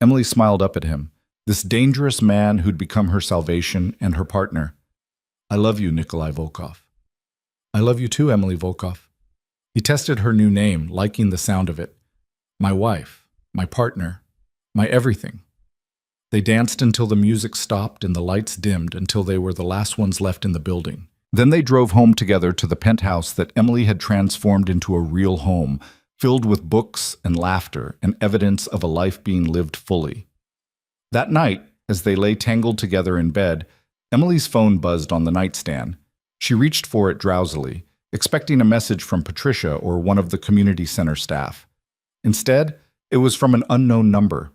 Emily smiled up at him, this dangerous man who'd become her salvation and her partner. "I love you, Nikolai Volkov." "I love you too, Emily Volkov." He tested her new name, liking the sound of it. "My wife, my partner, my everything." They danced until the music stopped and the lights dimmed until they were the last ones left in the building. Then they drove home together to the penthouse that Emily had transformed into a real home, filled with books and laughter and evidence of a life being lived fully. That night, as they lay tangled together in bed, Emily's phone buzzed on the nightstand. She reached for it drowsily, expecting a message from Patricia or one of the community center staff. Instead, it was from an unknown number.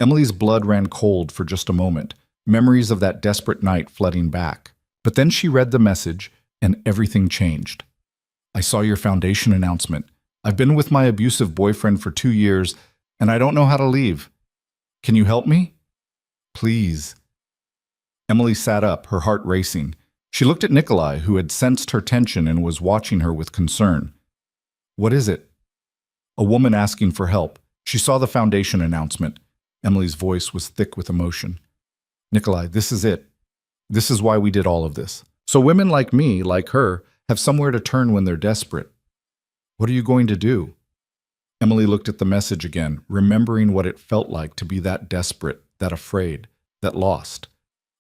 Emily's blood ran cold for just a moment, memories of that desperate night flooding back. But then she read the message, and everything changed. "I saw your foundation announcement. I've been with my abusive boyfriend for 2 years, and I don't know how to leave. Can you help me? Please." Emily sat up, her heart racing. She looked at Nikolai, who had sensed her tension and was watching her with concern. "What is it?" A woman asking for help. She saw the foundation announcement. Emily's voice was thick with emotion. "Nikolai, this is it. This is why we did all of this. So women like me, like her, have somewhere to turn when they're desperate. What are you going to do? Emily looked at the message again, remembering what it felt like to be that desperate, that afraid, that lost.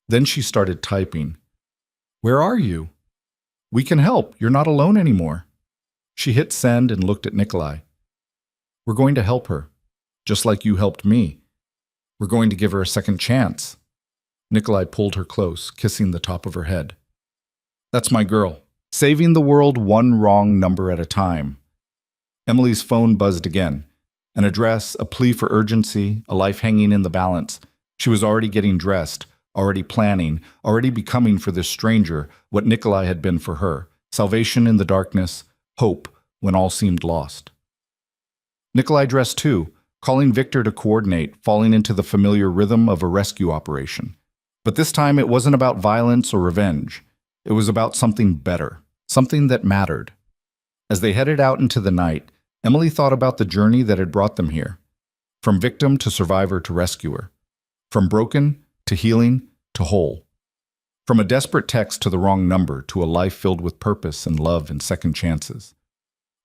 Then she started typing. Where are you? We can help. You're not alone anymore. She hit send and looked at Nikolai. We're going to help her, just like you helped me. We're going to give her a second chance. Nikolai pulled her close, kissing the top of her head. That's my girl. Saving the world one wrong number at a time. Emily's phone buzzed again. An address, a plea for urgency, a life hanging in the balance. She was already getting dressed, already planning, already becoming for this stranger what Nikolai had been for her. Salvation in the darkness, hope when all seemed lost. Nikolai dressed too, calling Victor to coordinate, falling into the familiar rhythm of a rescue operation. But this time it wasn't about violence or revenge. It was about something better, something that mattered. As they headed out into the night, Emily thought about the journey that had brought them here. From victim to survivor to rescuer. From broken to healing to whole. From a desperate text to the wrong number to a life filled with purpose and love and second chances.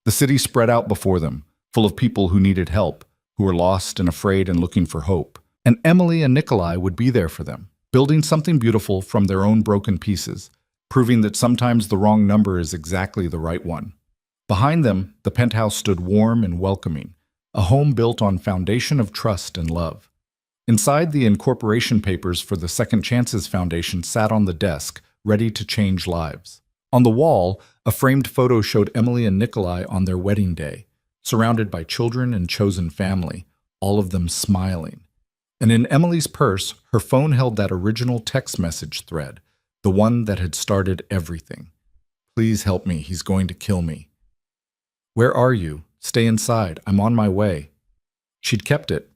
The city spread out before them, full of people who needed help, who were lost and afraid and looking for hope. And Emily and Nikolai would be there for them, building something beautiful from their own broken pieces, proving that sometimes the wrong number is exactly the right one. Behind them, the penthouse stood warm and welcoming, a home built on foundation of trust and love. Inside, the incorporation papers for the Second Chances Foundation sat on the desk, ready to change lives. On the wall, a framed photo showed Emily and Nikolai on their wedding day, surrounded by children and chosen family, all of them smiling. And in Emily's purse, her phone held that original text message thread, the one that had started everything. Please help me, he's going to kill me. Where are you? Stay inside, I'm on my way. She'd kept it,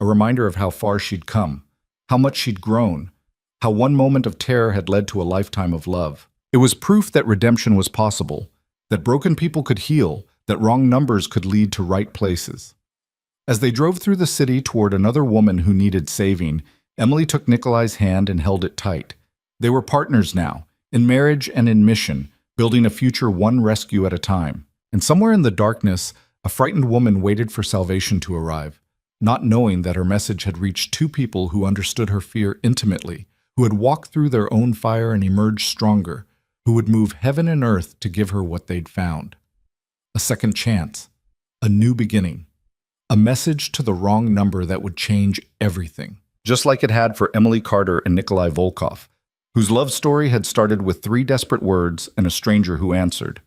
a reminder of how far she'd come, how much she'd grown, how one moment of terror had led to a lifetime of love. It was proof that redemption was possible, that broken people could heal, that wrong numbers could lead to right places. As they drove through the city toward another woman who needed saving, Emily took Nikolai's hand and held it tight. They were partners now, in marriage and in mission, building a future one rescue at a time. And somewhere in the darkness, a frightened woman waited for salvation to arrive, not knowing that her message had reached two people who understood her fear intimately, who had walked through their own fire and emerged stronger, who would move heaven and earth to give her what they'd found. A second chance, a new beginning, a message to the wrong number that would change everything, just like it had for Emily Carter and Nikolai Volkov, whose love story had started with 3 desperate words and a stranger who answered.